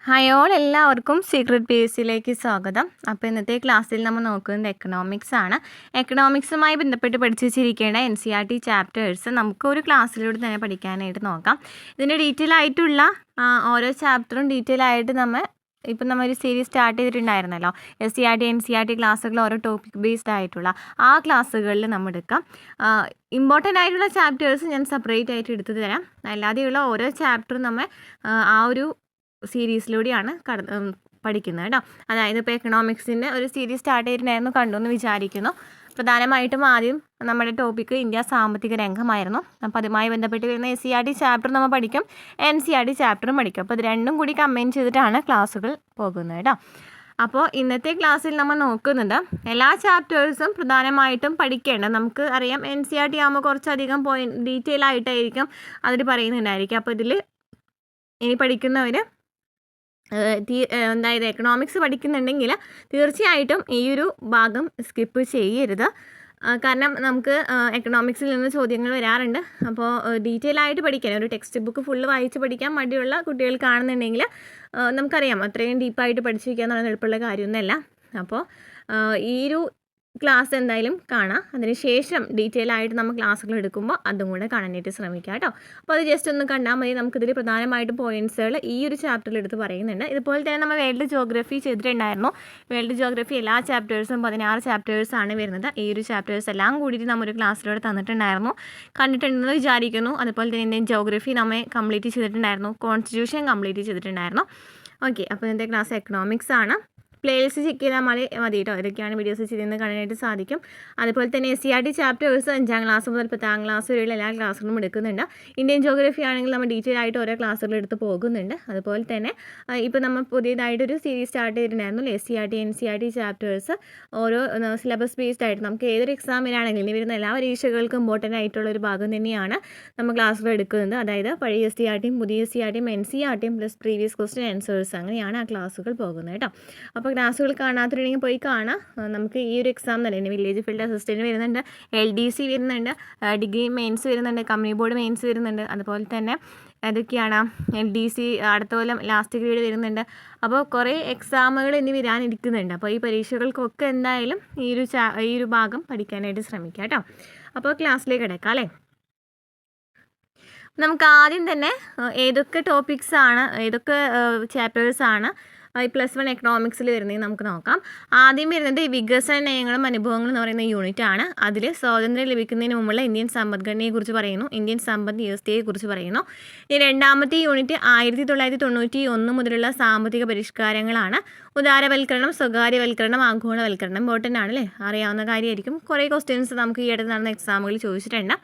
Hi all എല്ലാവർക്കും secret P S സിയിലേക്ക് സ്വാഗതം. അപ്പോൾ ഇന്നത്തെ ക്ലാസ്സിൽ നമ്മൾ നോക്കുന്നത് എക്കണോമിക്സ് ആണ്. എക്കണോമിക്സുമായി ബന്ധപ്പെട്ട് പഠിച്ചു വെച്ചിരിക്കേണ്ട NCERT ചാപ്റ്റേഴ്സ് നമുക്ക് ഒരു ക്ലാസ്സിലൂടെ തന്നെ പഠിക്കാനായിട്ട് നോക്കാം. ഇതിൻ്റെ ഡീറ്റെയിൽ ആയിട്ടുള്ള ഓരോ ചാപ്റ്ററും ഡീറ്റെയിൽ ആയിട്ട് ഇപ്പം നമ്മളൊരു സീരീസ് സ്റ്റാർട്ട് ചെയ്തിട്ടുണ്ടായിരുന്നല്ലോ, SCERT NCERT ക്ലാസ്സുകൾ ഓരോ ടോപ്പിക് ബേസ്ഡ് ആയിട്ടുള്ള ആ ക്ലാസ്സുകളിൽ നമ്മൾ എടുക്കാം. ഇമ്പോർട്ടൻ്റ് ആയിട്ടുള്ള ചാപ്റ്റേഴ്സ് ഞാൻ സെപ്പറേറ്റ് ആയിട്ട് എടുത്തു തരാം. അല്ലാതെയുള്ള ഓരോ ചാപ്റ്ററും നമ്മൾ ആ ഒരു സീരീസിലൂടെയാണ് പഠിക്കുന്നത് കേട്ടോ. അതായത് ഇപ്പോൾ എക്കണോമിക്സിൻ്റെ ഒരു സീരീസ് സ്റ്റാർട്ട് ചെയ്തിട്ടുണ്ടായിരുന്നു, കണ്ടു എന്ന് വിചാരിക്കുന്നു. പ്രധാനമായിട്ടും ആദ്യം നമ്മുടെ ടോപ്പിക്ക് ഇന്ത്യ സാമ്പത്തിക രംഗമായിരുന്നു. അപ്പോൾ അതുമായി ബന്ധപ്പെട്ട് വരുന്ന SCERT ചാപ്റ്റർ നമ്മൾ പഠിക്കും, NCERT ചാപ്റ്ററും പഠിക്കും. അപ്പോൾ ഇത് രണ്ടും കൂടി കമ്പൈൻ ചെയ്തിട്ടാണ് ക്ലാസ്സുകൾ പോകുന്നത് കേട്ടോ. അപ്പോൾ ഇന്നത്തെ ക്ലാസ്സിൽ നമ്മൾ നോക്കുന്നത് എല്ലാ ചാപ്റ്റേഴ്സും പ്രധാനമായിട്ടും പഠിക്കേണ്ട, നമുക്ക് അറിയാം NCERT ആകുമ്പോൾ കുറച്ചധികം ഡീറ്റെയിൽ ആയിട്ടായിരിക്കും അതിൽ പറയുന്നുണ്ടായിരിക്കും. അപ്പോൾ ഇതിൽ ഇനി പഠിക്കുന്നവർ അതായത് എക്കണോമിക്സ് പഠിക്കുന്നുണ്ടെങ്കിൽ തീർച്ചയായിട്ടും ഈ ഒരു ഭാഗം സ്കിപ്പ് ചെയ്യരുത്. കാരണം നമുക്ക് എക്കണോമിക്സിൽ നിന്ന് ചോദ്യങ്ങൾ വരാറുണ്ട്. അപ്പോൾ ഡീറ്റെയിൽ ആയിട്ട് പഠിക്കാൻ, ഒരു ടെക്സ്റ്റ് ബുക്ക് ഫുള്ള് വായിച്ച് പഠിക്കാൻ മടിയുള്ള കുട്ടികൾ കാണുന്നുണ്ടെങ്കിൽ നമുക്കറിയാം അത്രയും ഡീപ്പായിട്ട് പഠിച്ചു വയ്ക്കുക എന്ന് പറയുന്നത് എളുപ്പമുള്ള കാര്യമൊന്നുമല്ല. അപ്പോൾ ഈ ഒരു ക്ലാസ് എന്തായാലും കാണാം. അതിനുശേഷം ഡീറ്റെയിൽ ആയിട്ട് നമ്മൾ ക്ലാസ്സുകൾ എടുക്കുമ്പോൾ അതും കൂടെ കാണാനായിട്ട് ശ്രമിക്കാം കേട്ടോ. അപ്പോൾ അത് ജസ്റ്റ് ഒന്ന് കണ്ടാൽ മതി. നമുക്കിതിൽ പ്രധാനമായിട്ടും പോയിൻറ്റ്സുകൾ ഈ ഒരു ചാപ്റ്ററിൽ എടുത്ത് പറയുന്നുണ്ട്. ഇതുപോലെ തന്നെ നമ്മൾ വേൾഡ് ജോഗ്രഫി ചെയ്തിട്ടുണ്ടായിരുന്നു. വേൾഡ് ജോഗ്രഫി എല്ലാ ചാപ്റ്റേഴ്സും 16 ചാപ്റ്റേഴ്സാണ് വരുന്നത്. ഈ ഒരു ചാപ്റ്റേഴ്സ് എല്ലാം കൂടിയിട്ട് നമ്മൊരു ക്ലാസ്സിലൂടെ തന്നിട്ടുണ്ടായിരുന്നു, കണ്ടിട്ടുണ്ടെന്ന് വിചാരിക്കുന്നു. അതുപോലെ തന്നെ ഇന്ത്യൻ ജോഗ്രഫി നമ്മൾ കംപ്ലീറ്റ് ചെയ്തിട്ടുണ്ടായിരുന്നു, കോൺസ്റ്റിറ്റ്യൂഷൻ കംപ്ലീറ്റ് ചെയ്തിട്ടുണ്ടായിരുന്നു. ഓക്കെ, അപ്പോൾ ഇന്നത്തെ ക്ലാസ് എക്കണോമിക്സ് ആണ്. പ്ലേലിസ്റ്റ് ചെക്ക് ചെയ്താൽ മതി കേട്ടോ. ഇതൊക്കെയാണ് വീഡിയോസ് ചെയ്തെന്ന് കാണാനായിട്ട് സാധിക്കും. അതുപോലെ തന്നെ SCERT ചാപ്റ്റേഴ്സ് 5ാം ക്ലാസ് മുതൽ 10ാം ക്ലാസ് വരെയുള്ള എല്ലാ ക്ലാസ്സുകളും എടുക്കുന്നുണ്ട്. ഇന്ത്യൻ ജോഗ്രഫി ആണെങ്കിൽ നമ്മൾ ഡീറ്റെയിൽ ആയിട്ട് ഓരോ ക്ലാസ്സുകൾ എടുത്ത് പോകുന്നുണ്ട്. അതുപോലെ തന്നെ ഇപ്പോൾ നമ്മൾ പുതിയതായിട്ടൊരു സീരീസ് സ്റ്റാർട്ട് ചെയ്തിട്ടുണ്ടായിരുന്നു, SCERT NCERT ചാപ്റ്റേഴ്സ് ഓരോ സിലബസ് ബേസ്ഡ് ആയിട്ട് നമുക്ക് ഏതൊരു എക്സാമിനാണെങ്കിലും ഇനി വരുന്ന എല്ലാ പരീക്ഷകൾക്കും ഇമ്പോർട്ടൻ്റ് ആയിട്ടുള്ള ഒരു ഭാഗം തന്നെയാണ് നമ്മൾ ക്ലാസ്സുകൾ എടുക്കുന്നത്. അതായത് പഴയ SCERTയും പുതിയ SCERTയും NCERTയും പ്ലസ് പ്രീവിയസ് ക്വസ്റ്റ്യൻ ആൻസേഴ്സ്, അങ്ങനെയാണ് ആ ക്ലാസ്സുകൾ പോകുന്നത് കേട്ടോ. അപ്പോൾ ക്ലാസ്സുകൾ കാണാത്തിട്ടുണ്ടെങ്കിൽ പോയി കാണാം. നമുക്ക് ഈ ഒരു എക്സാം തന്നെ വില്ലേജ് ഫീൽഡ് അസിസ്റ്റൻറ്റ് വരുന്നുണ്ട്, LDC വരുന്നുണ്ട്, ഡിഗ്രി മെയിൻസ് വരുന്നുണ്ട്, കമ്പനി ബോർഡ് മെയിൻസ് വരുന്നുണ്ട്. അതുപോലെ തന്നെ ഏതൊക്കെയാണ് LDC അടുത്ത കൊല്ലം ലാസ്റ്റ് ഗ്രേഡ് വരുന്നുണ്ട്. അപ്പോൾ കുറേ എക്സാമുകൾ ഇനി വരാനിരിക്കുന്നുണ്ട്. അപ്പോൾ ഈ പരീക്ഷകൾക്കൊക്കെ എന്തായാലും ഈ ഒരു ഭാഗം പഠിക്കാനായിട്ട് ശ്രമിക്കാം കേട്ടോ. അപ്പോൾ ക്ലാസ്സിലേക്ക് കിടക്കാം അല്ലേ. നമുക്ക് ആദ്യം തന്നെ ഏതൊക്കെ ടോപ്പിക്സാണ്, ഏതൊക്കെ ചാപ്റ്റേഴ്സാണ് ഈ +1 എക്കണോമിക്സിൽ വരുന്നത് നമുക്ക് നോക്കാം. ആദ്യം വരുന്നത് വികസന നയങ്ങളും അനുഭവങ്ങളും എന്ന് പറയുന്ന യൂണിറ്റ് ആണ്. അതിൽ സ്വാതന്ത്ര്യം ലഭിക്കുന്നതിന് മുമ്പുള്ള ഇന്ത്യൻ സമ്പദ്ഘടനയെക്കുറിച്ച് പറയുന്നു, ഇന്ത്യൻ സമ്പദ് വ്യവസ്ഥയെക്കുറിച്ച് പറയുന്നു. ഈ രണ്ടാമത്തെ യൂണിറ്റ് 1991 മുതലുള്ള സാമ്പത്തിക പരിഷ്കാരങ്ങളാണ്. ഉദാരവൽക്കരണം, സ്വകാര്യവൽക്കരണം, ആഗോളവൽക്കരണം ഇമ്പോർട്ടൻ്റ് ആണ് അല്ലേ, അറിയാവുന്ന കാര്യമായിരിക്കും. കുറേ ക്വസ്റ്റ്യൻസ് നമുക്ക് ഈ അടുത്ത് നടന്ന എക്സാമുകളിൽ ചോദിച്ചിട്ടുണ്ട്.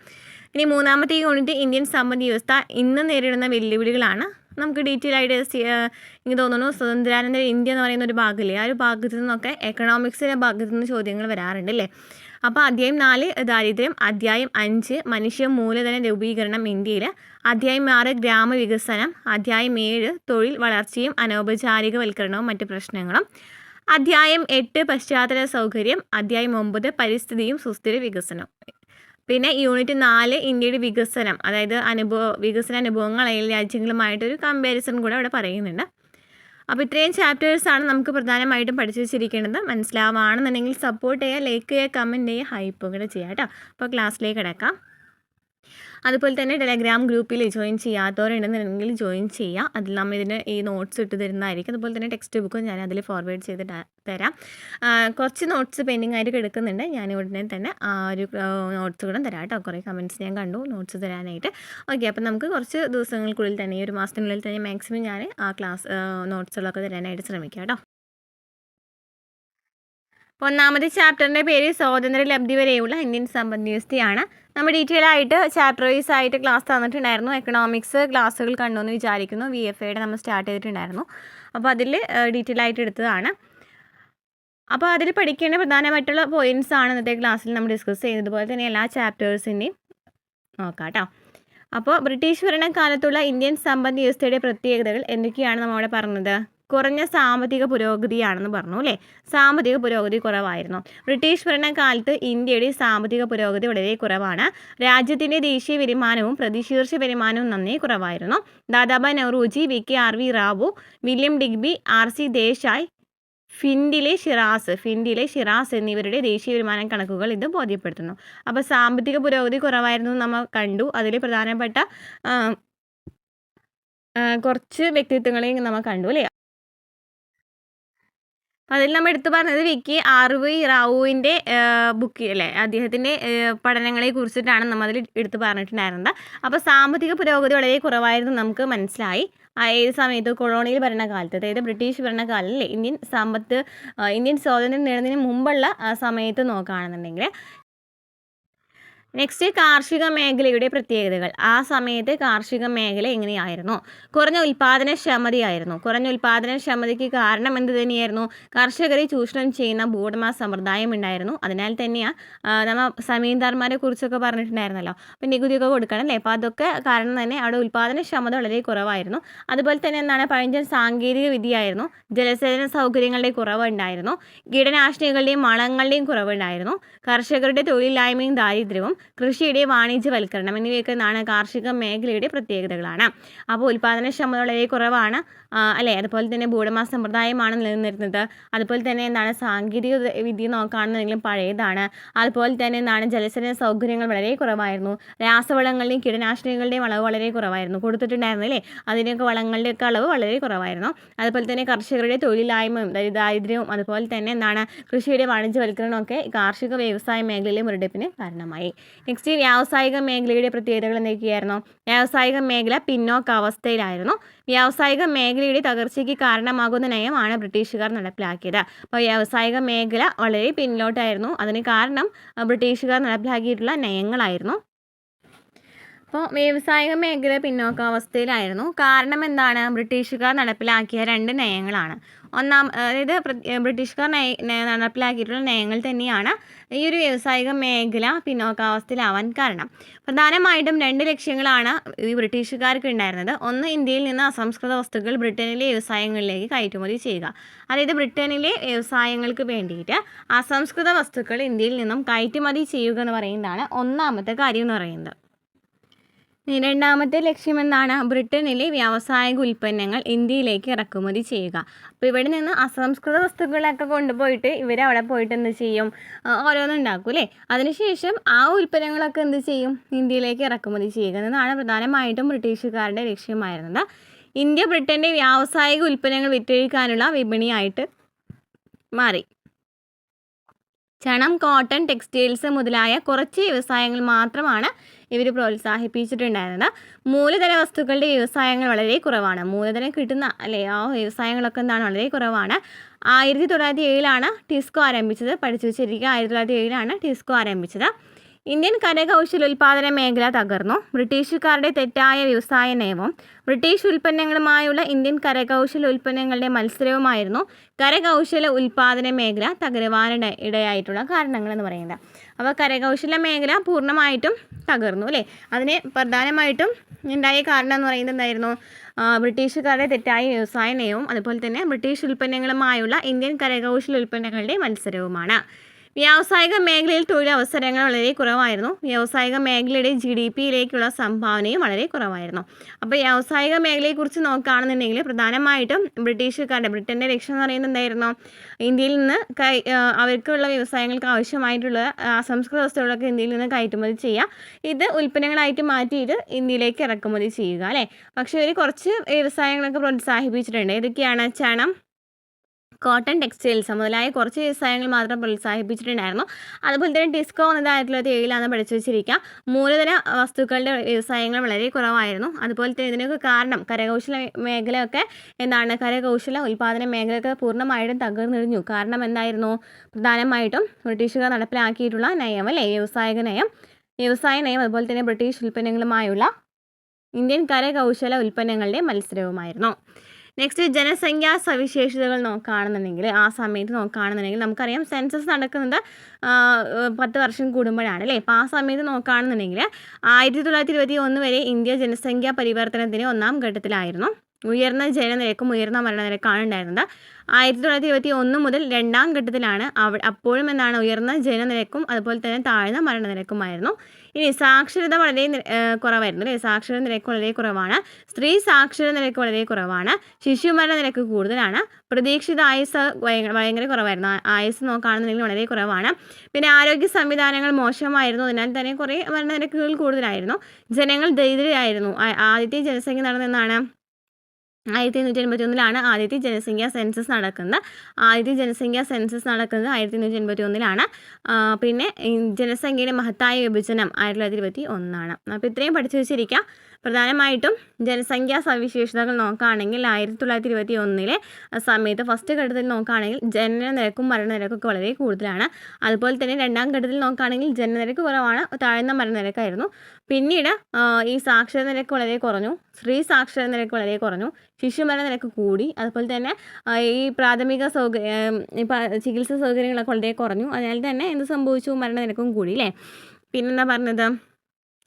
ഇനി മൂന്നാമത്തെ യൂണിറ്റ് ഇന്ത്യൻ സമ്പദ് വ്യവസ്ഥ ഇന്ന് നേരിടുന്ന വെല്ലുവിളികളാണ്. നമുക്ക് ഡീറ്റെയിൽ ആയിട്ട് എനിക്ക് തോന്നുന്നു സ്വതന്ത്രാനന്തര ഇന്ത്യ എന്ന് പറയുന്ന ഒരു ഭാഗമില്ലേ, ആ ഒരു ഭാഗത്തു നിന്നൊക്കെ എക്കണോമിക്സിൻ്റെ ഭാഗത്തു നിന്ന് ചോദ്യങ്ങൾ വരാറുണ്ട് അല്ലേ. അപ്പോൾ അധ്യായം 4 ദാരിദ്ര്യം, അധ്യായം 5 മനുഷ്യ മൂലധന രൂപീകരണം ഇന്ത്യയിൽ, അധ്യായം 6 ഗ്രാമവികസനം, അധ്യായം 7 തൊഴിൽ വളർച്ചയും അനൗപചാരികവൽക്കരണവും മറ്റ് പ്രശ്നങ്ങളും, അധ്യായം 8 പശ്ചാത്തല സൗകര്യം, അധ്യായം 9 പരിസ്ഥിതിയും സുസ്ഥിര വികസനവും. പിന്നെ യൂണിറ്റ് 4 ഇന്ത്യയുടെ വികസനം, അതായത് വികസന അനുഭവങ്ങൾ അയൽ രാജ്യങ്ങളുമായിട്ടൊരു കമ്പാരിസൺ കൂടെ അവിടെ പറയുന്നുണ്ട്. അപ്പോൾ ഇത്രയും ചാപ്റ്റേഴ്സാണ് നമുക്ക് പ്രധാനമായിട്ടും പഠിച്ചു വെച്ചിരിക്കേണ്ടത്. മനസ്സിലാവുകയാണെന്നുണ്ടെങ്കിൽ സപ്പോർട്ട് ചെയ്യുക, ലൈക്ക് ചെയ്യുക, കമൻറ്റ് ചെയ്യുക, ഹൈപ്പും കൂടെ ചെയ്യാം കേട്ടോ. അപ്പോൾ ക്ലാസ്സിലേക്ക് കിടക്കാം. അതുപോലെ തന്നെ ടെലഗ്രാം ഗ്രൂപ്പിൽ ജോയിൻ ചെയ്യാത്തവരുണ്ടെന്നുണ്ടെങ്കിൽ ജോയിൻ ചെയ്യുക. അതിൽ നമ്മൾ ഇതിന് ഈ നോട്ട്സ് ഇട്ട് തരുന്നതായിരിക്കും. അതുപോലെ തന്നെ ടെക്സ്റ്റ് ബുക്കും ഞാൻ അതിൽ ഫോർവേഡ് ചെയ്ത് തരാം. കുറച്ച് നോട്ട്സ് പെൻഡിങ് ആയിട്ട് കിടക്കുന്നുണ്ട്, ഞാൻ ഉടനെ തന്നെ ആ ഒരു നോട്ട്സ് കൂടെ തരാം കേട്ടോ. കുറേ കമൻറ്റ്സ് ഞാൻ കണ്ടു നോട്ട്സ് തരാനായിട്ട്. ഓക്കെ, അപ്പോൾ നമുക്ക് കുറച്ച് ദിവസങ്ങൾക്കുള്ളിൽ തന്നെ, ഈ ഒരു മാസത്തിനുള്ളിൽ തന്നെ മാക്സിമം ഞാൻ ആ ക്ലാസ് നോട്ട്സുകളൊക്കെ തരാനായിട്ട് ശ്രമിക്കാം കേട്ടോ. ഒന്നാമത്തെ ചാപ്റ്ററിൻ്റെ പേര് സ്വാതന്ത്ര്യ ലബ്ധി വരെയുള്ള ഇന്ത്യൻ സമ്പദ് വ്യവസ്ഥയാണ്. നമ്മൾ ഡീറ്റെയിൽ ആയിട്ട് ചാപ്റ്റർ വൈസ് ആയിട്ട് ക്ലാസ് തന്നിട്ടുണ്ടായിരുന്നു. എക്കണോമിക്സ് ക്ലാസ്സുകൾ കണ്ടു എന്ന് വിചാരിക്കുന്നു. VFAയുടെ നമ്മൾ സ്റ്റാർട്ട് ചെയ്തിട്ടുണ്ടായിരുന്നു. അപ്പോൾ അതിൽ ഡീറ്റെയിൽ ആയിട്ട് എടുത്തതാണ്. അപ്പോൾ അതിൽ പഠിക്കേണ്ട പ്രധാനമായിട്ടുള്ള പോയിൻറ്റ്സ് ആണ് ഇന്നത്തെ ക്ലാസ്സിൽ നമ്മൾ ഡിസ്കസ് ചെയ്യുന്നത്. പോലെ തന്നെ എല്ലാ ചാപ്റ്റേഴ്സിൻ്റെയും നോക്കാം കേട്ടോ. അപ്പോൾ ബ്രിട്ടീഷ് ഭരണകാലത്തുള്ള ഇന്ത്യൻ സമ്പദ് വ്യവസ്ഥയുടെ പ്രത്യേകതകൾ എന്തൊക്കെയാണ് നമ്മളവിടെ പറഞ്ഞത്? കുറഞ്ഞ സാമ്പത്തിക പുരോഗതിയാണെന്ന് പറഞ്ഞു അല്ലേ. സാമ്പത്തിക പുരോഗതി കുറവായിരുന്നു. ബ്രിട്ടീഷ് ഭരണകാലത്ത് ഇന്ത്യയുടെ സാമ്പത്തിക പുരോഗതി വളരെ കുറവാണ്. രാജ്യത്തിൻ്റെ ദേശീയ വരുമാനവും പ്രതിശീർഷ വരുമാനവും നന്നേ കുറവായിരുന്നു. Dadabhai Naoroji, VK Rao, William Digby, RC Desai, Findlay Shirras എന്നിവരുടെ ദേശീയ വരുമാന കണക്കുകൾ ഇത് ബോധ്യപ്പെടുത്തുന്നു. അപ്പോൾ സാമ്പത്തിക പുരോഗതി കുറവായിരുന്നു നമ്മൾ കണ്ടു. അതിൽ പ്രധാനപ്പെട്ട കുറച്ച് വ്യക്തിത്വങ്ങളെയും നമ്മൾ കണ്ടു അല്ലേ. അതിൽ നമ്മൾ എടുത്തു പറഞ്ഞത് VK റാവുവിൻ്റെ ബുക്ക് അല്ലേ, അദ്ദേഹത്തിൻ്റെ പഠനങ്ങളെ കുറിച്ചിട്ടാണ് നമ്മൾ അതിൽ എടുത്തു പറഞ്ഞിട്ടുണ്ടായിരുന്നത്. അപ്പോൾ സാമ്പത്തിക പുരോഗതി വളരെ കുറവായിരുന്നു നമുക്ക് മനസ്സിലായി. ഏത് സമയത്ത് കൊളോണിയൽ ഭരണകാലത്ത്, അതായത് ബ്രിട്ടീഷ് ഭരണകാലം അല്ലേ, ഇന്ത്യൻ സ്വാതന്ത്ര്യം നേടുന്നതിന് മുമ്പുള്ള സമയത്ത് നോക്കുകയാണെന്നുണ്ടെങ്കിൽ. നെക്സ്റ്റ് കാർഷിക മേഖലയുടെ പ്രത്യേകതകൾ. ആ സമയത്ത് കാർഷിക മേഖല എങ്ങനെയായിരുന്നു? കുറഞ്ഞ ഉൽപ്പാദനക്ഷമതയായിരുന്നു. കുറഞ്ഞ ഉൽപ്പാദനക്ഷമതയ്ക്ക് കാരണം എന്ത് തന്നെയായിരുന്നു? കർഷകരെ ചൂഷണം ചെയ്യുന്ന ഭൂവുടമ സമ്പ്രദായം ഉണ്ടായിരുന്നു. അതിനാൽ തന്നെയാണ് നമ്മൾ സമീന്ദാർമാരെ കുറിച്ചൊക്കെ പറഞ്ഞിട്ടുണ്ടായിരുന്നല്ലോ. അപ്പോൾ നികുതിയൊക്കെ കൊടുക്കണം അല്ലേ. അപ്പോൾ അതൊക്കെ കാരണം തന്നെ അവിടെ ഉൽപ്പാദനക്ഷമത വളരെ കുറവായിരുന്നു. അതുപോലെ തന്നെ എന്താണ്, പഴഞ്ചൻ സാങ്കേതിക വിദ്യയായിരുന്നു. ജലസേചന സൗകര്യങ്ങളുടെ കുറവുണ്ടായിരുന്നു. കീടനാശിനികളുടെയും വളങ്ങളുടെയും കുറവുണ്ടായിരുന്നു. കർഷകരുടെ തൊഴിലില്ലായ്മയും ദാരിദ്ര്യവും കൃഷിയുടെ വാണിജ്യവൽക്കരണം എന്നിവയൊക്കെ എന്താണ് കാർഷിക മേഖലയുടെ പ്രത്യേകതകളാണ്. അപ്പോൾ ഉൽപ്പാദനക്ഷമത വളരെ കുറവാണ് അല്ലേ. അതുപോലെ തന്നെ ഭൂവുടമ സമ്പ്രദായമാണ് നിലനിന്നിരുന്നത്. അതുപോലെ തന്നെ എന്താണ്, സാങ്കേതിക വിദ്യ നോക്കുകയാണെന്നുണ്ടെങ്കിലും പഴയതാണ്. അതുപോലെ തന്നെ എന്താണ്, ജലസേചന സൗകര്യങ്ങൾ വളരെ കുറവായിരുന്നു. രാസവളങ്ങളുടെയും കീടനാശിനികളുടെയും അളവ് വളരെ കുറവായിരുന്നു, കൊടുത്തിട്ടുണ്ടായിരുന്നു അല്ലേ. അതിൻ്റെയൊക്കെ വളങ്ങളുടെയൊക്കെ അളവ് വളരെ കുറവായിരുന്നു. അതുപോലെ തന്നെ കർഷകരുടെ തൊഴിലില്ലായ്മയും ദാരിദ്ര്യവും അതുപോലെ തന്നെ എന്താണ്, കൃഷിയുടെ വാണിജ്യവൽക്കരണമൊക്കെ കാർഷിക വ്യവസായ മേഖലയിലെ മുരടിപ്പിന് കാരണമായി. നെക്സ്റ്റ് വ്യാവസായിക മേഖലയുടെ പ്രത്യേകതകൾ എന്തൊക്കെയായിരുന്നു? വ്യാവസായിക മേഖല പിന്നോക്കാവസ്ഥയിലായിരുന്നു. വ്യാവസായിക മേഖലയുടെ തകർച്ചയ്ക്ക് കാരണമാകുന്ന നയമാണ് ബ്രിട്ടീഷുകാർ നടപ്പിലാക്കിയത്. അപ്പോൾ വ്യാവസായിക മേഖല വളരെ പിന്നോട്ടായിരുന്നു. അതിന് കാരണം ബ്രിട്ടീഷുകാർ നടപ്പിലാക്കിയിട്ടുള്ള നയങ്ങളായിരുന്നു. അപ്പോൾ വ്യാവസായിക മേഖല പിന്നോക്കാവസ്ഥയിലായിരുന്നു. കാരണം എന്താണ്? ബ്രിട്ടീഷുകാർ നടപ്പിലാക്കിയ 2 നയങ്ങളാണ്. അതായത് ബ്രിട്ടീഷുകാർ നടപ്പിലാക്കിയിട്ടുള്ള നയങ്ങൾ തന്നെയാണ് ഈ ഒരു വ്യാവസായിക മേഖല പിന്നോക്കാവസ്ഥയിലാവാൻ കാരണം. പ്രധാനമായിട്ടും 2 ലക്ഷ്യങ്ങളാണ് ഈ ബ്രിട്ടീഷുകാർക്ക് ഉണ്ടായിരുന്നത്. ഒന്ന്, ഇന്ത്യയിൽ നിന്ന് അസംസ്കൃത വസ്തുക്കൾ ബ്രിട്ടനിലെ വ്യവസായങ്ങളിലേക്ക് കയറ്റുമതി ചെയ്യുക. അതായത് ബ്രിട്ടനിലെ വ്യവസായങ്ങൾക്ക് വേണ്ടിയിട്ട് അസംസ്കൃത വസ്തുക്കൾ ഇന്ത്യയിൽ നിന്നും കയറ്റുമതി ചെയ്യുക എന്ന് പറയുന്നതാണ് ഒന്നാമത്തെ കാര്യം എന്ന് പറയുന്നത്. രണ്ടാമത്തെ ലക്ഷ്യം എന്താണ്? ബ്രിട്ടനിലെ വ്യാവസായിക ഉൽപ്പന്നങ്ങൾ ഇന്ത്യയിലേക്ക് ഇറക്കുമതി ചെയ്യുക. അപ്പോൾ ഇവിടെ നിന്ന് അസംസ്കൃത വസ്തുക്കളൊക്കെ കൊണ്ടുപോയിട്ട് ഇവരവിടെ പോയിട്ട് എന്ത് ചെയ്യും? ഓരോന്നുണ്ടാക്കും അല്ലേ. അതിനുശേഷം ആ ഉൽപ്പന്നങ്ങളൊക്കെ എന്ത് ചെയ്യും? ഇന്ത്യയിലേക്ക് ഇറക്കുമതി ചെയ്യുക എന്നതാണ് പ്രധാനമായിട്ടും ബ്രിട്ടീഷുകാരുടെ ലക്ഷ്യമായിരുന്നത്. ഇന്ത്യ ബ്രിട്ടൻ്റെ വ്യാവസായിക ഉൽപ്പന്നങ്ങൾ വിറ്റഴിക്കാനുള്ള വിപണിയായിട്ട് മാറി. ചണം, കോട്ടൺ, ടെക്സ്റ്റൈൽസ് മുതലായ കുറച്ച് വ്യവസായങ്ങൾ മാത്രമാണ് ഇവർ പ്രോത്സാഹിപ്പിച്ചിട്ടുണ്ടായിരുന്നത്. മൂലധന വസ്തുക്കളുടെ വ്യവസായങ്ങൾ വളരെ കുറവാണ്. മൂലധനം കിട്ടുന്ന അല്ലേ ആ വ്യവസായങ്ങളൊക്കെ എന്താണ്, വളരെ കുറവാണ്. 1907 ടിസ്കോ ആരംഭിച്ചത്. പഠിച്ചു വെച്ചിരിക്കുക, 1907 ടിസ്കോ ആരംഭിച്ചത്. ഇന്ത്യൻ കരകൗശലോൽപാദന മേഖല തകർന്നു. ബ്രിട്ടീഷുകാരുടെ തെറ്റായ വ്യവസായ നയവും ബ്രിട്ടീഷ് ഉൽപ്പന്നങ്ങളുമായുള്ള ഇന്ത്യൻ കരകൗശലോൽപ്പന്നങ്ങളുടെ മത്സരവുമായിരുന്നു കരകൗശല ഉൽപാദന മേഖല തകരുവാനിട ഇടയായിട്ടുള്ള കാരണങ്ങളെന്ന് പറയുന്നത്. അപ്പോൾ കരകൗശല മേഖല പൂർണ്ണമായിട്ടും തകർന്നു അല്ലേ. അതിന് പ്രധാനമായിട്ടും ഉണ്ടായ കാരണം എന്ന് പറയുന്നത് എന്തായിരുന്നു? ബ്രിട്ടീഷുകാരുടെ തെറ്റായ വ്യവസായ നയവും അതുപോലെ തന്നെ ബ്രിട്ടീഷ് ഉൽപ്പന്നങ്ങളുമായുള്ള ഇന്ത്യൻ കരകൗശല ഉൽപ്പന്നങ്ങളുടെ മത്സരവുമാണ്. വ്യാവസായിക മേഖലയിൽ തൊഴിലവസരങ്ങൾ വളരെ കുറവായിരുന്നു. വ്യാവസായിക മേഖലയുടെ GDPയിലേക്കുള്ള സംഭാവനയും വളരെ കുറവായിരുന്നു. അപ്പോൾ വ്യാവസായിക മേഖലയെക്കുറിച്ച് നോക്കുകയാണെന്നുണ്ടെങ്കിൽ പ്രധാനമായിട്ടും ബ്രിട്ടൻ്റെ ലക്ഷ്യം എന്ന് പറയുന്നത് എന്തായിരുന്നു? ഇന്ത്യയിൽ നിന്ന് അവർക്കുള്ള വ്യവസായങ്ങൾക്ക് ആവശ്യമായിട്ടുള്ള അസംസ്കൃത വസ്തുക്കളൊക്കെ ഇന്ത്യയിൽ നിന്ന് കയറ്റുമതി ചെയ്യുക. ഇത് ഉൽപ്പന്നങ്ങളായിട്ട് മാറ്റിയിട്ട് ഇന്ത്യയിലേക്ക് ഇറക്കുമതി ചെയ്യുക അല്ലേ. പക്ഷേ ഇവർ കുറച്ച് വ്യവസായങ്ങളൊക്കെ പ്രോത്സാഹിപ്പിച്ചിട്ടുണ്ട്. ഏതൊക്കെയാണ്? ചണം, കോട്ടൺ, ടെക്സ്റ്റൈൽസ് മുതലായ കുറച്ച് വ്യവസായങ്ങൾ മാത്രം പ്രോത്സാഹിപ്പിച്ചിട്ടുണ്ടായിരുന്നു. അതുപോലെ തന്നെ ടിസ്കോ എന്നത് 1907 പഠിച്ചു വെച്ചിരിക്കുക. മൂലധന വസ്തുക്കളുടെ വ്യവസായങ്ങൾ വളരെ കുറവായിരുന്നു. അതുപോലെ തന്നെ ഇതിനൊക്കെ കാരണം കരകൗശല മേഖലയൊക്കെ എന്താണ്, കരകൗശല ഉൽപ്പാദന മേഖലയൊക്കെ പൂർണ്ണമായിട്ടും തകർന്നിടിഞ്ഞു. കാരണം എന്തായിരുന്നു? പ്രധാനമായിട്ടും ബ്രിട്ടീഷുകാർ നടപ്പിലാക്കിയിട്ടുള്ള നയം അല്ലേ, വ്യവസായ നയം അതുപോലെ തന്നെ ബ്രിട്ടീഷ് ഉൽപ്പന്നങ്ങളുമായുള്ള ഇന്ത്യൻ കരകൗശല ഉൽപ്പന്നങ്ങളുടെ മത്സരവുമായിരുന്നു. നെക്സ്റ്റ് ജനസംഖ്യാ സവിശേഷതകൾ നോക്കുകയാണെന്നുണ്ടെങ്കിൽ ആ സമയത്ത് നോക്കുകയാണെന്നുണ്ടെങ്കിൽ നമുക്കറിയാം സെൻസസ് നടക്കുന്നത് 10 വർഷം കൂടുമ്പോഴാണ് അല്ലേ. അപ്പോൾ ആ സമയത്ത് നോക്കുകയാണെന്നുണ്ടെങ്കിൽ 1921 വരെ ഇന്ത്യ ജനസംഖ്യാ പരിവർത്തനത്തിന് 1ാം ഘട്ടത്തിലായിരുന്നു. ഉയർന്ന ജനനനിരക്കും ഉയർന്ന മരണനിരക്കാണ് ഉണ്ടായിരുന്നത്. 1921 മുതൽ രണ്ടാം ഘട്ടത്തിലാണ് അപ്പോഴും എന്താണ് ഉയർന്ന ജനനനിരക്കും അതുപോലെ തന്നെ താഴ്ന്ന മരണനിരക്കുമായിരുന്നു. ഇനി സാക്ഷരത വളരെ കുറവായിരുന്നു അല്ലേ, സാക്ഷരത നിരക്ക് വളരെ കുറവാണ്. സ്ത്രീ സാക്ഷരത നിരക്ക് വളരെ കുറവാണ്. ശിശുമരണ നിരക്ക് കൂടുതലാണ്. പ്രതീക്ഷിത ആയുസ് ഭയങ്കര കുറവായിരുന്നു. ആയുസ് നോക്കുകയാണെന്നുണ്ടെങ്കിൽ വളരെ കുറവാണ്. പിന്നെ ആരോഗ്യ സംവിധാനങ്ങൾ മോശമായിരുന്നു, അതിനാൽ തന്നെ കുറേ മരണനിരക്കുകൾ കൂടുതലായിരുന്നു. ജനങ്ങൾ ദരിദ്രരായിരുന്നു. ആദ്യത്തെ ജനസംഖ്യ നടന്നെന്നാണ് 1881 ആദ്യത്തെ ജനസംഖ്യാ സെൻസസ് നടക്കുന്നത്. 1881 പിന്നെ ജനസംഖ്യയുടെ മഹത്തായ വിഭജനം 1921. അപ്പോൾ ഇത്രയും പഠിച്ചു വെച്ചിരിക്കുക. പ്രധാനമായിട്ടും ജനസംഖ്യാ സവിശേഷതകൾ നോക്കുകയാണെങ്കിൽ 1921 സമയത്ത് ഫസ്റ്റ് ഘട്ടത്തിൽ നോക്കുകയാണെങ്കിൽ ജനനനിരക്കും മരണനിരക്കൊക്കെ വളരെ കൂടുതലാണ്. അതുപോലെ തന്നെ രണ്ടാം ഘട്ടത്തിൽ നോക്കുകയാണെങ്കിൽ ജനനനിരക്ക് കുറവാണ്, താഴ്ന്ന മരണനിരക്കായിരുന്നു. പിന്നീട് ഈ സാക്ഷരത നിരക്ക് വളരെ കുറഞ്ഞു, സ്ത്രീ സാക്ഷരത നിരക്ക് വളരെ കുറഞ്ഞു, ശിശുമരണ നിരക്ക് കൂടി. അതുപോലെ തന്നെ ഈ പ്രാഥമിക ചികിത്സാ സൗകര്യങ്ങളൊക്കെ വളരെ കുറഞ്ഞു. അതിനാൽ തന്നെ എന്ത് സംഭവിച്ചു, മരണനിരക്കും കൂടി അല്ലേ. പിന്നെന്താ പറഞ്ഞത്,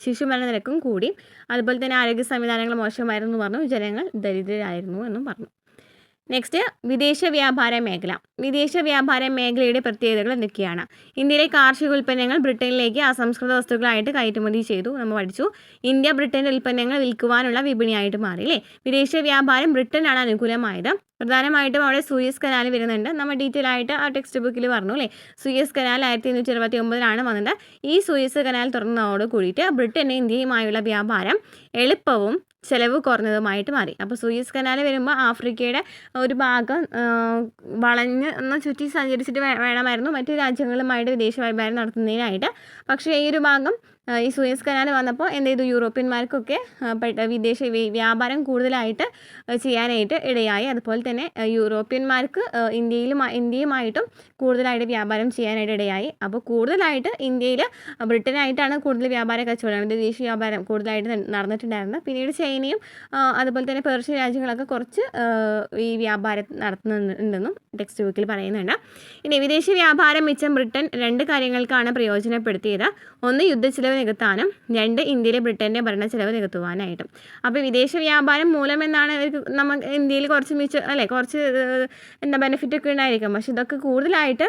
ശിശുമരണ നിരക്കും കൂടി. അതുപോലെ തന്നെ ആരോഗ്യ സംവിധാനങ്ങൾ മോശമായിരുന്നു എന്ന് പറഞ്ഞു, ജനങ്ങൾ ദരിദ്രരായിരുന്നു എന്നും പറഞ്ഞു. നെക്സ്റ്റ്, വിദേശ വ്യാപാര മേഖല. വിദേശ വ്യാപാര മേഖലയുടെ പ്രത്യേകതകൾ എന്തൊക്കെയാണ്? ഇന്ത്യയിലെ കാർഷിക ഉൽപ്പന്നങ്ങൾ ബ്രിട്ടനിലേക്ക് അസംസ്കൃത വസ്തുക്കളായിട്ട് കയറ്റുമതി ചെയ്തു, നമ്മൾ പഠിച്ചു. ഇന്ത്യ ബ്രിട്ടൻ്റെ ഉൽപ്പന്നങ്ങൾ വിൽക്കുവാനുള്ള വിപണിയായിട്ട് മാറി അല്ലേ. വിദേശ വ്യാപാരം ബ്രിട്ടനാണ് അനുകൂലമായത്. പ്രധാനമായിട്ടും അവിടെ സൂയസ് കനാൽ വരുന്നുണ്ട്, നമ്മൾ ഡീറ്റെയിൽ ആയിട്ട് ആ ടെക്സ്റ്റ് ബുക്കിൽ പറഞ്ഞു അല്ലേ. സൂയസ് കനാൽ 1869 വന്നത്. ഈ സൂയസ് കനാൽ തുറന്നതോട് കൂടിയിട്ട് ബ്രിട്ടന് ഇന്ത്യയുമായുള്ള വ്യാപാരം എളുപ്പവും ചിലവ് കുറഞ്ഞതുമായിട്ട് മാറി. അപ്പോൾ സൂയസ് കനാൽ വരുമ്പോൾ ആഫ്രിക്കയുടെ ഒരു ഭാഗം വളഞ്ഞ് ഒന്ന് ചുറ്റി സഞ്ചരിച്ചിട്ട് വേണമായിരുന്നു മറ്റു രാജ്യങ്ങളുമായിട്ട് വിദേശ വ്യാപാരം നടത്തുന്നതിനായിട്ട്. പക്ഷേ ഈ ഒരു ഭാഗം ഈ സൂയസ് കനാൽ വന്നപ്പോൾ എന്ത് ചെയ്തു, യൂറോപ്യന്മാർക്കൊക്കെ വിദേശ വ്യാപാരം കൂടുതലായിട്ട് ചെയ്യാനായിട്ട് ഇടയായി. അതുപോലെ തന്നെ യൂറോപ്യന്മാർക്ക് ഇന്ത്യയുമായിട്ടും കൂടുതലായിട്ട് വ്യാപാരം ചെയ്യാനായിട്ട് ഇടയായി. അപ്പോൾ കൂടുതലായിട്ട് ഇന്ത്യയിൽ ബ്രിട്ടനായിട്ടാണ് കൂടുതൽ വ്യാപാര കച്ചവടം, വിദേശ വ്യാപാരം കൂടുതലായിട്ട് നടന്നിട്ടുണ്ടായിരുന്നത്. പിന്നീട് ചൈനയും അതുപോലെ തന്നെ പേർഷ്യൻ രാജ്യങ്ങളൊക്കെ കുറച്ച് ഈ വ്യാപാരം നടത്തുന്നുണ്ടെന്നും ടെക്സ്റ്റ് ബുക്കിൽ പറയുന്നുണ്ട്. ഇനി വിദേശ വ്യാപാരം മിച്ചം ബ്രിട്ടൻ രണ്ട് കാര്യങ്ങൾക്കാണ് പ്രയോജനപ്പെടുത്തിയത്. ഒന്ന്, യുദ്ധച്ചെലവ് നികത്താനും, രണ്ട്, ഇന്ത്യയിലെ ബ്രിട്ടൻ്റെ ഭരണച്ചെലവ് നികത്തുവാനായിട്ടും. അപ്പോൾ വിദേശ വ്യാപാരം മൂലം എന്നാണ് നമുക്ക് ഇന്ത്യയിൽ കുറച്ച് മിച്ചം അല്ലേ, കുറച്ച് ബെനിഫിറ്റ് ഒക്കെ ഉണ്ടായിരിക്കും. പക്ഷെ ഇതൊക്കെ കൂടുതലായിട്ട്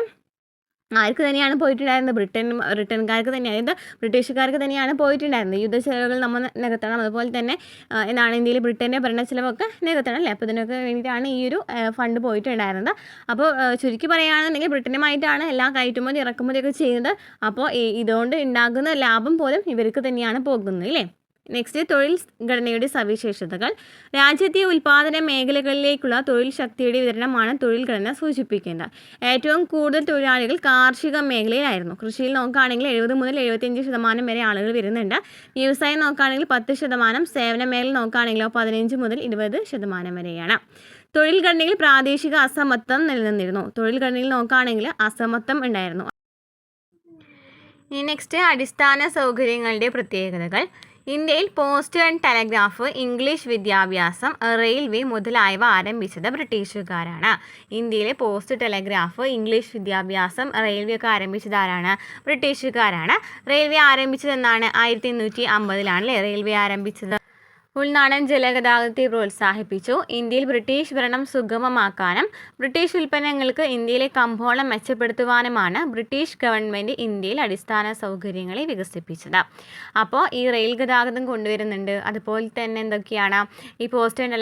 ആർക്ക് തന്നെയാണ് പോയിട്ടുണ്ടായിരുന്നത്, ബ്രിട്ടൻകാർക്ക് തന്നെ, അതായത് ബ്രിട്ടീഷുകാർക്ക് തന്നെയാണ് പോയിട്ടുണ്ടായിരുന്നത്. യുദ്ധച്ചെലവുകൾ നമ്മൾ നികത്തണം, അതുപോലെ തന്നെ എന്താണ് ഇന്ത്യയിൽ ബ്രിട്ടൻ്റെ ഭരണച്ചെലവൊക്കെ നികത്തണം അല്ലേ. അപ്പോൾ ഇതിനൊക്കെ വേണ്ടിയിട്ടാണ് ഈ ഒരു ഫണ്ട് പോയിട്ടുണ്ടായിരുന്നത്. അപ്പോൾ ചുരുക്കി പറയുകയാണെന്നുണ്ടെങ്കിൽ ബ്രിട്ടനുമായിട്ടാണ് എല്ലാ കയറ്റുമതി ഇറക്കുമതിയൊക്കെ ചെയ്യുന്നത്. അപ്പോൾ ഇതുകൊണ്ട് ഉണ്ടാകുന്ന ലാഭം പോലും ഇവർക്ക് തന്നെയാണ് പോകുന്നത് അല്ലേ. നെക്സ്റ്റ്, തൊഴിൽ ഘടനയുടെ സവിശേഷതകൾ. രാജ്യത്തെ ഉൽപ്പാദന മേഖലകളിലേക്കുള്ള തൊഴിൽ ശക്തിയുടെ വിതരണമാണ് തൊഴിൽ ഘടന സൂചിപ്പിക്കുന്നത്. ഏറ്റവും കൂടുതൽ തൊഴിലാളികൾ കാർഷിക മേഖലയിലായിരുന്നു. കൃഷിയിൽ നോക്കുകയാണെങ്കിൽ 70 മുതൽ 75% വരെ ആളുകൾ വരുന്നുണ്ട്. വ്യവസായം നോക്കുകയാണെങ്കിൽ 10%, സേവന മേഖല നോക്കുകയാണെങ്കിലോ 15 മുതൽ 20% വരെയാണ്. തൊഴിൽ ഘടനയിൽ പ്രാദേശിക അസമത്വം നിലനിന്നിരുന്നു. തൊഴിൽ ഘടനയിൽ നോക്കുകയാണെങ്കിൽ അസമത്വം ഉണ്ടായിരുന്നു. ഇനി നെക്സ്റ്റ്, അടിസ്ഥാന സൗകര്യങ്ങളുടെ പ്രത്യേകതകൾ. ഇന്ത്യയിൽ പോസ്റ്റ് ആൻഡ് ടെലഗ്രാഫ്, ഇംഗ്ലീഷ് വിദ്യാഭ്യാസം, റെയിൽവേ മുതലായവ ആരംഭിച്ചത് ബ്രിട്ടീഷുകാരാണ്. ഇന്ത്യയിലെ പോസ്റ്റ്, ടെലഗ്രാഫ്, ഇംഗ്ലീഷ് വിദ്യാഭ്യാസം, റെയിൽവേ ഒക്കെ ആരംഭിച്ചത് ആരാണ്? ബ്രിട്ടീഷുകാരാണ്. റെയിൽവേ ആരംഭിച്ചതെന്നാണ് 1850 അല്ലേ റെയിൽവേ ആരംഭിച്ചത്. ഉൾനാടൻ ജലഗതാഗതത്തെ പ്രോത്സാഹിപ്പിച്ചു. ഇന്ത്യയിൽ ബ്രിട്ടീഷ് ഭരണം സുഗമമാക്കാനും ബ്രിട്ടീഷ് ഉൽപ്പന്നങ്ങൾക്ക് ഇന്ത്യയിലെ കമ്പോളം മെച്ചപ്പെടുത്തുവാനുമാണ് ബ്രിട്ടീഷ് ഗവൺമെൻറ് ഇന്ത്യയിൽ അടിസ്ഥാന സൗകര്യങ്ങളെ വികസിപ്പിച്ചത്. അപ്പോൾ ഈ റെയിൽ ഗതാഗതം കൊണ്ടുവരുന്നുണ്ട്. അതുപോലെ തന്നെ എന്തൊക്കെയാണ് ഈ പോസ്റ്റ് ആൻഡ്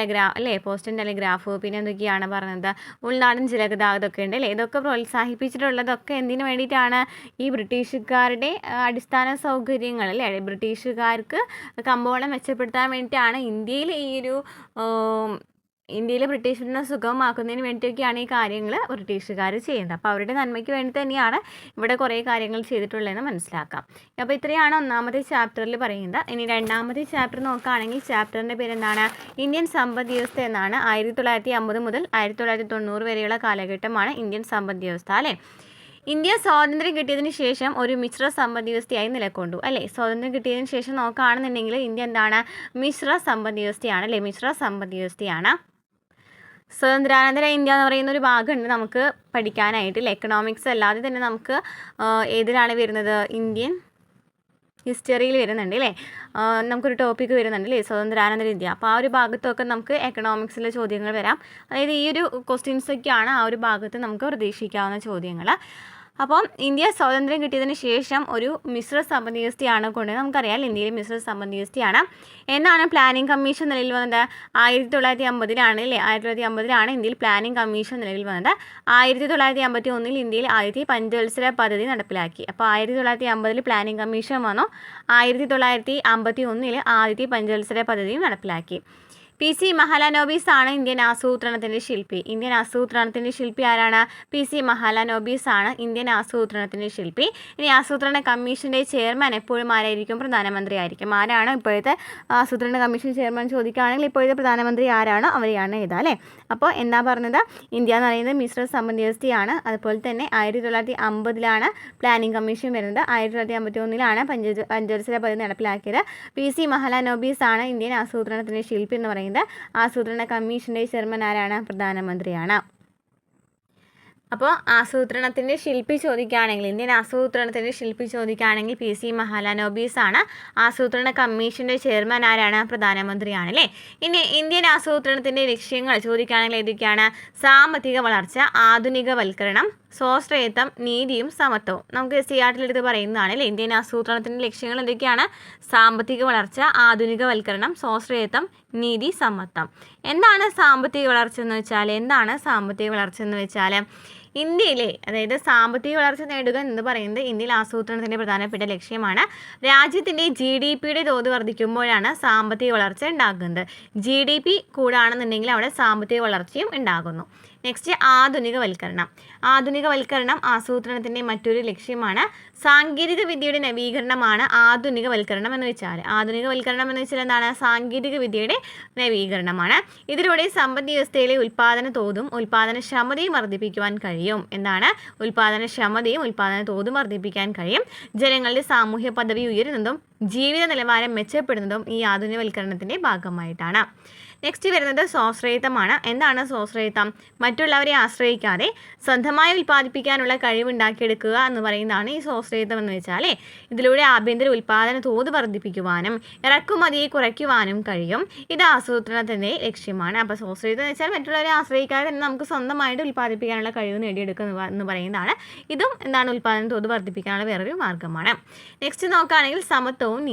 ടെലഗ്രാഫ്, പിന്നെ എന്തൊക്കെയാണ് പറഞ്ഞത്, ഉൾനാടൻ ജലഗതാഗതമൊക്കെ ഉണ്ട് അല്ലേ. ഇതൊക്കെ പ്രോത്സാഹിപ്പിച്ചിട്ടുള്ളതൊക്കെ എന്തിനു വേണ്ടിയിട്ടാണ്? ഈ ബ്രിട്ടീഷുകാരുടെ അടിസ്ഥാന സൗകര്യങ്ങൾ അല്ലേ, ബ്രിട്ടീഷുകാർക്ക് കമ്പോളം മെച്ചപ്പെടുത്താൻ വേണ്ടിയിട്ടാണ് ഇന്ത്യയിലെ ബ്രിട്ടീഷ് ഭരണം സുഗമമാക്കുന്നതിന് വേണ്ടിയൊക്കെയാണ് ഈ കാര്യങ്ങൾ ബ്രിട്ടീഷുകാർ ചെയ്യുന്നത്. അപ്പോൾ അവരുടെ നന്മയ്ക്ക് വേണ്ടി തന്നെയാണ് ഇവിടെ കുറേ കാര്യങ്ങൾ ചെയ്തിട്ടുള്ളതെന്ന് മനസ്സിലാക്കാം. അപ്പോൾ ഇത്രയാണ് ഒന്നാമത്തെ ചാപ്റ്ററിൽ പറയുന്നത്. ഇനി രണ്ടാമത്തെ ചാപ്റ്റർ നോക്കുകയാണെങ്കിൽ ചാപ്റ്ററിൻ്റെ പേരെന്താണ്? ഇന്ത്യൻ സമ്പദ് വ്യവസ്ഥ എന്നാണ്. 1950 മുതൽ 1990 വരെയുള്ള കാലഘട്ടമാണ് ഇന്ത്യൻ സമ്പദ് വ്യവസ്ഥ അല്ലേ. ഇന്ത്യ സ്വാതന്ത്ര്യം കിട്ടിയതിന് ശേഷം ഒരു മിശ്ര സമ്പദ് വ്യവസ്ഥയായി നിലകൊണ്ടു അല്ലേ. സ്വാതന്ത്ര്യം കിട്ടിയതിന് ശേഷം നോക്കുകയാണെന്നുണ്ടെങ്കിൽ ഇന്ത്യ എന്താണ്? മിശ്ര സമ്പദ് വ്യവസ്ഥയാണ് അല്ലേ, മിശ്ര സമ്പദ് വ്യവസ്ഥയാണ്. സ്വതന്ത്രാനന്തര ഇന്ത്യ എന്ന് പറയുന്ന ഒരു ഭാഗമുണ്ട് നമുക്ക് പഠിക്കാനായിട്ട്. എക്കണോമിക്സ് അല്ലാതെ തന്നെ നമുക്ക് ഏതിലാണ് വരുന്നത്? ഇന്ത്യൻ ഹിസ്റ്ററിയിൽ വരുന്നുണ്ട് അല്ലേ, നമുക്കൊരു ടോപ്പിക്ക് വരുന്നുണ്ട് അല്ലേ, സ്വതന്ത്രാനന്തര ഇന്ത്യ. അപ്പോൾ ആ ഒരു ഭാഗത്തൊക്കെ നമുക്ക് എക്കണോമിക്സിലെ ചോദ്യങ്ങൾ വരാം. അതായത് ഈ ഒരു ക്വസ്റ്റ്യൻസൊക്കെയാണ് ആ ഒരു ഭാഗത്ത് നമുക്ക് പ്രതീക്ഷിക്കാവുന്ന ചോദ്യങ്ങൾ. അപ്പം ഇന്ത്യ സ്വാതന്ത്ര്യം കിട്ടിയതിന് ശേഷം ഒരു മിശ്ര സമ്പദ് വ്യവസ്ഥയാണ് നമുക്കറിയാം ഇന്ത്യയിൽ മിശ്ര സമ്പദ് വ്യവസ്ഥയാണ്. എന്നാണ് പ്ലാനിംഗ് കമ്മീഷൻ നിലവിൽ വന്നത്? 1950 അല്ലേ, 1950 ഇന്ത്യയിൽ പ്ലാനിംഗ് കമ്മീഷൻ നിലവിൽ വന്നത്. 1951 ഇന്ത്യയിൽ ആദ്യത്തെ പഞ്ചവത്സര പദ്ധതി നടപ്പിലാക്കി. അപ്പോൾ 1950 പ്ലാനിംഗ് കമ്മീഷൻ വന്നു, 1951 ആദ്യത്തെ പഞ്ചവത്സര പദ്ധതിയും നടപ്പിലാക്കി. PC മഹാലനോബിസ് ആണ് ഇന്ത്യൻ ആസൂത്രണത്തിൻ്റെ ശില്പി. ഇന്ത്യൻ ആസൂത്രണത്തിൻ്റെ ശില്പി ആരാണ്? PC മഹാലനോബിസ് ആണ് ഇന്ത്യൻ ആസൂത്രണത്തിൻ്റെ ശില്പി. ഇനി ആസൂത്രണ കമ്മീഷൻ്റെ ചെയർമാൻ എപ്പോഴും ആരായിരിക്കും? പ്രധാനമന്ത്രി ആയിരിക്കും. ആരാണ് ഇപ്പോഴത്തെ ആസൂത്രണ കമ്മീഷൻ ചെയർമാൻ ചോദിക്കുകയാണെങ്കിൽ ഇപ്പോഴത്തെ പ്രധാനമന്ത്രി ആരാണോ അവരെയാണ് എഴുതുക അല്ലേ. അപ്പോൾ എന്താ പറഞ്ഞത്? ഇന്ത്യ എന്ന് പറയുന്നത് മിശ്ര സമ്പദ് വ്യവസ്ഥയാണ്. അതുപോലെ തന്നെ 1950 പ്ലാനിംഗ് കമ്മീഷൻ വരുന്നത്. 1951 പഞ്ചവത്സര പദ്ധതി നടപ്പിലാക്കിയത്. PC മഹാലനോബിസ് ആണ് ഇന്ത്യൻ ആസൂത്രണത്തിൻ്റെ ശില്പി എന്ന് പറയുന്നത്. ആസൂത്രണ കമ്മീഷന്റെ ചെയർമാൻ ആരാണ്? പ്രധാനമന്ത്രിയാണ്. അപ്പോൾ ആസൂത്രണത്തിൻ്റെ ശില്പി ചോദിക്കുകയാണെങ്കിൽ, ഇന്ത്യൻ ആസൂത്രണത്തിൻ്റെ ശില്പി ചോദിക്കുകയാണെങ്കിൽ PC മഹാലനോബിസ് ആണ്. ആസൂത്രണ കമ്മീഷൻ്റെ ചെയർമാൻ ആരാണ്? പ്രധാനമന്ത്രിയാണ് അല്ലേ. ഇനി ഇന്ത്യൻ ആസൂത്രണത്തിൻ്റെ ലക്ഷ്യങ്ങൾ ചോദിക്കുകയാണെങ്കിൽ ഏതൊക്കെയാണ്? സാമ്പത്തിക വളർച്ച, ആധുനികവൽക്കരണം, സ്വാശ്രയത്വം, നീതിയും സമത്വവും. നമുക്ക് CRT പറയുന്നതാണ് അല്ലേ. ഇന്ത്യൻ ആസൂത്രണത്തിൻ്റെ ലക്ഷ്യങ്ങൾ എന്തൊക്കെയാണ്? സാമ്പത്തിക വളർച്ച, ആധുനികവൽക്കരണം, സ്വാശ്രയത്വം, നീതി, സമത്വം. എന്താണ് സാമ്പത്തിക വളർച്ച എന്ന് വെച്ചാൽ ഇന്ത്യയിലെ, അതായത് സാമ്പത്തിക വളർച്ച നേടുക എന്ന് പറയുന്നത് ഇന്ത്യയിൽ ആസൂത്രണത്തിൻ്റെ പ്രധാനപ്പെട്ട ലക്ഷ്യമാണ്. രാജ്യത്തിൻ്റെ GDPയുടെ തോത് വർദ്ധിക്കുമ്പോഴാണ് സാമ്പത്തിക വളർച്ച ഉണ്ടാകുന്നത്. GDP കൂടാണെന്നുണ്ടെങ്കിൽ അവിടെ സാമ്പത്തിക വളർച്ചയും ഉണ്ടാകുന്നു. നെക്സ്റ്റ് ആധുനികവൽക്കരണം ആസൂത്രണത്തിൻ്റെ മറ്റൊരു ലക്ഷ്യമാണ്. സാങ്കേതിക വിദ്യയുടെ നവീകരണമാണ് ആധുനികവൽക്കരണം എന്ന് വെച്ചാൽ. എന്താണ്? സാങ്കേതിക വിദ്യയുടെ നവീകരണമാണ്. ഇതിലൂടെ സമ്പദ് വ്യവസ്ഥയിലെ ഉൽപ്പാദന തോതും ഉൽപ്പാദനക്ഷമതയും വർദ്ധിപ്പിക്കുവാൻ കഴിയും. എന്താണ്? ഉൽപ്പാദനക്ഷമതയും ഉൽപ്പാദന തോതും വർദ്ധിപ്പിക്കാൻ കഴിയും. ജനങ്ങളുടെ സാമൂഹ്യ പദവി ഉയരുന്നതും ജീവിത നിലവാരം മെച്ചപ്പെടുന്നതും ഈ ആധുനികവൽക്കരണത്തിൻ്റെ ഭാഗമായിട്ടാണ്. നെക്സ്റ്റ് വരുന്നത് സ്വാശ്രയത്വമാണ്. എന്താണ് സ്വാശ്രയത്വം? മറ്റുള്ളവരെ ആശ്രയിക്കാതെ സ്വന്തമായി ഉൽപ്പാദിപ്പിക്കാനുള്ള കഴിവുണ്ടാക്കിയെടുക്കുക എന്ന് പറയുന്നതാണ് ഈ സ്വാശ്രയത്വം എന്ന് വെച്ചാൽ. ഇതിലൂടെ ആഭ്യന്തര ഉൽപ്പാദന തോത് വർദ്ധിപ്പിക്കുവാനും ഇറക്കുമതിയെ കുറയ്ക്കുവാനും കഴിയും. ഇത് ആസൂത്രണത്തിൻ്റെ ലക്ഷ്യമാണ്. അപ്പോൾ സ്വാശ്രയത്വം എന്ന് വെച്ചാൽ മറ്റുള്ളവരെ ആശ്രയിക്കാതെ തന്നെ നമുക്ക് സ്വന്തമായിട്ട് ഉൽപ്പാദിപ്പിക്കാനുള്ള കഴിവ് നേടിയെടുക്കുക എന്ന് പറയുന്നതാണ്. ഇതും എന്താണ്? ഉൽപ്പാദന തോത് വർദ്ധിപ്പിക്കാനുള്ള വേറൊരു മാർഗ്ഗമാണ്. നെക്സ്റ്റ് നോക്കുകയാണെങ്കിൽ സമത്വവും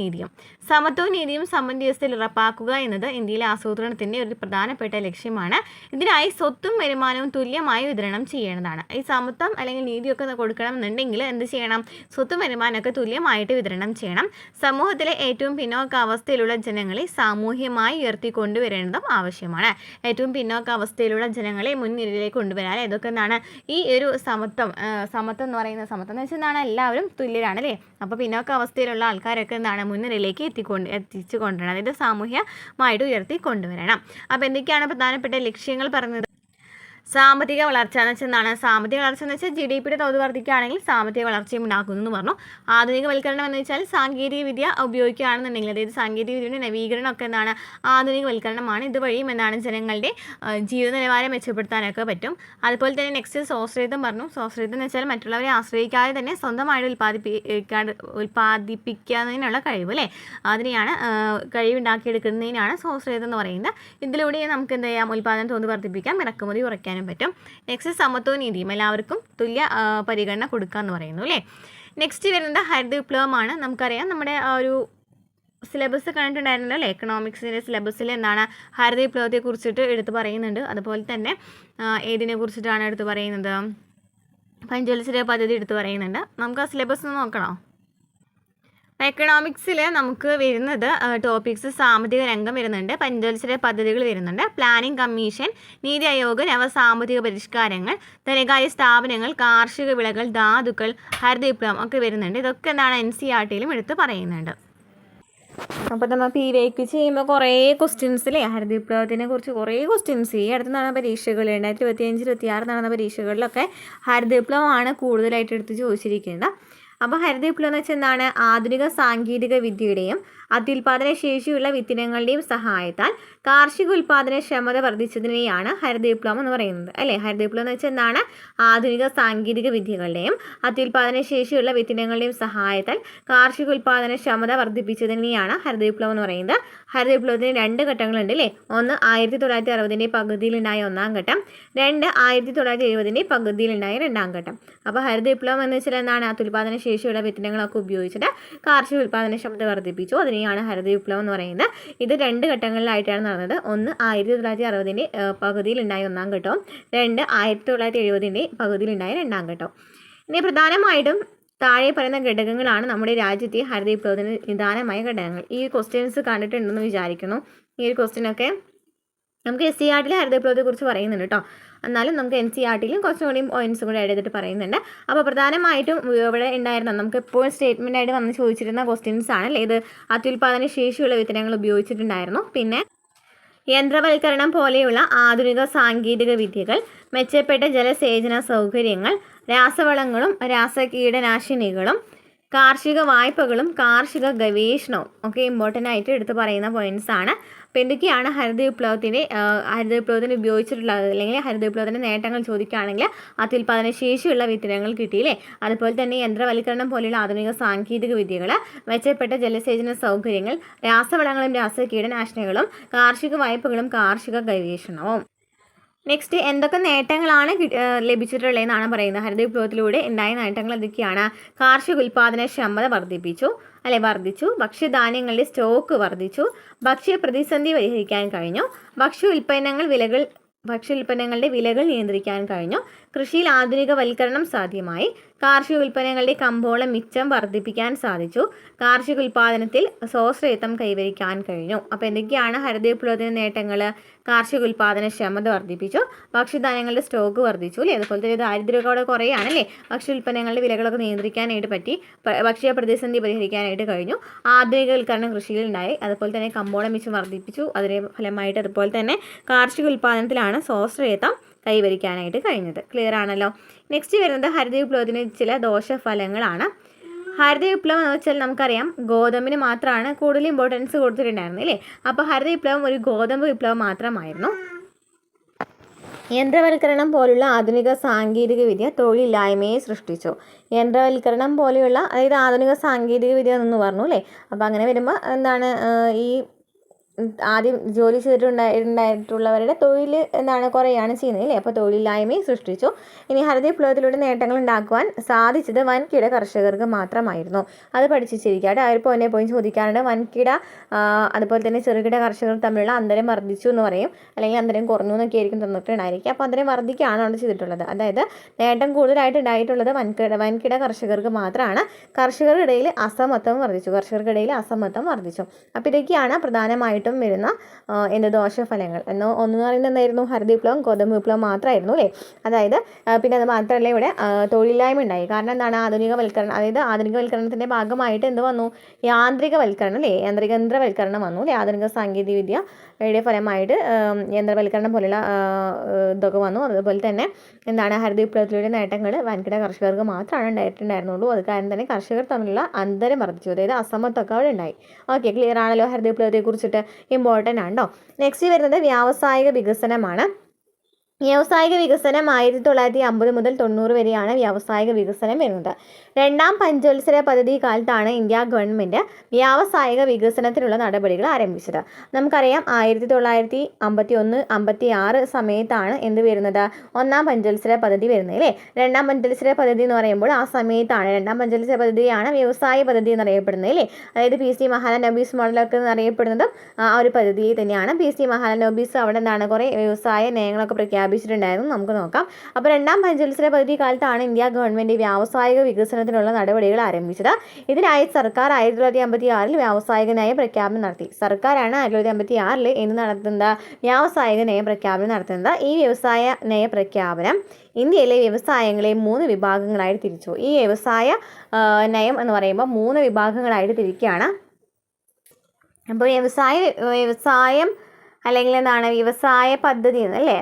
നീതിയും സമ്പദ് വ്യവസ്ഥയിൽ ഉറപ്പാക്കുക എന്നത് ഇന്ത്യയിലെ ആസൂത്രണത്തിൻ്റെ ഒരു പ്രധാനപ്പെട്ട ലക്ഷ്യമാണ്. ഇതിനായി സ്വത്തും വരുമാനവും തുല്യമായി വിതരണം ചെയ്യേണ്ടതാണ്. ഈ സമത്വം അല്ലെങ്കിൽ നീതിയൊക്കെ കൊടുക്കണം എന്നുണ്ടെങ്കിൽ എന്ത് ചെയ്യണം? സ്വത്തും വരുമാനമൊക്കെ തുല്യമായിട്ട് വിതരണം ചെയ്യണം. സമൂഹത്തിലെ ഏറ്റവും പിന്നോക്കാവസ്ഥയിലുള്ള ജനങ്ങളെ സാമൂഹ്യമായി ഉയർത്തിക്കൊണ്ടുവരേണ്ടതും ആവശ്യമാണ്. ഏറ്റവും പിന്നോക്കാവസ്ഥയിലുള്ള ജനങ്ങളെ മുൻനിരയിലേക്ക് കൊണ്ടുവരാൻ ഇതൊക്കെ എന്താണ്? ഈ ഒരു സമത്വം എന്ന് പറയുന്ന സമത്വം എന്ന് വെച്ചാൽ എന്താണ്? എല്ലാവരും തുല്യരാണ് അല്ലേ. അപ്പോൾ പിന്നോക്കാവസ്ഥയിലുള്ള ആൾക്കാരൊക്കെ എന്താണ്? മുൻനിരയിലേക്ക് എത്തിച്ചു കൊണ്ടുവരണം. അതായത് സാമൂഹ്യമായിട്ട് ഉയർത്തി കൊണ്ടുവരണം. അപ്പോൾ എന്തൊക്കെയാണ് പ്രധാനപ്പെട്ട ലക്ഷ്യങ്ങൾ പറഞ്ഞത്? സാമ്പത്തിക വളർച്ച എന്ന് വെച്ചാൽ എന്താണ്? സാമ്പത്തിക വളർച്ച എന്ന് വെച്ചാൽ GDPയുടെ തോത് വർദ്ധിക്കുകയാണെങ്കിൽ സാമ്പത്തിക വളർച്ചയും ഉണ്ടാക്കുന്നു എന്ന് പറഞ്ഞു. ആധുനികവൽക്കരണം എന്ന് വെച്ചാൽ സാങ്കേതിക വിദ്യ ഉപയോഗിക്കുകയാണെന്നുണ്ടെങ്കിൽ, അതായത് സാങ്കേതിക വിദ്യയുടെ നവീകരണം ഒക്കെ എന്താണ്? ആധുനികവൽക്കരണമാണ്. ഇതുവഴിയും എന്താണ്? ജനങ്ങളുടെ ജീവിത നിലവാരം മെച്ചപ്പെടുത്താനൊക്കെ പറ്റും. അതുപോലെ തന്നെ നെക്സ്റ്റ് സ്വാശ്രയത്വം പറഞ്ഞു. സ്വാശ്രയത്വം എന്ന് വെച്ചാൽ മറ്റുള്ളവരെ ആശ്രയിക്കാതെ തന്നെ സ്വന്തമായിട്ട് ഉൽപ്പാദിപ്പിക്കുന്നതിനുള്ള കഴിവ് അല്ലേ, അതിനെയാണ് കഴിവുണ്ടാക്കിയെടുക്കുന്നതിനാണ് സ്വാശ്രയത്വം എന്ന് പറയുന്നത്. ഇതിലൂടെ നമുക്ക് എന്ത് ചെയ്യാം? ഉൽപ്പാദന തോത് വർദ്ധിപ്പിക്കാം, ഇറക്കുമതി കുറയ്ക്കാൻ പറ്റും. നെക്സ്റ്റ് സമത്വവും നീതിയും, എല്ലാവർക്കും തുല്യ പരിഗണന കൊടുക്കുക എന്ന് പറയുന്നു അല്ലേ. നെക്സ്റ്റ് വരുന്നത് ഹരിത വിപ്ലവമാണ്. നമുക്കറിയാം നമ്മുടെ ഒരു സിലബസ് കണ്ടിട്ടുണ്ടായിരുന്നല്ലോ അല്ലേ. എക്കണോമിക്സിൻ്റെ സിലബസിൽ എന്താണ്? ഹരിത വിപ്ലവത്തെ കുറിച്ചിട്ട് എടുത്ത് പറയുന്നുണ്ട്. അതുപോലെ തന്നെ ഏതിനെ കുറിച്ചിട്ടാണ് എടുത്ത് പറയുന്നത്? പഞ്ചവത്സര പദ്ധതി എടുത്ത് പറയുന്നുണ്ട്. നമുക്ക് ആ സിലബസ് നോക്കണോ? എക്കണോമിക്സിൽ നമുക്ക് വരുന്നത് ടോപ്പിക്സ് സാമ്പത്തിക രംഗം വരുന്നുണ്ട്, പഞ്ചവത്സര പദ്ധതികൾ വരുന്നുണ്ട്, പ്ലാനിംഗ് കമ്മീഷൻ, നീതി ആയോഗ്, നവസാമ്പത്തിക പരിഷ്കാരങ്ങൾ, ധനകാര്യ സ്ഥാപനങ്ങൾ, കാർഷിക വിളകൾ, ധാതുക്കൾ, ഹരിത വിപ്ലവം ഒക്കെ വരുന്നുണ്ട്. ഇതൊക്കെ എന്താണ്? NCERTയിലും എടുത്ത് പറയുന്നുണ്ട്. അപ്പോൾ നമ്മൾ PVQ ചെയ്യുമ്പോൾ കുറേ ക്വസ്റ്റ്യൻസിലെ ഹരിത വിപ്ലവത്തിനെ കുറിച്ച് കുറേ ക്വസ്റ്റ്യൻസ് ഈ അടുത്ത് നടന്ന പരീക്ഷകൾ 2025-26 നടന്ന പരീക്ഷകളിലൊക്കെ ഹരിത വിപ്ലവമാണ് കൂടുതലായിട്ട് എടുത്ത് ചോദിച്ചിരിക്കുന്നത്. അപ്പോൾ ഹരിത വിപ്ലവം എന്ന് വെച്ചാൽ എന്താണ്? ആധുനിക സാങ്കേതിക വിദ്യയുടെയും അത്യുൽപാദന ശേഷിയുള്ള വിത്തിനങ്ങളുടെയും സഹായത്താൽ കാർഷിക ഉൽപാദനക്ഷമത വർദ്ധിച്ചതിനെയാണ് ഹരിത വിപ്ലവം എന്ന് പറയുന്നത് അല്ലേ. ഹരിത വിപ്ലവം എന്ന് വെച്ചാൽ എന്താണ്? ആധുനിക സാങ്കേതിക വിദ്യകളുടെയും അത്യുൽപാദന ശേഷിയുള്ള വിത്തിനങ്ങളുടെയും സഹായത്താൽ കാർഷിക ഉൽപാദനക്ഷമത വർദ്ധിപ്പിച്ചതിനെയാണ് ഹരിത വിപ്ലവം എന്ന് പറയുന്നത്. ഹരിത വിപ്ലവത്തിന് 2 ഘട്ടങ്ങളുണ്ട് അല്ലേ. ഒന്ന് 1960 പകുതിയിലുണ്ടായ 1-ാം ഘട്ടം, 2 1970 പകുതിയിലുണ്ടായ 2-ാം ഘട്ടം. അപ്പോൾ ഹരിത വിപ്ലവം എന്ന് വെച്ചാൽ എന്താണ്? അത്യുൽപാദന ശേഷിയുള്ള വിത്തിനങ്ങളൊക്കെ ഉപയോഗിച്ചിട്ട് കാർഷിക ഉൽപാദനക്ഷമത വർദ്ധിപ്പിച്ചു. അതിനെയാണ് ഹരിത വിപ്ലവം എന്ന് പറയുന്നത്. ഇത് 2 ഘട്ടങ്ങളിലായിട്ടാണ് നടന്നത്. ഒന്ന് 1960 പകുതിയിലുണ്ടായ 1-ാം ഘട്ടവും, 2 1970 പകുതിയിലുണ്ടായ 2-ാം ഘട്ടവും. ഇനി പ്രധാനമായിട്ടും താഴെ പറയുന്ന ഘടകങ്ങളാണ് നമ്മുടെ രാജ്യത്തെ ഹരിത വിപ്ലവത്തിന് നിദാനമായ ഘടകങ്ങൾ. ഈ ക്വസ്റ്റ്യൻസ് കണ്ടിട്ടുണ്ടെന്ന് വിചാരിക്കുന്നു. ഈ ഒരു ക്വസ്റ്റ്യനൊക്കെ നമുക്ക് SCERT ഹരിത വിപ്ലവത്തെക്കുറിച്ച് പറയുന്നുണ്ട് കേട്ടോ. എന്നാലും നമുക്ക് NCERT കുറച്ചും കൂടി പോയിന്റ്സും കൂടി ആഡ് ചെയ്തിട്ട് പറയുന്നുണ്ട്. അപ്പോൾ പ്രധാനമായിട്ടും ഇവിടെ ഉണ്ടായിരുന്ന നമുക്ക് എപ്പോഴും സ്റ്റേറ്റ്മെൻ്റ് ആയിട്ട് വന്ന് ചോദിച്ചിരുന്ന ക്വസ്റ്റ്യൻസ് ആണ് അല്ലേ. ഇത് അത്യുൽപാദന ശേഷിയുള്ള വിത്തനങ്ങൾ ഉപയോഗിച്ചിട്ടുണ്ടായിരുന്നു. പിന്നെ യന്ത്രവൽക്കരണം പോലെയുള്ള ആധുനിക സാങ്കേതിക വിദ്യകൾ, മെച്ചപ്പെട്ട ജലസേചന സൗകര്യങ്ങൾ, രാസവളങ്ങളും രാസകീടനാശിനികളും, കാർഷിക വായ്പകളും കാർഷിക ഗവേഷണവും ഒക്കെ ഇമ്പോർട്ടൻ്റ് ആയിട്ട് എടുത്ത് പറയുന്ന പോയിന്റ്സ് ആണ്. അപ്പോൾ എന്തൊക്കെയാണ് ഹരിത വിപ്ലവത്തിന് ഉപയോഗിച്ചിട്ടുള്ളത്, അല്ലെങ്കിൽ ഹരിത വിപ്ലവത്തിൻ്റെ നേട്ടങ്ങൾ ചോദിക്കുകയാണെങ്കിൽ അത്യുൽപാദന ശേഷിയുള്ള വിത്തിനങ്ങൾ കിട്ടിയില്ലേ. അതുപോലെ തന്നെ യന്ത്രവൽക്കരണം പോലെയുള്ള ആധുനിക സാങ്കേതിക വിദ്യകൾ, മെച്ചപ്പെട്ട ജലസേചന സൗകര്യങ്ങൾ, രാസവളങ്ങളും രാസകീടനാശിനികളും, കാർഷിക വായ്പകളും കാർഷിക ഗവേഷണവും. നെക്സ്റ്റ് എന്തൊക്കെ നേട്ടങ്ങളാണ് ലഭിച്ചിട്ടുള്ളതെന്നാണ് പറയുന്നത്. ഹരിത വിപ്ലവത്തിലൂടെ ഉണ്ടായ നേട്ടങ്ങൾ എന്തൊക്കെയാണ്? കാർഷിക ഉൽപാദനക്ഷമത വർദ്ധിച്ചു. ഭക്ഷ്യധാന്യങ്ങളുടെ സ്റ്റോക്ക് വർദ്ധിച്ചു. ഭക്ഷ്യ പ്രതിസന്ധി പരിഹരിക്കാൻ കഴിഞ്ഞു. ഭക്ഷ്യോൽപ്പന്നങ്ങളുടെ വിലകൾ നിയന്ത്രിക്കാൻ കഴിഞ്ഞു. കൃഷിയിൽ ആധുനികവൽക്കരണം സാധ്യമായി. കാർഷിക ഉൽപ്പന്നങ്ങളുടെ കമ്പോള മിച്ചം വർദ്ധിപ്പിക്കാൻ സാധിച്ചു. കാർഷിക ഉൽപ്പാദനത്തിൽ സ്വാശ്രയത്വം കൈവരിക്കാൻ കഴിഞ്ഞു. അപ്പോൾ എന്തൊക്കെയാണ് ഹരിത വിപ്ലവത്തിൻ്റെ നേട്ടങ്ങൾ? കാർഷിക ഉൽപ്പാദനക്ഷമത വർദ്ധിപ്പിച്ചു, ഭക്ഷ്യധാന്യങ്ങളുടെ സ്റ്റോക്ക് വർദ്ധിച്ചു അല്ലേ. അതുപോലെ തന്നെ ദാരിദ്ര്യമൊക്കെ അവിടെ കുറയാണല്ലേ. ഭക്ഷ്യോൽപ്പന്നങ്ങളുടെ വിലകളൊക്കെ നിയന്ത്രിക്കാനായിട്ട് പറ്റി. ഭക്ഷ്യ പ്രതിസന്ധി പരിഹരിക്കാനായിട്ട് കഴിഞ്ഞു. ആധുനികവൽക്കരണം കൃഷിയിലുണ്ടായി. അതുപോലെ തന്നെ കമ്പോള മിച്ചം വർദ്ധിപ്പിച്ചു. അതിൻ്റെ ഫലമായിട്ട് അതുപോലെ തന്നെ കാർഷിക ഉൽപ്പാദനത്തിലാണ് സ്വാശ്രയത്വം കൈവരിക്കാനായിട്ട് കഴിഞ്ഞത്. ക്ലിയർ ആണല്ലോ. നെക്സ്റ്റ് വരുന്നത് ഹരിത വിപ്ലവത്തിന് ചില ദോഷഫലങ്ങളാണ്. ഹരിത വിപ്ലവം എന്ന് വെച്ചാൽ നമുക്കറിയാം ഗോതമ്പിന് മാത്രമാണ് കൂടുതൽ ഇമ്പോർട്ടൻസ് കൊടുത്തിട്ടുണ്ടായിരുന്നത് അല്ലേ. അപ്പോൾ ഹരിത വിപ്ലവം ഒരു ഗോതമ്പ് വിപ്ലവം മാത്രമായിരുന്നു. യന്ത്രവൽക്കരണം പോലുള്ള ആധുനിക സാങ്കേതിക വിദ്യ തൊഴിലില്ലായ്മയെ സൃഷ്ടിച്ചു. യന്ത്രവൽക്കരണം പോലെയുള്ള അതായത് ആധുനിക സാങ്കേതിക വിദ്യ എന്ന് പറഞ്ഞു അല്ലേ. അപ്പോൾ അങ്ങനെ വരുമ്പോൾ എന്താണ് ഈ ആദ്യം ജോലി ചെയ്തിട്ടുണ്ടായിട്ടുള്ളവരുടെ തൊഴിൽ കുറയാണ് ചെയ്യുന്നത് അല്ലേ. അപ്പോൾ തൊഴിലില്ലായ്മയെ സൃഷ്ടിച്ചു. ഇനി ഹരിത വിപ്ലവത്തിലൂടെ നേട്ടങ്ങൾ ഉണ്ടാക്കുവാൻ സാധിച്ചത് വൻകിട കർഷകർക്ക് മാത്രമായിരുന്നു. അത് പഠിച്ചിരിക്കട്ടെ. ആ ഒരു പോയിന്റ് ചോദിക്കാറുണ്ട്. വൻകിട അതുപോലെ തന്നെ ചെറുകിട കർഷകർ തമ്മിലുള്ള അന്തരം വർദ്ധിച്ചു എന്ന് പറയും, അല്ലെങ്കിൽ അന്തരം കുറഞ്ഞു എന്നൊക്കെ ആയിരിക്കും തന്നിട്ടുണ്ടായിരിക്കും. അപ്പോൾ അന്തരം വർദ്ധിക്കുകയാണ് അവിടെ ചെയ്തിട്ടുള്ളത്. അതായത് നേട്ടം കൂടുതലായിട്ട് ഉണ്ടായിട്ടുള്ളത് വൻകിട കർഷകർക്ക് മാത്രമാണ്. കർഷകർക്കിടയിൽ അസമത്വം വർദ്ധിച്ചു. അപ്പോൾ ഇതൊക്കെയാണ് പ്രധാനമായിട്ടും വരുന്ന ദോഷഫലങ്ങൾ. ഒന്ന് പറയുന്നത് എന്തായിരുന്നു? ഹരിത വിപ്ലവം ഗോതമ്പ് വിപ്ലവം മാത്രമായിരുന്നു അല്ലേ. അതായത് പിന്നെ അത് മാത്രമല്ല ഇവിടെ തൊഴിലില്ലായ്മ ഉണ്ടായി. കാരണം എന്താണ്? ആധുനികവൽക്കരണത്തിൻ്റെ ഭാഗമായിട്ട് എന്ത് വന്നു? യാന്ത്രികവൽക്കരണം അല്ലേ. യന്ത്രവൽക്കരണം വന്നു അല്ലേ. ആധുനിക സാങ്കേതിക വിദ്യയുടെ ഫലമായിട്ട് യന്ത്രവൽക്കരണം പോലുള്ള ഇതൊക്കെ വന്നു. അതുപോലെ തന്നെ എന്താണ്? ഹരിത വിപ്ലവത്തിലൂടെ നേട്ടങ്ങൾ വൻകിട കർഷകർക്ക് മാത്രമാണ് ഉണ്ടായിട്ടുണ്ടായിരുന്നുള്ളൂ. അത് കാരണം തന്നെ കർഷകർ തമ്മിലുള്ള അന്തരം വർദ്ധിച്ചു, അതായത് അസമത്വമൊക്കെ അവിടെ ഉണ്ടായി. ഓക്കെ, ക്ലിയർ ആണല്ലോ. ഹരിത വിപ്ലവത്തെ കുറിച്ചിട്ട് ഇമ്പോർട്ടൻ്റ് ആണോ. നെക്സ്റ്റ് വരുന്നത് വ്യാവസായിക വികസനമാണ്. വ്യാവസായിക വികസനം 1950 മുതൽ 90 വരെയാണ് വ്യാവസായിക വികസനം വരുന്നത്. 2ാം പഞ്ചവത്സര പദ്ധതി കാലത്താണ് ഇന്ത്യ ഗവൺമെൻറ് വ്യാവസായിക വികസനത്തിനുള്ള നടപടികൾ ആരംഭിച്ചത്. നമുക്കറിയാം 1951-56 സമയത്താണ് എന്ത് വരുന്നത്? 1ാം പഞ്ചവത്സര പദ്ധതി വരുന്നത് അല്ലേ. 2ാം പഞ്ചവത്സര പദ്ധതി എന്ന് പറയുമ്പോൾ ആ സമയത്താണ് 2ാം പഞ്ചവത്സര പദ്ധതിയാണ് വ്യവസായ പദ്ധതി എന്നറിയപ്പെടുന്നത് അല്ലേ. അതായത് PC മഹാലനോബിസ് മോഡലൊക്കെ എന്നറിയപ്പെടുന്നതും ആ ഒരു പദ്ധതി തന്നെയാണ്. PC മഹാലനോബിസ് അവിടെ എന്താണ് കുറേ വ്യവസായ നയങ്ങളൊക്കെ പ്രഖ്യാപിച്ചിട്ടുണ്ടായിരുന്നു. നമുക്ക് നോക്കാം. അപ്പോൾ 2ാം പഞ്ചവത്സര പദ്ധതി കാലത്താണ് ഇന്ത്യ ഗവൺമെൻറ് വ്യാവസായിക വികസനത്തിനുള്ള നടപടികൾ ആരംഭിച്ചത്. ഇതിനായി സർക്കാർ 1956 വ്യാവസായിക നയ പ്രഖ്യാപനം നടത്തി. സർക്കാരാണ് 1956 എന്ന് നടത്തുന്നത്? വ്യാവസായിക നയ പ്രഖ്യാപനം നടത്തുന്നത്. ഈ വ്യവസായ നയ പ്രഖ്യാപനം ഇന്ത്യയിലെ വ്യവസായങ്ങളെ 3 വിഭാഗങ്ങളായിട്ട് തിരിച്ചു. ഈ വ്യവസായ നയം എന്ന് പറയുമ്പോൾ 3 വിഭാഗങ്ങളായിട്ട് തിരിക്കുകയാണ്. അപ്പോൾ വ്യവസായം അല്ലെങ്കിൽ എന്താണ് വ്യവസായ പദ്ധതി എന്നല്ലേ.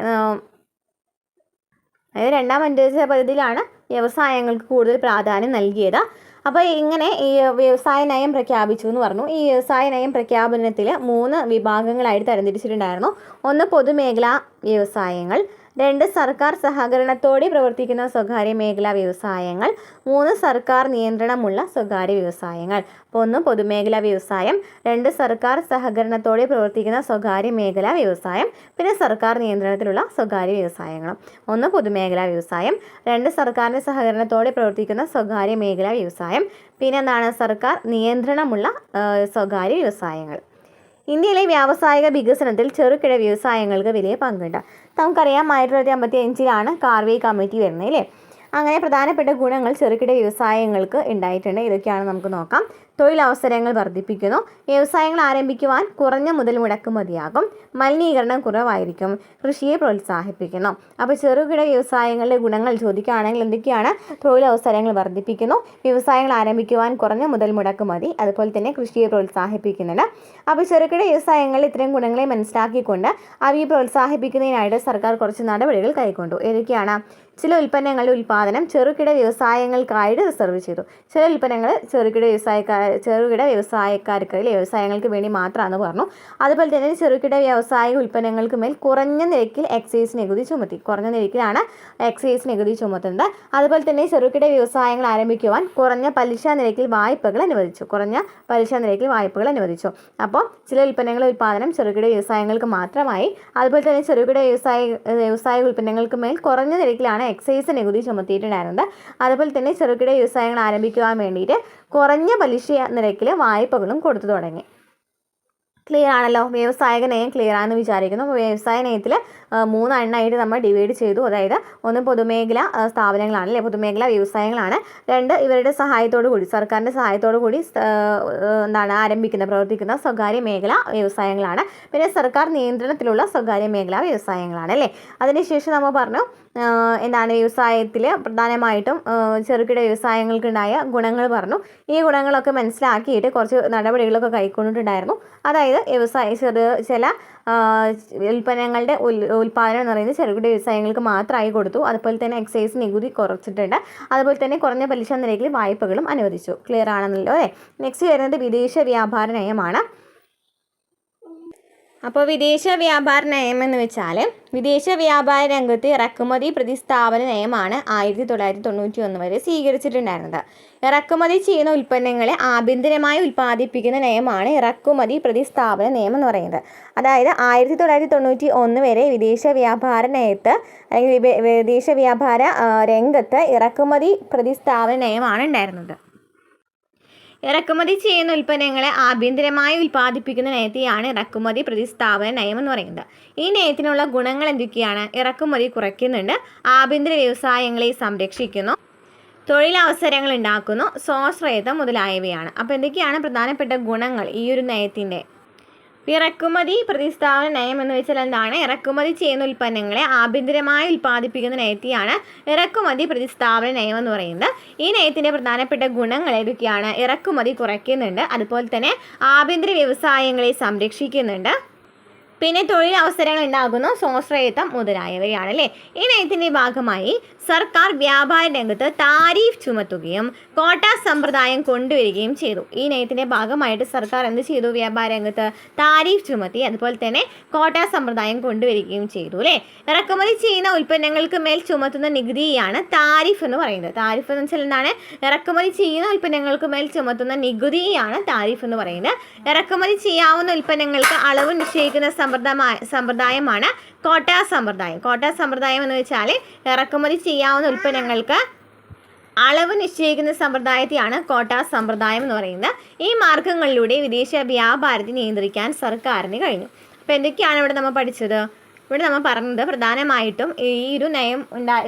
അതായത് 2ാം പഞ്ചവത്സര പദ്ധതിയിലാണ് വ്യവസായങ്ങൾക്ക് കൂടുതൽ പ്രാധാന്യം നൽകിയത്. അപ്പോൾ ഇങ്ങനെ ഈ വ്യവസായ നയം പ്രഖ്യാപിച്ചു എന്ന് പറഞ്ഞു. ഈ വ്യവസായ നയം പ്രഖ്യാപനത്തിൽ 3 വിഭാഗങ്ങളായിട്ട് തരംതിരിച്ചിട്ടുണ്ടായിരുന്നു. ഒന്ന് പൊതുമേഖലാ വ്യവസായങ്ങൾ, 2 സർക്കാർ സഹകരണത്തോടെ പ്രവർത്തിക്കുന്ന സ്വകാര്യ മേഖലാ വ്യവസായങ്ങൾ, 3 സർക്കാർ നിയന്ത്രണമുള്ള സ്വകാര്യ വ്യവസായങ്ങൾ. അപ്പോൾ 1 പൊതുമേഖലാ വ്യവസായം, 2 സർക്കാർ സഹകരണത്തോടെ പ്രവർത്തിക്കുന്ന സ്വകാര്യ മേഖലാ വ്യവസായം, പിന്നെ സർക്കാർ നിയന്ത്രണത്തിലുള്ള സ്വകാര്യ വ്യവസായങ്ങളും. 1 പൊതുമേഖലാ വ്യവസായം, 2 സർക്കാരിൻ്റെ സഹകരണത്തോടെ പ്രവർത്തിക്കുന്ന സ്വകാര്യ മേഖലാ വ്യവസായം, പിന്നെ എന്താണ് സർക്കാർ നിയന്ത്രണമുള്ള സ്വകാര്യ വ്യവസായങ്ങൾ. ഇന്ത്യയിലെ വ്യാവസായിക വികസനത്തിൽ ചെറുകിട വ്യവസായങ്ങൾക്ക് വലിയ പങ്കുണ്ട്. നമുക്കറിയാം 1955 കാർവേ കമ്മിറ്റി വരുന്നത് അല്ലേ. അങ്ങനെ പ്രധാനപ്പെട്ട ഗുണങ്ങൾ ചെറുകിട വ്യവസായങ്ങൾക്ക് ഉണ്ടായിട്ടുണ്ട്. ഇതൊക്കെയാണ് നമുക്ക് നോക്കാം. തൊഴിലവസരങ്ങൾ വർദ്ധിപ്പിക്കുന്നു, വ്യവസായങ്ങൾ ആരംഭിക്കുവാൻ കുറഞ്ഞ മുതൽ മുടക്ക് മതിയാകും, മലിനീകരണം കുറവായിരിക്കും, കൃഷിയെ പ്രോത്സാഹിപ്പിക്കുന്നു. അപ്പോൾ ചെറുകിട വ്യവസായങ്ങളുടെ ഗുണങ്ങൾ ചോദിക്കുകയാണെങ്കിൽ എന്തൊക്കെയാണ്? തൊഴിലവസരങ്ങൾ വർദ്ധിപ്പിക്കുന്നു, വ്യവസായങ്ങൾ ആരംഭിക്കുവാൻ കുറഞ്ഞ മുതൽ മുടക്ക് മതി, അതുപോലെ തന്നെ കൃഷിയെ പ്രോത്സാഹിപ്പിക്കുന്നുണ്ട്. അപ്പോൾ ചെറുകിട വ്യവസായങ്ങളിൽ ഇത്തരം ഗുണങ്ങളെ മനസ്സിലാക്കിക്കൊണ്ട് അവയെ പ്രോത്സാഹിപ്പിക്കുന്നതിനായിട്ട് സർക്കാർ കുറച്ച് നടപടികൾ കൈക്കൊണ്ടു. ഏതൊക്കെയാണ്? ചില ഉൽപ്പന്നങ്ങളുടെ ഉൽപ്പാദനം ചെറുകിട വ്യവസായങ്ങൾക്കായിട്ട് റിസർവ് ചെയ്തു. ചില ഉൽപ്പന്നങ്ങൾ ചെറുകിട വ്യവസായക്കാർക്ക് വ്യവസായങ്ങൾക്ക് വേണ്ടി മാത്രമാണെന്ന് പറഞ്ഞു. അതുപോലെ തന്നെ ചെറുകിട വ്യാവസായിക ഉൽപ്പന്നങ്ങൾക്ക് മേൽ കുറഞ്ഞ നിരക്കിൽ എക്സൈസ് നികുതി ചുമത്തി. കുറഞ്ഞ നിരക്കിലാണ് എക്സൈസ് നികുതി ചുമത്തുന്നത്. അതുപോലെ തന്നെ ചെറുകിട വ്യവസായങ്ങൾ ആരംഭിക്കുവാൻ കുറഞ്ഞ പലിശ നിരക്കിൽ വായ്പകൾ അനുവദിച്ചു. അപ്പോൾ ചില ഉൽപ്പന്നങ്ങളുടെ ഉൽപ്പാദനം ചെറുകിട വ്യവസായങ്ങൾക്ക് മാത്രമായി. അതുപോലെ തന്നെ ചെറുകിട വ്യവസായ ഉൽപ്പന്നങ്ങൾക്ക് മേൽ കുറഞ്ഞ നിരക്കിലാണ് എക്സൈസ് നികുതി ചുമത്തിയിട്ടുണ്ടായിരുന്നത്. അതുപോലെ തന്നെ ചെറുകിട വ്യവസായങ്ങൾ ആരംഭിക്കുവാൻ വേണ്ടിയിട്ട് കുറഞ്ഞ പലിശ നിരക്കിൽ വായ്പകളും കൊടുത്തു തുടങ്ങി. ക്ലിയർ ആണല്ലോ? വ്യവസായിക നയം ക്ലിയർ ആണെന്ന് വിചാരിക്കുന്നു. അപ്പോൾ വ്യവസായ നയത്തിൽ 3 എണ്ണമായിട്ട് നമ്മൾ ഡിവൈഡ് ചെയ്തു. അതായത് 1 പൊതുമേഖല സ്ഥാപനങ്ങളാണ് അല്ലേ, പൊതുമേഖലാ വ്യവസായങ്ങളാണ്. 2 ഇവരുടെ സഹായത്തോടു കൂടി, സർക്കാരിൻ്റെ സഹായത്തോടു കൂടി പ്രവർത്തിക്കുന്ന സ്വകാര്യ മേഖലാ വ്യവസായങ്ങളാണ്. പിന്നെ സർക്കാർ നിയന്ത്രണത്തിലുള്ള സ്വകാര്യ മേഖലാ വ്യവസായങ്ങളാണ് അല്ലേ. അതിനുശേഷം നമ്മൾ പറഞ്ഞു വ്യവസായത്തിൽ പ്രധാനമായിട്ടും ചെറുകിട വ്യവസായങ്ങൾക്കുണ്ടായ ഗുണങ്ങൾ പറഞ്ഞു. ഈ ഗുണങ്ങളൊക്കെ മനസ്സിലാക്കിയിട്ട് കുറച്ച് നടപടികളൊക്കെ കൈക്കൊണ്ടിട്ടുണ്ടായിരുന്നു. അതായത് ചില ഉൽപ്പന്നങ്ങളുടെ ഉൽപ്പാദനം എന്ന് പറയുന്നത് ചെറുകിട വ്യവസായങ്ങൾക്ക് മാത്രമായി കൊടുത്തു. അതുപോലെ തന്നെ എക്സൈസ് നികുതി കുറച്ചിട്ടുണ്ട്. അതുപോലെ തന്നെ കുറഞ്ഞ പലിശ നിരക്കിൽ വായ്പകളും അനുവദിച്ചു. ക്ലിയർ ആണെന്നല്ലോ അല്ലേ. നെക്സ്റ്റ് വരുന്നത് വിദേശ വ്യാപാര നയമാണ്. അപ്പോൾ വിദേശ വ്യാപാര നയം എന്ന് വെച്ചാൽ വിദേശ വ്യാപാര രംഗത്ത് ഇറക്കുമതി പ്രതിസ്ഥാപന നയമാണ് 1991 വരെ സ്വീകരിച്ചിട്ടുണ്ടായിരുന്നത്. ഇറക്കുമതി ചെയ്യുന്ന ഉൽപ്പന്നങ്ങളെ ആഭ്യന്തരമായി ഉൽപ്പാദിപ്പിക്കുന്ന നയമാണ് ഇറക്കുമതി പ്രതിസ്ഥാപന നിയമം എന്ന് പറയുന്നത്. അതായത് 1991 വരെ വിദേശ വ്യാപാര നയത്ത് അല്ലെങ്കിൽ വിദേശ വ്യാപാര രംഗത്ത് ഇറക്കുമതി പ്രതിസ്ഥാപന നയമാണ് ഉണ്ടായിരുന്നത്. ഇറക്കുമതി ചെയ്യുന്ന ഉൽപ്പന്നങ്ങളെ ആഭ്യന്തരമായി ഉൽപ്പാദിപ്പിക്കുന്ന നയത്തെയാണ് ഇറക്കുമതി പ്രതിസ്ഥാപന നയം എന്ന് പറയുന്നത്. ഈ നയത്തിനുള്ള ഗുണങ്ങൾ എന്തൊക്കെയാണ്? ഇറക്കുമതി കുറയ്ക്കുന്നുണ്ട്, ആഭ്യന്തര വ്യവസായങ്ങളെ സംരക്ഷിക്കുന്നു, തൊഴിലവസരങ്ങൾ ഉണ്ടാക്കുന്നു, സ്വാശ്രയത്വം മുതലായവയാണ്. അപ്പോൾ എന്തൊക്കെയാണ് പ്രധാനപ്പെട്ട ഗുണങ്ങൾ ഈ ഒരു നയത്തിൻ്റെ? ഇറക്കുമതി പ്രതിസ്ഥാപന നയം എന്ന് വെച്ചാൽ എന്താണ്? ഇറക്കുമതി ചെയ്യുന്ന ഉൽപ്പന്നങ്ങളെ ആഭ്യന്തരമായി ഉൽപ്പാദിപ്പിക്കുന്ന നയത്തെയാണ് ഇറക്കുമതി പ്രതിസ്ഥാപന നയം എന്ന് പറയുന്നത്. ഈ നയത്തിൻ്റെ പ്രധാനപ്പെട്ട ഗുണങ്ങൾ ഏതൊക്കെയാണ്? ഇറക്കുമതി കുറയ്ക്കുന്നുണ്ട്, അതുപോലെ തന്നെ ആഭ്യന്തര വ്യവസായങ്ങളെ സംരക്ഷിക്കുന്നുണ്ട്, പിന്നെ തൊഴിലവസരങ്ങൾ ഉണ്ടാകുന്നു, സ്വാശ്രയത്വം മുതലായവയാണ് അല്ലേ. ഈ നയത്തിൻ്റെ ഭാഗമായി സർക്കാർ വ്യാപാര രംഗത്ത് താരിഫ് ചുമത്തുകയും കോട്ട സമ്പ്രദായം കൊണ്ടുവരികയും ചെയ്തു. ഈ നയത്തിൻ്റെ ഭാഗമായിട്ട് സർക്കാർ എന്ത് ചെയ്തു? വ്യാപാര രംഗത്ത് താരിഫ് ചുമത്തി, അതുപോലെ തന്നെ കോട്ട സമ്പ്രദായം കൊണ്ടുവരികയും ചെയ്തു അല്ലേ. ഇറക്കുമതി ചെയ്യുന്ന ഉൽപ്പന്നങ്ങൾക്ക് മേൽ ചുമത്തുന്ന നികുതിയാണ് താരിഫ് എന്ന് പറയുന്നത്. താരിഫ് എന്ന് വെച്ചാൽ എന്താണ്? ഇറക്കുമതി ചെയ്യുന്ന ഉൽപ്പന്നങ്ങൾക്ക് മേൽ ചുമത്തുന്ന നികുതിയാണ് താരിഫ് എന്ന് പറയുന്നത്. ഇറക്കുമതി ചെയ്യാവുന്ന ഉൽപ്പന്നങ്ങൾക്ക് അളവ് നിശ്ചയിക്കുന്ന സമ്പ്രദായമാണ് കോട്ട സമ്പ്രദായം. കോട്ട സമ്പ്രദായം എന്ന് വെച്ചാൽ ഇറക്കുമതി ചെയ്യാവുന്ന ഉൽപ്പന്നങ്ങൾക്ക് അളവ് നിശ്ചയിക്കുന്ന സമ്പ്രദായത്തെയാണ് കോട്ട സമ്പ്രദായം എന്ന് പറയുന്നത്. ഈ മാർഗങ്ങളിലൂടെ വിദേശ വ്യാപാരത്തെ നിയന്ത്രിക്കാൻ സർക്കാരിന് കഴിഞ്ഞു. അപ്പോൾ എന്തൊക്കെയാണ് ഇവിടെ നമ്മൾ പഠിച്ചത്? ഇവിടെ നമ്മൾ പറഞ്ഞത് പ്രധാനമായിട്ടും ഈ ഒരു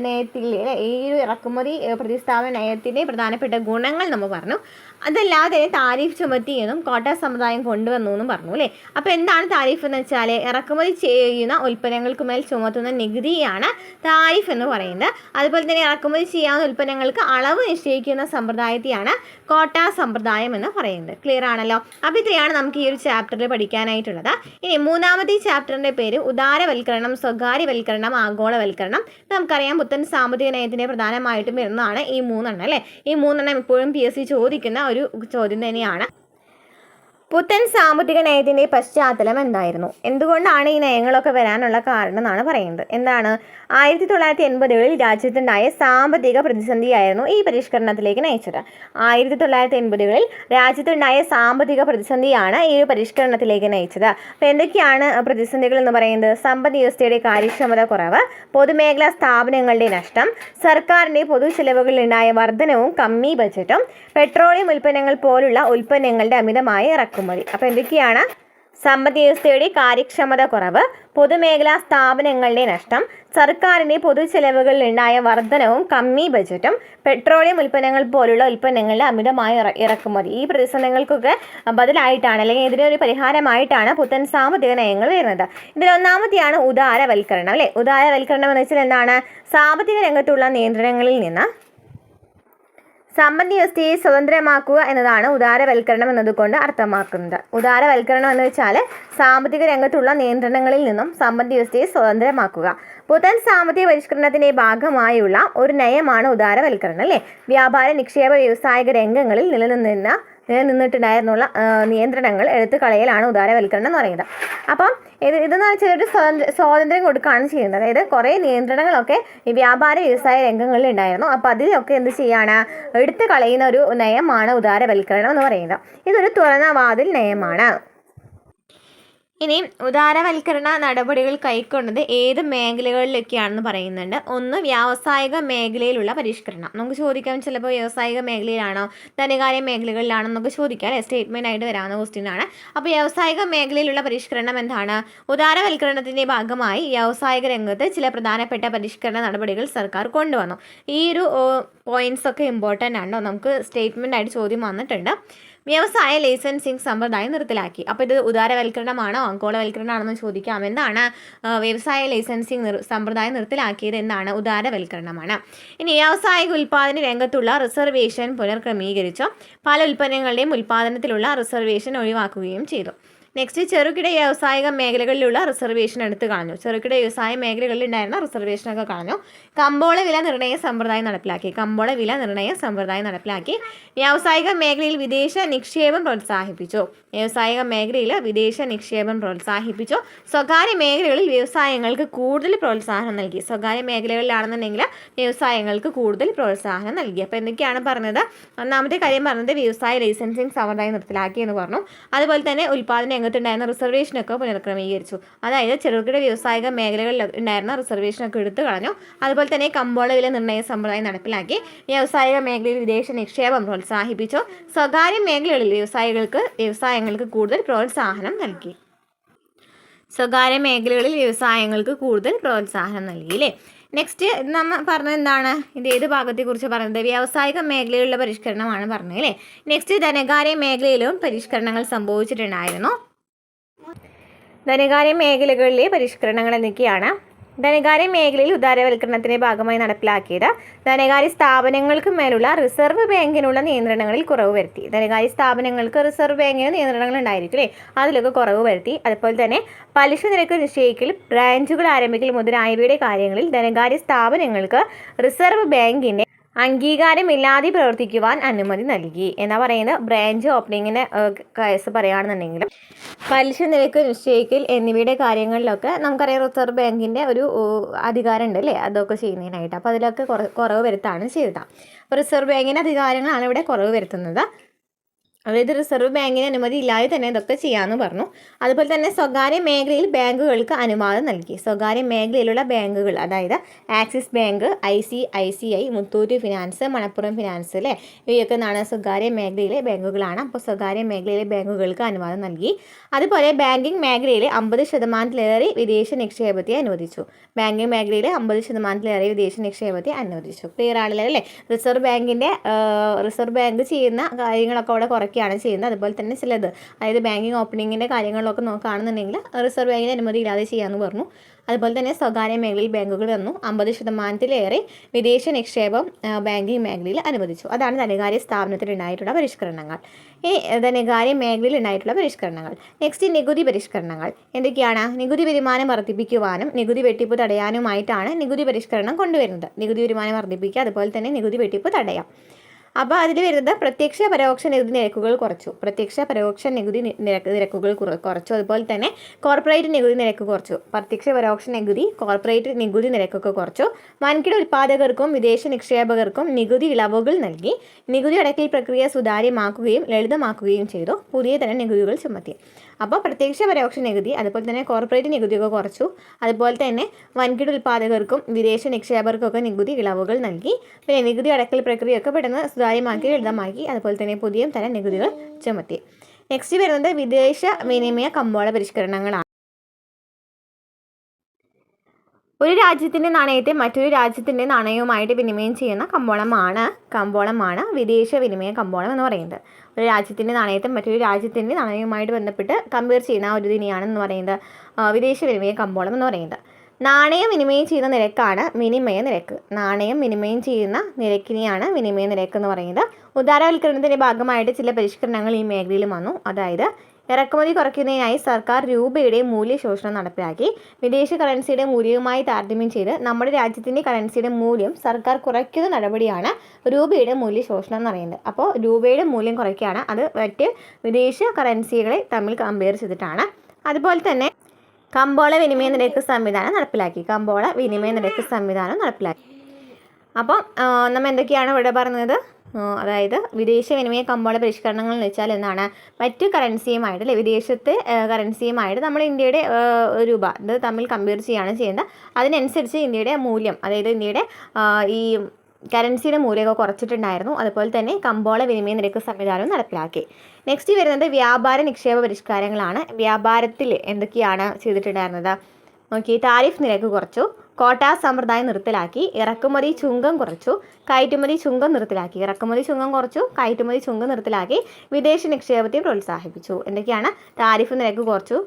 നയത്തിലെ ഈ ഒരു ഇറക്കുമതി പ്രതിസ്ഥാപന നയത്തിൻ്റെ പ്രധാനപ്പെട്ട ഗുണങ്ങൾ നമ്മൾ പറഞ്ഞു. അതല്ലാതെ താരിഫ് ചുമത്തിയെന്നും കോട്ട സമ്പ്രദായം കൊണ്ടുവന്നു എന്നും പറഞ്ഞു അല്ലേ. അപ്പോൾ എന്താണ് താരിഫ് എന്ന് വെച്ചാൽ ഇറക്കുമതി ചെയ്യുന്ന ഉൽപ്പന്നങ്ങൾക്ക് മേൽ ചുമത്തുന്ന നികുതിയാണ് താരിഫ് എന്ന് പറയുന്നത്. അതുപോലെ തന്നെ ഇറക്കുമതി ചെയ്യാവുന്ന ഉൽപ്പന്നങ്ങൾക്ക് അളവ് നിശ്ചയിക്കുന്ന സമ്പ്രദായത്തെയാണ് കോട്ട സമ്പ്രദായം എന്ന് പറയുന്നത്. ക്ലിയർ ആണല്ലോ. അപ്പോൾ ഇത്രയാണ് നമുക്ക് ഈ ഒരു ചാപ്റ്ററിൽ പഠിക്കാനായിട്ടുള്ളത്. ഇനി 3ാമത്തെ ചാപ്റ്ററിൻ്റെ പേര് ഉദാരവൽക്കരണം ഉദാരവൽക്കരണം, സ്വകാര്യവൽക്കരണം, ആഗോളവൽക്കരണം. നമുക്കറിയാം പുത്തൻ സാമ്പത്തിക നയത്തിൻ്റെ പ്രധാനമായിട്ടും വരുന്നതാണ് ഈ 3 അല്ലേ. ഈ 3 ഇപ്പോഴും PSC ചോദിക്കുന്ന ഒരു ചോദ്യം തന്നെയാണ്. പുത്തൻ സാമ്പത്തിക നയത്തിൻ്റെ പശ്ചാത്തലം എന്തായിരുന്നു? എന്തുകൊണ്ടാണ് ഈ നയങ്ങളൊക്കെ വരാനുള്ള കാരണം എന്നാണ് പറയുന്നത്. എന്താണ്? 1980-കളിൽ രാജ്യത്തുണ്ടായ സാമ്പത്തിക പ്രതിസന്ധിയായിരുന്നു ഈ പരിഷ്കരണത്തിലേക്ക് നയിച്ചത്. 1980-കളിൽ രാജ്യത്തുണ്ടായ സാമ്പത്തിക പ്രതിസന്ധിയാണ് ഈ ഒരു പരിഷ്കരണത്തിലേക്ക് നയിച്ചത്. അപ്പോൾ എന്തൊക്കെയാണ് പ്രതിസന്ധികൾ എന്ന് പറയുന്നത്? സമ്പദ് വ്യവസ്ഥയുടെ കാര്യക്ഷമത കുറവ്, പൊതുമേഖലാ സ്ഥാപനങ്ങളുടെ നഷ്ടം, സർക്കാരിൻ്റെ പൊതു ചെലവുകളിലുണ്ടായ വർധനവും കമ്മി ബജറ്റും, പെട്രോളിയം ഉൽപ്പന്നങ്ങൾ പോലുള്ള ഉൽപ്പന്നങ്ങളുടെ അമിതമായ ഇറക്കുമതി. അപ്പോൾ എന്തൊക്കെയാണ്? സമ്പദ് വ്യവസ്ഥയുടെ കാര്യക്ഷമത കുറവ്, പൊതുമേഖലാ സ്ഥാപനങ്ങളുടെ നഷ്ടം, സർക്കാരിൻ്റെ പൊതു ചെലവുകളിലുണ്ടായ വർധനവും കമ്മി ബജറ്റും, പെട്രോളിയം ഉൽപ്പന്നങ്ങൾ പോലുള്ള ഉൽപ്പന്നങ്ങളുടെ അമിതമായ ഇറക്കുമതി. ഈ പ്രതിസന്ധികൾക്കൊക്കെ ബദലായിട്ടാണ് അല്ലെങ്കിൽ ഇതിനൊരു പരിഹാരമായിട്ടാണ് പുത്തൻ സാമ്പത്തിക നയങ്ങൾ വരുന്നത്. ഇതിലൊന്നാമത്തെയാണ് ഉദാരവൽക്കരണം അല്ലേ. ഉദാരവൽക്കരണം എന്ന് വെച്ചാൽ എന്താണ്? സാമ്പത്തിക രംഗത്തുള്ള നിയന്ത്രണങ്ങളിൽ നിന്ന് സമ്പദ് വ്യവസ്ഥയെ സ്വതന്ത്രമാക്കുക എന്നതാണ് ഉദാരവൽക്കരണം എന്നതുകൊണ്ട് അർത്ഥമാക്കുന്നത്. ഉദാരവൽക്കരണം എന്ന് വെച്ചാൽ സാമ്പത്തിക രംഗത്തുള്ള നിയന്ത്രണങ്ങളിൽ നിന്നും സമ്പദ് വ്യവസ്ഥയെ സ്വതന്ത്രമാക്കുക. പുത്തൻ സാമ്പത്തിക പരിഷ്കരണത്തിൻ്റെ ഭാഗമായുള്ള ഒരു നയമാണ് ഉദാരവൽക്കരണം അല്ലേ. വ്യാപാര, നിക്ഷേപ, വ്യാവസായിക രംഗങ്ങളിൽ നിലനിന്നിട്ടുണ്ടായിരുന്നുള്ള നിയന്ത്രണങ്ങൾ എടുത്തു കളയലാണ് ഉദാരവൽക്കരണം എന്ന് പറയുന്നത്. അപ്പം ഇതെന്ന് വെച്ചാൽ ഒരു സ്വാതന്ത്ര്യം കൊടുക്കുകയാണ് ചെയ്യുന്നത്. അതായത് കുറേ നിയന്ത്രണങ്ങളൊക്കെ ഈ വ്യാപാര വ്യവസായ രംഗങ്ങളിൽ ഉണ്ടായിരുന്നു. അപ്പോൾ അതിലൊക്കെ എന്ത് ചെയ്യാണ്? എടുത്തു കളയുന്ന ഒരു നയമാണ് ഉദാരവൽക്കരണം എന്ന് പറയുന്നത്. ഇതൊരു തുറന്ന വാതിൽ നയമാണ്. ഇനി ഉദാരവൽക്കരണ നടപടികൾ കൈക്കൊണ്ടത് ഏത് മേഖലകളിലൊക്കെയാണെന്ന് പറയുന്നുണ്ട്. ഒന്ന്, വ്യാവസായിക മേഖലയിലുള്ള പരിഷ്കരണം. നമുക്ക് ചോദിക്കാം ചിലപ്പോൾ വ്യാവസായിക മേഖലയിലാണോ ധനകാര്യ മേഖലകളിലാണോ എന്നൊക്കെ ചോദിക്കാം അല്ലേ. സ്റ്റേറ്റ്മെൻ്റ് ആയിട്ട് വരാവുന്ന ക്വസ്റ്റ്യൻ ആണ്. അപ്പോൾ വ്യാവസായിക മേഖലയിലുള്ള പരിഷ്കരണം എന്താണ്? ഉദാരവൽക്കരണത്തിൻ്റെ ഭാഗമായി വ്യാവസായിക രംഗത്ത് ചില പ്രധാനപ്പെട്ട പരിഷ്കരണ നടപടികൾ സർക്കാർ കൊണ്ടുവന്നു. ഈ ഒരു പോയിന്റ്സ് ഒക്കെ ഇമ്പോർട്ടൻ്റ് ആണോ? നമുക്ക് സ്റ്റേറ്റ്മെൻ്റ് ആയിട്ട് ചോദ്യം വന്നിട്ടുണ്ട്. വ്യവസായ ലൈസൻസിങ് സമ്പ്രദായം നിർത്തലാക്കി. അപ്പോൾ ഇത് ഉദാരവൽക്കരണമാണോ ആഗോളവൽക്കരണമാണെന്ന് ചോദിക്കാം. എന്താണ് വ്യവസായ ലൈസൻസിങ് സമ്പ്രദായം നിർത്തലാക്കിയത്? എന്താണ്? ഉദാരവൽക്കരണമാണ്. ഇനി വ്യാവസായിക ഉൽപ്പാദന രംഗത്തുള്ള റിസർവേഷൻ പുനർക്രമീകരിച്ചു. പല ഉൽപ്പന്നങ്ങളുടെയും ഉൽപ്പാദനത്തിലുള്ള റിസർവേഷൻ ഒഴിവാക്കുകയും ചെയ്തു. നെക്സ്റ്റ്, ചെറുകിട വ്യാവസായിക മേഖലകളിലുള്ള റിസർവേഷൻ എടുത്ത് കളഞ്ഞു. ചെറുകിട വ്യവസായ മേഖലകളിൽ ഉണ്ടായിരുന്ന റിസർവേഷനൊക്കെ കളഞ്ഞു. കമ്പോള വില നിർണ്ണയ സമ്പ്രദായം നടപ്പിലാക്കി. കമ്പോള വില നിർണ്ണയ സമ്പ്രദായം നടപ്പിലാക്കി. വ്യാവസായിക മേഖലയിൽ വിദേശ നിക്ഷേപം പ്രോത്സാഹിപ്പിച്ചു. വ്യാവസായിക മേഖലയിൽ വിദേശ നിക്ഷേപം പ്രോത്സാഹിപ്പിച്ചു. സ്വകാര്യ മേഖലകളിൽ വ്യവസായങ്ങൾക്ക് കൂടുതൽ പ്രോത്സാഹനം നൽകി. സ്വകാര്യ മേഖലകളിലാണെന്നുണ്ടെങ്കിൽ വ്യവസായങ്ങൾക്ക് കൂടുതൽ പ്രോത്സാഹനം നൽകി. അപ്പോൾ എന്തൊക്കെയാണ് പറഞ്ഞത്? ഒന്നാമത്തെ കാര്യം പറഞ്ഞത് വ്യവസായ ലൈസൻസിങ് സമ്പ്രദായം നിർത്തലാക്കി എന്ന് പറഞ്ഞു. അതുപോലെ തന്നെ ഉൽപ്പാദന രംഗത്തുണ്ടായിരുന്ന റിസർവേഷനൊക്കെ പുനർക്രമീകരിച്ചു. അതായത് ചെറുകിട വ്യാവസായിക മേഖലകളിൽ ഉണ്ടായിരുന്ന റിസർവേഷനൊക്കെ എടുത്തു കളഞ്ഞു. അതുപോലെ തന്നെ കമ്പോള വില നിർണ്ണയ സമ്പ്രദായം നടപ്പിലാക്കി. വ്യാവസായിക മേഖലയിൽ വിദേശ നിക്ഷേപം പ്രോത്സാഹിപ്പിച്ചു. സ്വകാര്യ മേഖലകളിൽ വ്യവസായങ്ങൾക്ക് കൂടുതൽ പ്രോത്സാഹനം നൽകി. സ്വകാര്യ മേഖലകളിൽ വ്യവസായങ്ങൾക്ക് കൂടുതൽ പ്രോത്സാഹനം നൽകി അല്ലേ. നെക്സ്റ്റ് നമ്മൾ പറഞ്ഞത് എന്താണ്? ഇത് ഏത് ഭാഗത്തെക്കുറിച്ച് പറയുന്നത്? വ്യാവസായിക മേഖലയിലുള്ള പരിഷ്കരണമാണ് പറഞ്ഞത് അല്ലേ. നെക്സ്റ്റ്, ധനകാര്യ മേഖലയിലും പരിഷ്കരണങ്ങൾ സംഭവിച്ചിട്ടുണ്ടായിരുന്നു. ധനകാര്യ മേഖലകളിലെ പരിഷ്കരണങ്ങൾ എന്തൊക്കെയാണ്? ധനകാര്യ മേഖലയിൽ ഉദാരവൽക്കരണത്തിൻ്റെ ഭാഗമായി നടപ്പിലാക്കിയത് ധനകാര്യ സ്ഥാപനങ്ങൾക്ക് മേലുള്ള റിസർവ് ബാങ്കിനുള്ള നിയന്ത്രണങ്ങളിൽ കുറവ് വരുത്തി. ധനകാര്യ സ്ഥാപനങ്ങൾക്ക് റിസർവ് ബാങ്കിന് നിയന്ത്രണങ്ങൾ ഉണ്ടായിരിക്കും അല്ലേ. അതിലൊക്കെ കുറവ് വരുത്തി. അതുപോലെ തന്നെ പലിശ നിരക്ക് നിശ്ചയിക്കൽ, ബ്രാഞ്ചുകൾ ആരംഭിക്കൽ മുതലായവയുടെ കാര്യങ്ങളിൽ ധനകാര്യ സ്ഥാപനങ്ങൾക്ക് റിസർവ് ബാങ്കിൻ്റെ അംഗീകാരമില്ലാതെ പ്രവർത്തിക്കുവാൻ അനുമതി നൽകി എന്നാ പറയുന്നത്. ബ്രാഞ്ച് ഓപ്പണിങ്ങിന് കേസ് പറയുകയാണെന്നുണ്ടെങ്കിൽ പലിശ നിരക്ക് നിശ്ചയിക്കൽ എന്നിവയുടെ കാര്യങ്ങളിലൊക്കെ നമുക്കറിയാം റിസർവ് ബാങ്കിൻ്റെ ഒരു അധികാരം ഉണ്ട് അല്ലേ, അതൊക്കെ ചെയ്യുന്നതിനായിട്ട്. അപ്പോൾ അതിലൊക്കെ കുറവ് വരുത്താണ് ചെയ്തത്. അപ്പോൾ റിസർവ് ബാങ്കിൻ്റെ അധികാരങ്ങളാണ് ഇവിടെ കുറവ് വരുത്തുന്നത്. അതായത് റിസർവ് ബാങ്കിന് അനുമതി ഇല്ലാതെ തന്നെ ഇതൊക്കെ ചെയ്യാമെന്ന് പറഞ്ഞു. അതുപോലെ തന്നെ സ്വകാര്യ മേഖലയിൽ ബാങ്കുകൾക്ക് അനുവാദം നൽകി. സ്വകാര്യ മേഖലയിലുള്ള ബാങ്കുകൾ, അതായത് axis bank, ICICI, Muthoot finance, Manappuram finance അല്ലേ, ഇവയൊക്കെ എന്താണ് സ്വകാര്യ മേഖലയിലെ ബാങ്കുകളാണ്. അപ്പോൾ സ്വകാര്യ മേഖലയിലെ ബാങ്കുകൾക്ക് അനുവാദം നൽകി. അതുപോലെ ബാങ്കിങ് മേഖലയിൽ 50% വിദേശ നിക്ഷേപത്തെ അനുവദിച്ചു. ബാങ്കിങ് മേഖലയിൽ 50% വിദേശ നിക്ഷേപത്തെ അനുവദിച്ചു. ക്ലിയർ ആണല്ലോ അല്ലേ. റിസർവ് ബാങ്ക് ചെയ്യുന്ന കാര്യങ്ങളൊക്കെ അവിടെ കുറയ്ക്കുക കുറയ്ക്കുകയാണ് ചെയ്യുന്നത്. അതുപോലെ തന്നെ ചിലത്, അതായത് ബാങ്കിങ് ഓപ്പണിങ്ങിൻ്റെ കാര്യങ്ങളൊക്കെ നോക്കുകയാണെന്നുണ്ടെങ്കിൽ റിസർവ് ബാങ്കിൻ്റെ അനുമതി ഇല്ലാതെ ചെയ്യാമെന്ന് പറഞ്ഞു. അതുപോലെ തന്നെ സ്വകാര്യ മേഖലയിൽ ബാങ്കുകൾ വന്നു 50%-ലേറെ വിദേശ നിക്ഷേപം ബാങ്കിങ് മേഖലയിൽ അനുവദിച്ചു. അതാണ് ധനകാര്യ സ്ഥാപനത്തിൽ ഉണ്ടായിട്ടുള്ള പരിഷ്കരണങ്ങൾ. ഈ ധനകാര്യ മേഖലയിൽ ഉണ്ടായിട്ടുള്ള പരിഷ്കരണങ്ങൾ. നെക്സ്റ്റ് നികുതി പരിഷ്കരണങ്ങൾ എന്തൊക്കെയാണ്? നികുതി വരുമാനം വർദ്ധിപ്പിക്കുവാനും നികുതി വെട്ടിപ്പ് തടയാനുമായിട്ടാണ് നികുതി പരിഷ്കരണം കൊണ്ടുവരുന്നത്. നികുതി വരുമാനം വർദ്ധിപ്പിക്കുക, അതുപോലെ തന്നെ നികുതി വെട്ടിപ്പ് തടയാം. അപ്പോൾ അതിൽ വരുന്നത് പ്രത്യക്ഷ പരോക്ഷ നികുതി നിരക്കുകൾ കുറച്ചു. പ്രത്യക്ഷ പരോക്ഷ നികുതി നിരക്കുകൾ കുറച്ചു. അതുപോലെ തന്നെ കോർപ്പറേറ്റ് നികുതി നിരക്ക് കുറച്ചു. പ്രത്യക്ഷ പരോക്ഷ നികുതി, കോർപ്പറേറ്റ് നികുതി നിരക്കൊക്കെ കുറച്ചു. വൻകിട ഉൽപ്പാദകർക്കും വിദേശ നിക്ഷേപകർക്കും നികുതി ഇളവുകൾ നൽകി. നികുതി അടയ്ക്കൽ പ്രക്രിയ സുതാര്യമാക്കുകയും ലളിതമാക്കുകയും ചെയ്തു. പുതിയ തരം നികുതികൾ ചുമത്തി. അപ്പോൾ പ്രത്യക്ഷ പരോക്ഷ നികുതി, അതുപോലെ തന്നെ കോർപ്പറേറ്റ് നികുതിയൊക്കെ കുറച്ചു. അതുപോലെ തന്നെ വൻകിട ഉൽപ്പാദകർക്കും വിദേശ നിക്ഷേപകർക്കൊക്കെ നികുതി ഇളവുകൾ നൽകി. പിന്നെ നികുതി അടയ്ക്കൽ പ്രക്രിയയൊക്കെ പെട്ടെന്ന് സുതാര്യമാക്കി ലളിതമാക്കി. അതുപോലെ തന്നെ പുതിയ തരം നികുതികൾ ചുമത്തി. നെക്സ്റ്റ് വരുന്നത് വിദേശ വിനിമയ കമ്പോള പരിഷ്കരണങ്ങളാണ്. ഒരു രാജ്യത്തിൻ്റെ നാണയത്തെ മറ്റൊരു രാജ്യത്തിൻ്റെ നാണയവുമായിട്ട് വിനിമയം ചെയ്യുന്ന കമ്പോളമാണ് വിദേശ വിനിമയ കമ്പോളം എന്ന് പറയുന്നത്. ഒരു രാജ്യത്തിൻ്റെ നാണയത്തെ മറ്റൊരു രാജ്യത്തിൻ്റെ നാണയവുമായിട്ട് ബന്ധപ്പെട്ട് കമ്പയർ ചെയ്യുന്ന ഒരു ഇതിനെയാണെന്ന് പറയുന്നത് വിദേശ വിനിമയ കമ്പോളം എന്ന് പറയുന്നത്. നാണയം വിനിമയം ചെയ്യുന്ന നിരക്കാണ് വിനിമയ നിരക്ക്. നാണയം വിനിമയം ചെയ്യുന്ന നിരക്കിനെയാണ് വിനിമയ നിരക്ക് എന്ന് പറയുന്നത്. ഉദാരവൽക്കരണത്തിൻ്റെ ഭാഗമായിട്ട് ചില പരിഷ്കരണങ്ങൾ ഈ മേഖലയിൽ വന്നു. അതായത് ഇറക്കുമതി കുറയ്ക്കുന്നതിനായി സർക്കാർ രൂപയുടെ മൂല്യശോഷണം നടപ്പിലാക്കി. വിദേശ കറൻസിയുടെ മൂല്യവുമായി താരതമ്യം ചെയ്ത് നമ്മുടെ രാജ്യത്തിൻ്റെ കറൻസിയുടെ മൂല്യം സർക്കാർ കുറയ്ക്കുന്ന നടപടിയാണ് രൂപയുടെ മൂല്യശോഷണം എന്ന് പറയുന്നത്. അപ്പോൾ രൂപയുടെ മൂല്യം കുറയ്ക്കുകയാണ്, അത് മറ്റ് വിദേശ കറൻസികളെ തമ്മിൽ കമ്പയർ ചെയ്തിട്ടാണ്. അതുപോലെ തന്നെ കമ്പോള വിനിമയ നിരക്ക് സംവിധാനം നടപ്പിലാക്കി. അപ്പം നമ്മൾ എന്തൊക്കെയാണ് ഇവിടെ പറഞ്ഞത്? അതായത് വിദേശ വിനിമയ കമ്പോള പരിഷ്കരണങ്ങൾ എന്ന് വെച്ചാൽ എന്താണ്? മറ്റ് കറൻസിയുമായിട്ട്, അല്ലെ, വിദേശത്തെ കറൻസിയുമായിട്ട് നമ്മുടെ ഇന്ത്യയുടെ രൂപ ഇത് തമ്മിൽ കമ്പയർ ചെയ്യുകയാണ് ചെയ്യുന്നത്. അതിനനുസരിച്ച് ഇന്ത്യയുടെ മൂല്യം, അതായത് ഇന്ത്യയുടെ ഈ കറൻസിയുടെ മൂല്യമൊക്കെ കുറച്ചിട്ടുണ്ടായിരുന്നു. അതുപോലെ തന്നെ കമ്പോള വിനിമയ നിരക്ക് സംവിധാനവും നടപ്പിലാക്കി. നെക്സ്റ്റ് വരുന്നത് വ്യാപാര നിക്ഷേപ പരിഷ്കാരങ്ങളാണ്. വ്യാപാരത്തിൽ എന്തൊക്കെയാണ് ചെയ്തിട്ടുണ്ടായിരുന്നത്? നോക്കി, താരിഫ് നിരക്ക് കുറച്ചു. കോട്ടാ സമ്പ്രദായം നിർത്തലാക്കി. ഇറക്കുമതി ചുങ്കം കുറച്ചു. കയറ്റുമതി ചുങ്കം നിർത്തലാക്കി. വിദേശ നിക്ഷേപത്തെ പ്രോത്സാഹിപ്പിച്ചു. എന്തൊക്കെയാണ്? താരിഫ് നിരക്ക് കുറച്ചു,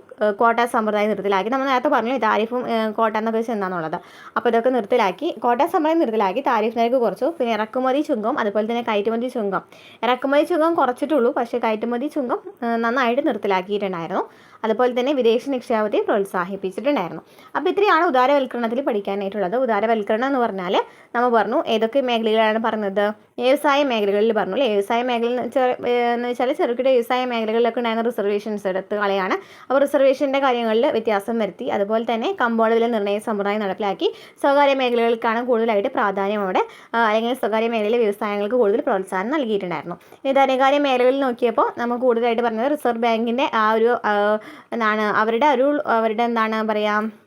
കോട്ടാ സമ്പ്രദായം നിർത്തലാക്കി. നമ്മൾ നേരത്തെ പറഞ്ഞു താരിഫും കോട്ട എന്നൊക്കെ വെച്ചാൽ എന്താണെന്നുള്ളത്. അപ്പോൾ ഇതൊക്കെ നിർത്തലാക്കി. കോട്ടാ സമ്പ്രദായം നിർത്തലാക്കി, താരിഫ് നിരക്ക് കുറച്ചു. പിന്നെ ഇറക്കുമതി ചുങ്കം, അതുപോലെ തന്നെ കയറ്റുമതി ചുങ്കം. ഇറക്കുമതി ചുങ്കം കുറച്ചിട്ടുള്ളൂ, പക്ഷേ കയറ്റുമതി ചുങ്കം നന്നായിട്ട് നിർത്തലാക്കിയിട്ടുണ്ടായിരുന്നു. അതുപോലെ തന്നെ വിദേശ നിക്ഷേപത്തെ പ്രോത്സാഹിപ്പിച്ചിട്ടുണ്ടായിരുന്നു. അപ്പോൾ ഇത്രയാണ് ഉദാരവൽക്കരണത്തിൽ പഠിക്കാനായിട്ടുള്ളത്. ഉദാരവൽക്കരണം എന്ന് പറഞ്ഞാൽ നമ്മൾ പറഞ്ഞു ഏതൊക്കെ മേഖലകളാണ് പറഞ്ഞത്? വ്യവസായ മേഖലകളിൽ പറഞ്ഞു, അല്ലേ? വ്യവസായ മേഖല എന്ന് വെച്ചാൽ ചെറുകിട വ്യവസായ മേഖലകളിലൊക്കെ ഉണ്ടായിരുന്ന റിസർവേഷൻസ് എടുത്ത് കളയാണ്. അപ്പോൾ റിസർവേഷൻ്റെ കാര്യങ്ങളിൽ വ്യത്യാസം വരുത്തി. അതുപോലെ തന്നെ കമ്പോള വില നിർണ്ണയ സമ്പ്രദായം നടപ്പിലാക്കി. സ്വകാര്യ മേഖലകൾക്കാണ് കൂടുതലായിട്ട് പ്രാധാന്യം അവിടെ, അല്ലെങ്കിൽ സ്വകാര്യ മേഖലയിലെ വ്യവസായങ്ങൾക്ക് കൂടുതൽ പ്രോത്സാഹനം നൽകിയിട്ടുണ്ടായിരുന്നു. ഇനി ധനകാര്യ മേഖലകളിൽ നോക്കിയപ്പോൾ നമ്മൾ കൂടുതലായിട്ട് പറഞ്ഞത് റിസർവ് ബാങ്കിൻ്റെ ആ ഒരു അവരുടെ എന്താണ് പറയുക,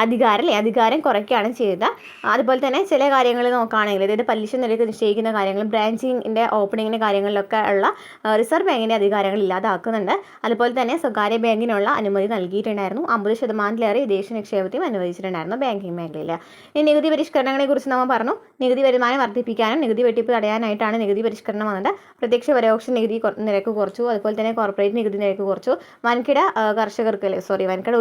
അധികാരം കുറയ്ക്കുകയാണ് ചെയ്തത്. അതുപോലെ തന്നെ ചില കാര്യങ്ങൾ നോക്കുകയാണെങ്കിൽ, അതായത് പലിശ നിരക്ക് നിശ്ചയിക്കുന്ന കാര്യങ്ങളും ബ്രാഞ്ചിങ്ങിൻ്റെ ഓപ്പണിങ്ങിൻ്റെ കാര്യങ്ങളിലൊക്കെ ഉള്ള റിസർവ് ബാങ്കിൻ്റെ അധികാരങ്ങൾ ഇല്ലാതാക്കുന്നുണ്ട്. അതുപോലെ തന്നെ സ്വകാര്യ ബാങ്കിനുള്ള അനുമതി നൽകിയിട്ടുണ്ടായിരുന്നു. 50%-ലേറെ വിദേശ നിക്ഷേപത്തെയും അനുവദിച്ചിട്ടുണ്ടായിരുന്നു ബാങ്കിങ് മേഖലയിൽ. ഈ നികുതി പരിഷ്കരണങ്ങളെക്കുറിച്ച് നമ്മൾ പറഞ്ഞു. നികുതി വരുമാനം വർദ്ധിപ്പിക്കാനും നികുതി വെട്ടിപ്പ് തടയാനായിട്ടാണ് നികുതി പരിഷ്കരണം വന്നത്. പ്രത്യക്ഷ പരോക്ഷ നികുതി നിരക്ക് കുറച്ചു. അതുപോലെ തന്നെ കോർപ്പറേറ്റ് നികുതി നിരക്ക് കുറച്ചു. വൻകിട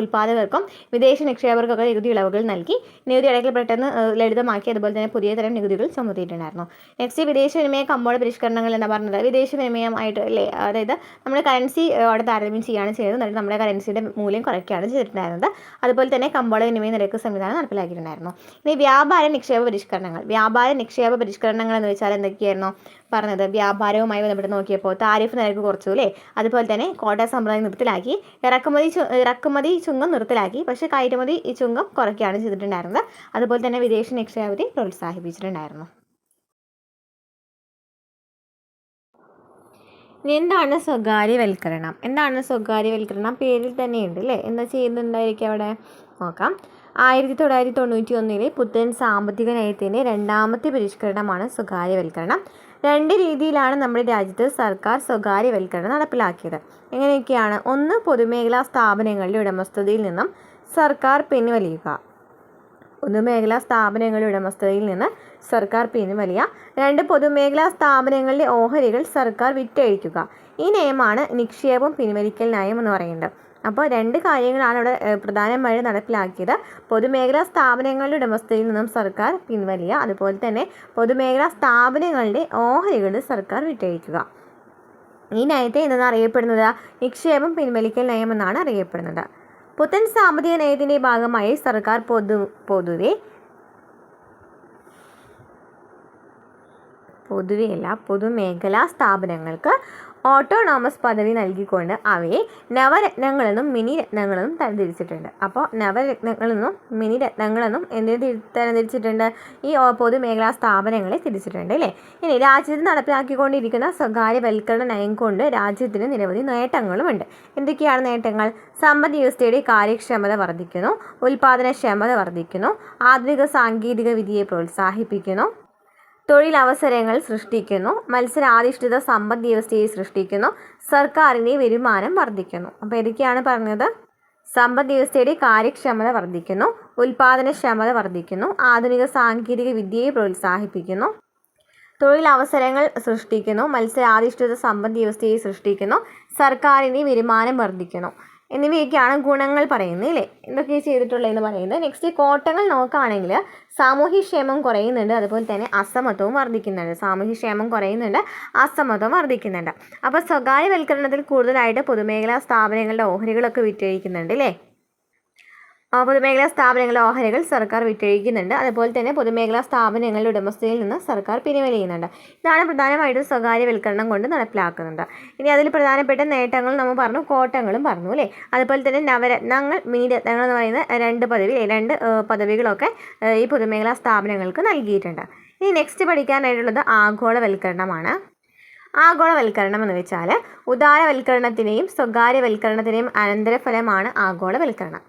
ഉൽപ്പാദകർക്കും വിദേശ നിക്ഷേപകർക്കൊക്കെ നികുതി ഇളവുകൾ നൽകി. നികുതി അടയ്ക്കൽ പെട്ടെന്ന് ലളിതമാക്കി. അതുപോലെ തന്നെ പുതിയ തരം നികുതികൾ ചുമത്തിയിട്ടുണ്ടായിരുന്നു. നെക്സ്റ്റ് വിദേശ വിനിമയ കമ്പോള പരിഷ്കരണങ്ങൾ എന്താ പറഞ്ഞത്? വിദേശ വിനിമയമായിട്ട്, അല്ലേ, അതായത് നമ്മുടെ കറൻസി അവിടെ താരതമ്യം ചെയ്യുകയാണ് ചെയ്തത്. എന്നിട്ട് നമ്മുടെ കറൻസിയുടെ മൂല്യം കുറയ്ക്കുകയാണ് ചെയ്തിട്ടുണ്ടായിരുന്നത്. അതുപോലെ തന്നെ കമ്പോള വിനിമയ നിരക്ക് സംവിധാനം നടപ്പിലാക്കിയിട്ടുണ്ടായിരുന്നു. ഇനി വ്യാപാര നിക്ഷേപ പരിഷ്കരണങ്ങൾ എന്ന് വെച്ചാൽ എന്തൊക്കെയായിരുന്നു പറഞ്ഞത്? വ്യാപാരവുമായി ബന്ധപ്പെട്ട് നോക്കിയപ്പോൾ താരിഫ് നിരക്ക് കുറച്ചു, അല്ലേ? അതുപോലെ തന്നെ കോട്ടാ സമ്പ്രദായം നിർത്തലാക്കി. ഇറക്കുമതി ചുങ്കം നിർത്തലാക്കി, പക്ഷേ കയറ്റുമതി ചുങ്കം കുറയ്ക്കുകയാണ് ചെയ്തിട്ടുണ്ടായിരുന്നത്. അതുപോലെ തന്നെ വിദേശ നിക്ഷേപത്തെ പ്രോത്സാഹിപ്പിച്ചിട്ടുണ്ടായിരുന്നു. ഇനി എന്താണ് സ്വകാര്യവൽക്കരണം? പേരിൽ തന്നെയുണ്ട്, അല്ലേ? എന്താ ചെയ്യുന്നുണ്ടായിരിക്കും അവിടെ? നോക്കാം. 1991 പുത്തൻ സാമ്പത്തിക നയത്തിൻ്റെ രണ്ടാമത്തെ പരിഷ്കരണമാണ് സ്വകാര്യവൽക്കരണം. 2 രീതിയിലാണ് നമ്മുടെ രാജ്യത്ത് സർക്കാർ സ്വകാര്യവൽക്കരണം നടപ്പിലാക്കിയത്. എങ്ങനെയൊക്കെയാണ്? 1, പൊതുമേഖലാ സ്ഥാപനങ്ങളുടെ ഉടമസ്ഥതയിൽ നിന്നും സർക്കാർ പിൻവലിയുക. പൊതുമേഖലാ സ്ഥാപനങ്ങളുടെ ഉടമസ്ഥതയിൽ നിന്ന് സർക്കാർ പിൻവലിയ. 2 പൊതുമേഖലാ സ്ഥാപനങ്ങളുടെ ഓഹരികൾ സർക്കാർ വിറ്റഴിക്കുക. ഈ നയമാണ് നിക്ഷേപം പിൻവലിക്കൽ നയം എന്ന് പറയുന്നത്. അപ്പോൾ 2 കാര്യങ്ങളാണ് ഇവിടെ പ്രധാനമായും നടപ്പിലാക്കിയത്. പൊതുമേഖലാ സ്ഥാപനങ്ങളുടെ ഉടമസ്ഥതയിൽ നിന്നും സർക്കാർ പിൻവലിയ, അതുപോലെ തന്നെ പൊതുമേഖലാ സ്ഥാപനങ്ങളുടെ ഓഹരികൾ സർക്കാർ വിറ്റഴിക്കുക. ഈ നയത്തെ എന്താണ് അറിയപ്പെടുന്നത്? നിക്ഷേപം പിൻവലിക്കൽ നയം എന്നാണ് അറിയപ്പെടുന്നത്. പുത്തൻ സാമ്പത്തിക നയത്തിൻ്റെ ഭാഗമായി സർക്കാർ പൊതുമേഖലാ സ്ഥാപനങ്ങൾക്ക് ഓട്ടോണോമസ് പദവി നൽകിക്കൊണ്ട് അവയെ നവരത്നങ്ങളെന്നും മിനി രത്നങ്ങളെന്നും തരംതിരിച്ചിട്ടുണ്ട്. അപ്പോൾ നവരത്നങ്ങളെന്നും മിനി രത്നങ്ങളെന്നും എന്തിനു തരംതിരിച്ചിട്ടുണ്ട്? ഈ പൊതുമേഖലാ സ്ഥാപനങ്ങളെ തിരിച്ചിട്ടുണ്ട് അല്ലേ. ഇനി രാജ്യത്ത് നടപ്പിലാക്കിക്കൊണ്ടിരിക്കുന്ന സ്വകാര്യവൽക്കരണ നയം കൊണ്ട് രാജ്യത്തിന് നിരവധി നേട്ടങ്ങളുമുണ്ട്. എന്തൊക്കെയാണ് നേട്ടങ്ങൾ? സമ്പദ് വ്യവസ്ഥയുടെ കാര്യക്ഷമത വർദ്ധിക്കുന്നു, ഉൽപാദനക്ഷമത വർദ്ധിക്കുന്നു, ആധുനിക സാങ്കേതിക വിദ്യയെ പ്രോത്സാഹിപ്പിക്കുന്നു, തൊഴിലവസരങ്ങൾ സൃഷ്ടിക്കുന്നു, മത്സരാധിഷ്ഠിത സമ്പദ് വ്യവസ്ഥയെ സൃഷ്ടിക്കുന്നു, സർക്കാരിൻ്റെ വരുമാനം വർദ്ധിക്കുന്നു. അപ്പോൾ ഏതൊക്കെയാണ് പറഞ്ഞത്? സമ്പദ് വ്യവസ്ഥയുടെ കാര്യക്ഷമത വർദ്ധിക്കുന്നു, ഉൽപാദനക്ഷമത വർദ്ധിക്കുന്നു, ആധുനിക സാങ്കേതിക വിദ്യയെ പ്രോത്സാഹിപ്പിക്കുന്നു, തൊഴിലവസരങ്ങൾ സൃഷ്ടിക്കുന്നു, മത്സരാധിഷ്ഠിത സമ്പദ് വ്യവസ്ഥയെ സൃഷ്ടിക്കുന്നു, സർക്കാരിൻ്റെ വരുമാനം വർദ്ധിക്കുന്നു എന്നിവയൊക്കെയാണ് ഗുണങ്ങൾ പറയുന്നത് അല്ലേ. എന്തൊക്കെ ചെയ്തിട്ടുള്ളതെന്ന് പറയുന്നത്. നെക്സ്റ്റ് കോട്ടങ്ങൾ നോക്കുകയാണെങ്കിൽ സാമൂഹ്യക്ഷേമം കുറയുന്നുണ്ട്, അതുപോലെ തന്നെ അസമത്വവും വർദ്ധിക്കുന്നുണ്ട്. സാമൂഹ്യക്ഷേമം കുറയുന്നുണ്ട്, അസമത്വം വർദ്ധിക്കുന്നുണ്ട്. അപ്പോൾ സ്വകാര്യവൽക്കരണത്തിൽ കൂടുതലായിട്ട് പൊതുമേഖലാ സ്ഥാപനങ്ങളുടെ ഓഹരികളൊക്കെ വിറ്റഴിക്കുന്നുണ്ട് അല്ലേ. പൊതുമേഖലാ സ്ഥാപനങ്ങളുടെ ഓഹരികൾ സർക്കാർ വിറ്റഴിക്കുന്നുണ്ട്, അതുപോലെ തന്നെ പൊതുമേഖലാ സ്ഥാപനങ്ങളുടെ ഉടമസ്ഥതയിൽ നിന്ന് സർക്കാർ പിൻവലിയുന്നുണ്ട്. ഇതാണ് പ്രധാനമായിട്ടും സ്വകാര്യവൽക്കരണം കൊണ്ട് നടപ്പിലാക്കുന്നത്. ഇനി അതിൽ പ്രധാനപ്പെട്ട നേട്ടങ്ങൾ നമ്മൾ പറഞ്ഞു, കോട്ടങ്ങളും പറഞ്ഞു അല്ലേ. അതുപോലെ തന്നെ നവരത്നങ്ങൾ, മിനി രത്നങ്ങൾ എന്ന് പറയുന്ന 2 പദവികളൊക്കെ ഈ പൊതുമേഖലാ സ്ഥാപനങ്ങൾക്ക് നൽകിയിട്ടുണ്ട്. ഇനി നെക്സ്റ്റ് പഠിക്കാനായിട്ടുള്ളത് ആഗോളവൽക്കരണമാണ്. ആഗോളവൽക്കരണം എന്ന് വെച്ചാൽ ഉദാരവൽക്കരണത്തിനെയും സ്വകാര്യവൽക്കരണത്തിനെയും അനന്തരഫലമാണ് ആഗോളവൽക്കരണം.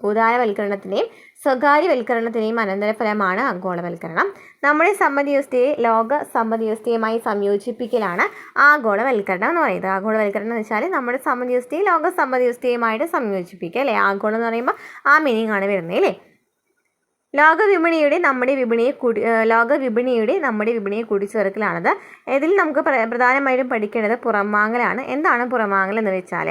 ഉദാരവൽക്കരണത്തിനെയും സ്വകാര്യവൽക്കരണത്തിനെയും അനന്തരഫലമാണ് ആഗോളവൽക്കരണം. നമ്മുടെ സമ്പദ് വ്യവസ്ഥയെ ലോക സമ്പദ് വ്യവസ്ഥയുമായി സംയോജിപ്പിക്കലാണ് ആഗോളവൽക്കരണം എന്ന് പറയുന്നത്. ആഗോളവൽക്കരണം എന്ന് വെച്ചാൽ നമ്മുടെ സമ്പദ് വ്യവസ്ഥയെ ലോക സമ്പദ് വ്യവസ്ഥയുമായിട്ട് സംയോജിപ്പിക്കുക അല്ലേ. ആഗോളം എന്ന് പറയുമ്പോൾ ആ മീനിങ് ആണ് വരുന്നത് അല്ലേ. ലോകവിപണിയുടെ നമ്മുടെ വിപണിയെ കൂട്ടിച്ചേർക്കലാണത്. ഇതിൽ നമുക്ക് പ്രധാനമായിട്ടും പഠിക്കേണ്ടത് പുറംവാങ്ങലാണ്. എന്താണ് പുറംവാങ്ങൽ എന്ന് വെച്ചാൽ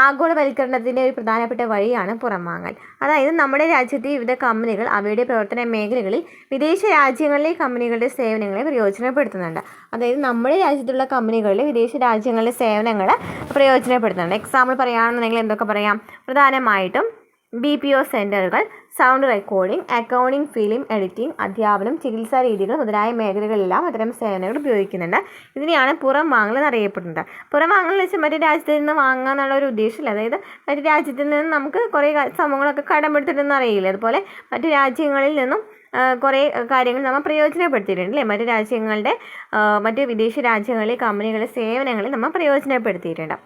ആഗോളവൽക്കരണത്തിൻ്റെ ഒരു പ്രധാനപ്പെട്ട വഴിയാണ് പുറംവാങ്ങൽ. അതായത് നമ്മുടെ രാജ്യത്തെ വിവിധ കമ്പനികൾ അവയുടെ പ്രവർത്തന മേഖലകളിൽ വിദേശ രാജ്യങ്ങളിലെ കമ്പനികളുടെ സേവനങ്ങളെ പ്രയോജനപ്പെടുത്തുന്നുണ്ട്. അതായത് നമ്മുടെ രാജ്യത്തുള്ള കമ്പനികളിൽ വിദേശ രാജ്യങ്ങളിലെ സേവനങ്ങൾ പ്രയോജനപ്പെടുത്തുന്നുണ്ട്. എക്സാമ്പിൾ പറയുകയാണെന്നുണ്ടെങ്കിൽ എന്തൊക്കെ പറയാം? പ്രധാനമായിട്ടും BPO സെൻറ്ററുകൾ, sound recording, accounting, film editing, അധ്യാപനം, ചികിത്സാ രീതികൾ മുതലായ മേഖലകളിലെല്ലാം അത്തരം സേവനങ്ങൾ ഉപയോഗിക്കുന്നുണ്ട്. ഇതിനെയാണ് പുറംവാങ്ങൽ എന്നറിയപ്പെടുന്നത്. പുറംവാങ്ങൽ എന്ന് വെച്ചാൽ മറ്റു രാജ്യത്തിൽ നിന്ന് വാങ്ങുക എന്നുള്ള ഒരു ഉദ്ദേശമില്ല. അതായത് മറ്റു രാജ്യത്തിൽ നിന്ന് നമുക്ക് കുറേ സംഭവങ്ങളൊക്കെ കടമെടുത്തിട്ടെന്ന് അറിയില്ല. അതുപോലെ മറ്റു രാജ്യങ്ങളിൽ നിന്നും കുറേ കാര്യങ്ങൾ നമ്മൾ പ്രയോജനപ്പെടുത്തിയിട്ടുണ്ട് അല്ലേ. മറ്റ് വിദേശ രാജ്യങ്ങളിലെ കമ്പനികളുടെ സേവനങ്ങളിൽ നമ്മൾ പ്രയോജനപ്പെടുത്തിയിട്ടുണ്ട്.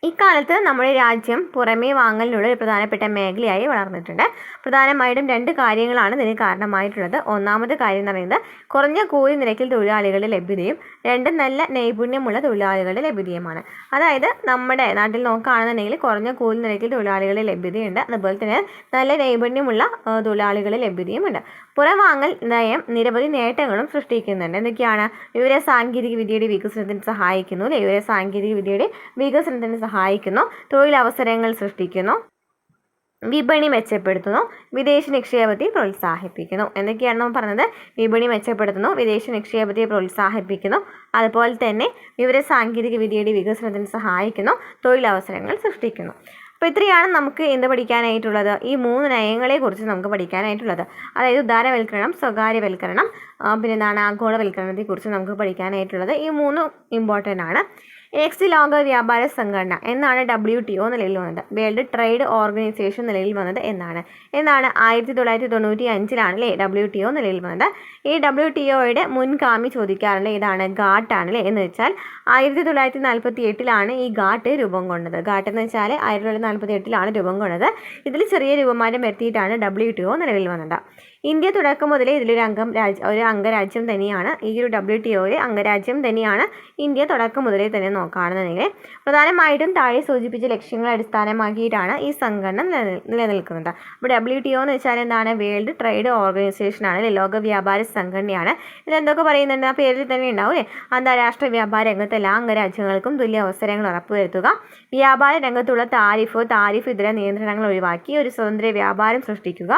ഇക്കാലത്ത് നമ്മുടെ രാജ്യം പുറമേ വാങ്ങലിനുള്ള ഒരു പ്രധാനപ്പെട്ട മേഖലയായി വളർന്നിട്ടുണ്ട്. പ്രധാനമായിട്ടും 2 കാര്യങ്ങളാണ് ഇതിന് കാരണമായിട്ടുള്ളത്. ഒന്നാമത്തെ കാര്യം എന്ന് പറയുന്നത് കുറഞ്ഞ കൂലി നിരക്കിൽ തൊഴിലാളികളുടെ ലഭ്യതയും, 2 നല്ല നൈപുണ്യമുള്ള തൊഴിലാളികളുടെ ലഭ്യതയുമാണ്. അതായത് നമ്മുടെ നാട്ടിൽ നോക്കുകയാണെന്നുണ്ടെങ്കിൽ കുറഞ്ഞ കൂലി നിരക്കിൽ തൊഴിലാളികളുടെ ലഭ്യതയുണ്ട്, അതുപോലെ തന്നെ നല്ല നൈപുണ്യമുള്ള തൊഴിലാളികളുടെ ലഭ്യതയുമുണ്ട്. പുറംവാങ്ങൽ നയം നിരവധി നേട്ടങ്ങളും സൃഷ്ടിക്കുന്നുണ്ട്. എന്തൊക്കെയാണ്? വിവര സാങ്കേതിക വിദ്യയുടെ വികസനത്തിന് സഹായിക്കുന്നു അല്ലേ. വിവര സാങ്കേതിക വിദ്യയുടെ വികസനത്തിന് സഹായിക്കുന്നു, തൊഴിലവസരങ്ങൾ സൃഷ്ടിക്കുന്നു, വിപണി മെച്ചപ്പെടുത്തുന്നു, വിദേശ നിക്ഷേപത്തെ പ്രോത്സാഹിപ്പിക്കുന്നു. എന്തൊക്കെയാണ് നമ്മൾ പറഞ്ഞത്? വിപണി മെച്ചപ്പെടുത്തുന്നു, വിദേശ നിക്ഷേപത്തെ പ്രോത്സാഹിപ്പിക്കുന്നു, അതുപോലെ തന്നെ വിവര സാങ്കേതിക വിദ്യയുടെ വികസനത്തിന് സഹായിക്കുന്നു, തൊഴിലവസരങ്ങൾ സൃഷ്ടിക്കുന്നു. അപ്പോൾ ഇത്രയാണ് നമുക്ക് എന്ത് പഠിക്കാനായിട്ടുള്ളത്? ഈ 3 നയങ്ങളെക്കുറിച്ച് നമുക്ക് പഠിക്കാനായിട്ടുള്ളത്. അതായത് ഉദാരവൽക്കരണം, സ്വകാര്യവൽക്കരണം, പിന്നെന്താണ് ആഗോളവൽക്കരണത്തെക്കുറിച്ച് നമുക്ക് പഠിക്കാനായിട്ടുള്ളത്. ഈ 3 ഇമ്പോർട്ടൻ്റ് ആണ്. നെക്സ്റ്റ് ലോക വ്യാപാര സംഘടന എന്നാണ് WTO നിലയിൽ വന്നത്. വേൾഡ് ട്രേഡ് ഓർഗനൈസേഷൻ നിലയിൽ വന്നത് എന്നാണ് 1995 അല്ലേ WTO നിലയിൽ വന്നത്. ഈ WTOയുടെ മുൻഗാമി ചോദിക്കാറുണ്ട് ഏതാണ്? GATT ആണല്ലേ. എന്ന് വെച്ചാൽ 1948 ഈ GATT രൂപം കൊണ്ടത്. GATT എന്ന് വെച്ചാൽ 1948 രൂപം കൊണ്ടത്. ഇതിൽ ചെറിയ രൂപമാറ്റം വരുത്തിയിട്ടാണ് WTO നിലവിൽ വന്നത്. ഇന്ത്യ തുടക്കം മുതലേ ഇതിലൊരു അംഗരാജ്യം തന്നെയാണ്. ഈ ഒരു WTOയിലെ അംഗരാജ്യം തന്നെയാണ് ഇന്ത്യ തുടക്കം മുതലേ തന്നെ നോക്കുകയാണെന്നുണ്ടെങ്കിൽ. പ്രധാനമായിട്ടും താഴെ സൂചിപ്പിച്ച ലക്ഷ്യങ്ങളെ അടിസ്ഥാനമാക്കിയിട്ടാണ് ഈ സംഘടന നിലനിൽക്കുന്നത്. അപ്പോൾ WTO എന്ന് വെച്ചാൽ എന്താണ്? വേൾഡ് ട്രേഡ് ഓർഗനൈസേഷൻ ആണ്, ലോക വ്യാപാര സംഘടനയാണ്. ഇതിലെന്തൊക്കെ പറയുന്നുണ്ട്? ആ പേരിൽ തന്നെ ഉണ്ടാവും അല്ലേ? അന്താരാഷ്ട്ര വ്യാപാര രംഗത്ത് എല്ലാ അംഗരാജ്യങ്ങൾക്കും തുല്യ അവസരങ്ങൾ ഉറപ്പുവരുത്തുക, വ്യാപാര രംഗത്തുള്ള താരിഫ് ഇതര നിയന്ത്രണങ്ങൾ ഒഴിവാക്കി ഒരു സ്വതന്ത്ര വ്യാപാരം സൃഷ്ടിക്കുക,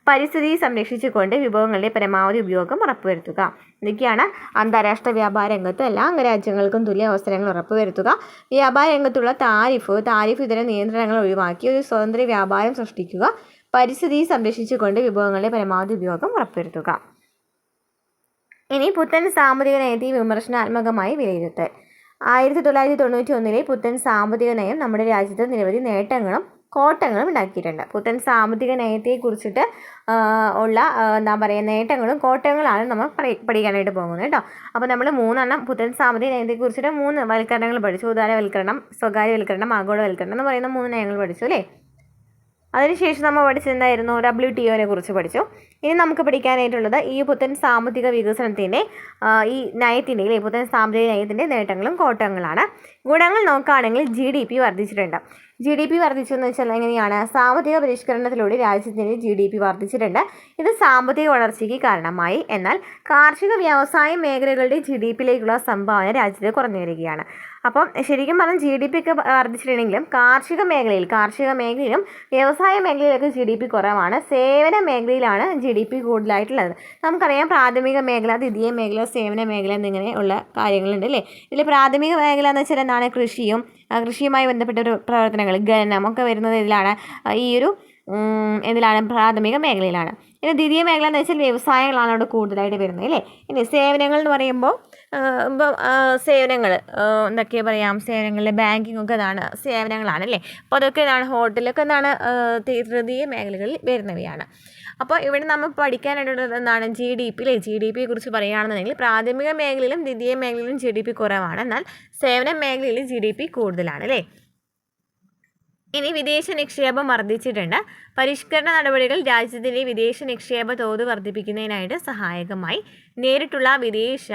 പരിസ്ഥിതി സംരക്ഷിച്ചുകൊണ്ട് വിഭവങ്ങളുടെ പരമാവധി ഉപയോഗം ഉറപ്പുവരുത്തുക. ഇതൊക്കെയാണ് അന്താരാഷ്ട്ര വ്യാപാര രംഗത്ത് എല്ലാ അംഗരാജ്യങ്ങൾക്കും തുല്യ അവസരങ്ങൾ ഉറപ്പുവരുത്തുക, വ്യാപാര രംഗത്തുള്ള താരിഫ് ഇതര നിയന്ത്രണങ്ങൾ ഒഴിവാക്കി ഒരു സ്വതന്ത്ര വ്യാപാരം സൃഷ്ടിക്കുക, പരിസ്ഥിതി സംരക്ഷിച്ചുകൊണ്ട് വിഭവങ്ങളുടെ പരമാവധി ഉപയോഗം ഉറപ്പുവരുത്തുക. ഇനി പുത്തൻ സാമ്പത്തിക നയത്തെ വിമർശനാത്മകമായി വിലയിരുത്തൽ. 1991 പുത്തൻ സാമ്പത്തിക നയം നമ്മുടെ രാജ്യത്ത് നിരവധി നേട്ടങ്ങളും കോട്ടങ്ങളും ഉണ്ടാക്കിയിട്ടുണ്ട്. പുത്തൻ സാമ്പത്തിക നയത്തെക്കുറിച്ചിട്ട് ഉള്ള നേട്ടങ്ങളും കോട്ടങ്ങളാണ് നമ്മൾ പഠിക്കാനായിട്ട് പോകുന്നത് കേട്ടോ. അപ്പോൾ നമ്മൾ 3 പുത്തൻ സാമ്പത്തിക നയത്തെക്കുറിച്ചിട്ട് 3 വൽക്കരണങ്ങൾ പഠിച്ചു. ഉദാരവൽക്കരണം, സ്വകാര്യവൽക്കരണം, ആഗോളവൽക്കരണം എന്ന് പറയുന്ന 3 നയങ്ങൾ പഠിച്ചു അല്ലേ. അതിനുശേഷം നമ്മൾ പഠിച്ചെന്തായിരുന്നു? WTOനെ കുറിച്ച് പഠിച്ചു. ഇനി നമുക്ക് പഠിക്കാനായിട്ടുള്ളത് ഈ പുത്തൻ സാമ്പത്തിക വികസനത്തിൻ്റെ ഈ നയത്തിൻ്റെ പുത്തൻ സാമ്പത്തിക നയത്തിൻ്റെ നേട്ടങ്ങളും കോട്ടങ്ങളാണ്. ഗുണങ്ങൾ നോക്കുകയാണെങ്കിൽ GDP വർദ്ധിച്ചിട്ടുണ്ട്. GDP വർദ്ധിച്ചെന്ന് വെച്ചാൽ എങ്ങനെയാണ്? സാമ്പത്തിക പരിഷ്കരണത്തിലൂടെ രാജ്യത്തിൻ്റെ GDP വർദ്ധിച്ചിട്ടുണ്ട്. ഇത് സാമ്പത്തിക വളർച്ചയ്ക്ക് കാരണമായി. എന്നാൽ കാർഷിക വ്യവസായ മേഖലകളുടെ GDPയിലേക്കുള്ള സംഭാവന രാജ്യത്ത് കുറഞ്ഞു വരികയാണ്. അപ്പം ശരിക്കും പറഞ്ഞാൽ GDP ഒക്കെ വർദ്ധിച്ചിട്ടുണ്ടെങ്കിലും കാർഷിക മേഖലയിലും വ്യവസായ മേഖലയിലൊക്കെ GDP കുറവാണ്. സേവന മേഖലയിലാണ് GDP കൂടുതലായിട്ടുള്ളത്. നമുക്കറിയാം പ്രാഥമിക മേഖല, ദ്വിതീയ മേഖല, സേവന മേഖല എന്നിങ്ങനെ ഉള്ള കാര്യങ്ങളുണ്ട് അല്ലേ. ഇതിൽ പ്രാഥമിക മേഖല എന്ന് വെച്ചാൽ എന്താണ്? കൃഷിയുമായി ബന്ധപ്പെട്ട ഒരു പ്രവർത്തനങ്ങൾ, ഖനനം ഒക്കെ വരുന്നത് ഇതിലാണ്. ഈ ഒരു ഇതിലാണ് പ്രാഥമിക മേഖലയിലാണ്. ഇനി ദ്വിതീയ മേഖല എന്ന് വെച്ചാൽ വ്യവസായങ്ങളാണ് അവിടെ കൂടുതലായിട്ട് വരുന്നത് അല്ലേ. ഇനി സേവനങ്ങൾ എന്ന് പറയുമ്പോൾ സേവനങ്ങൾ എന്തൊക്കെയാണ് പറയാം? സേവനങ്ങളിൽ ബാങ്കിങ് ഒക്കെ സേവനങ്ങളാണ് അല്ലേ. അപ്പോൾ അതൊക്കെ ഹോട്ടലൊക്കെ തൃതീയ മേഖലകളിൽ വരുന്നവയാണ്. അപ്പോൾ ഇവിടെ നമ്മൾ പഠിക്കാനായിട്ടുള്ളത് എന്താണ്? GDP അല്ലേ. GDPയെ കുറിച്ച് പറയുകയാണെന്നുണ്ടെങ്കിൽ പ്രാഥമിക മേഖലയിലും ദ്വിതീയ മേഖലയിലും GDP കുറവാണ്. എന്നാൽ സേവന മേഖലയിൽ GDP കൂടുതലാണ് അല്ലേ. ഇനി വിദേശ നിക്ഷേപം വർദ്ധിച്ചിട്ടുണ്ട്. പരിഷ്കരണ നടപടികൾ രാജ്യത്തിൻ്റെ വിദേശ നിക്ഷേപ തോത് വർദ്ധിപ്പിക്കുന്നതിനായിട്ട് സഹായകമായി. നേരിട്ടുള്ള വിദേശ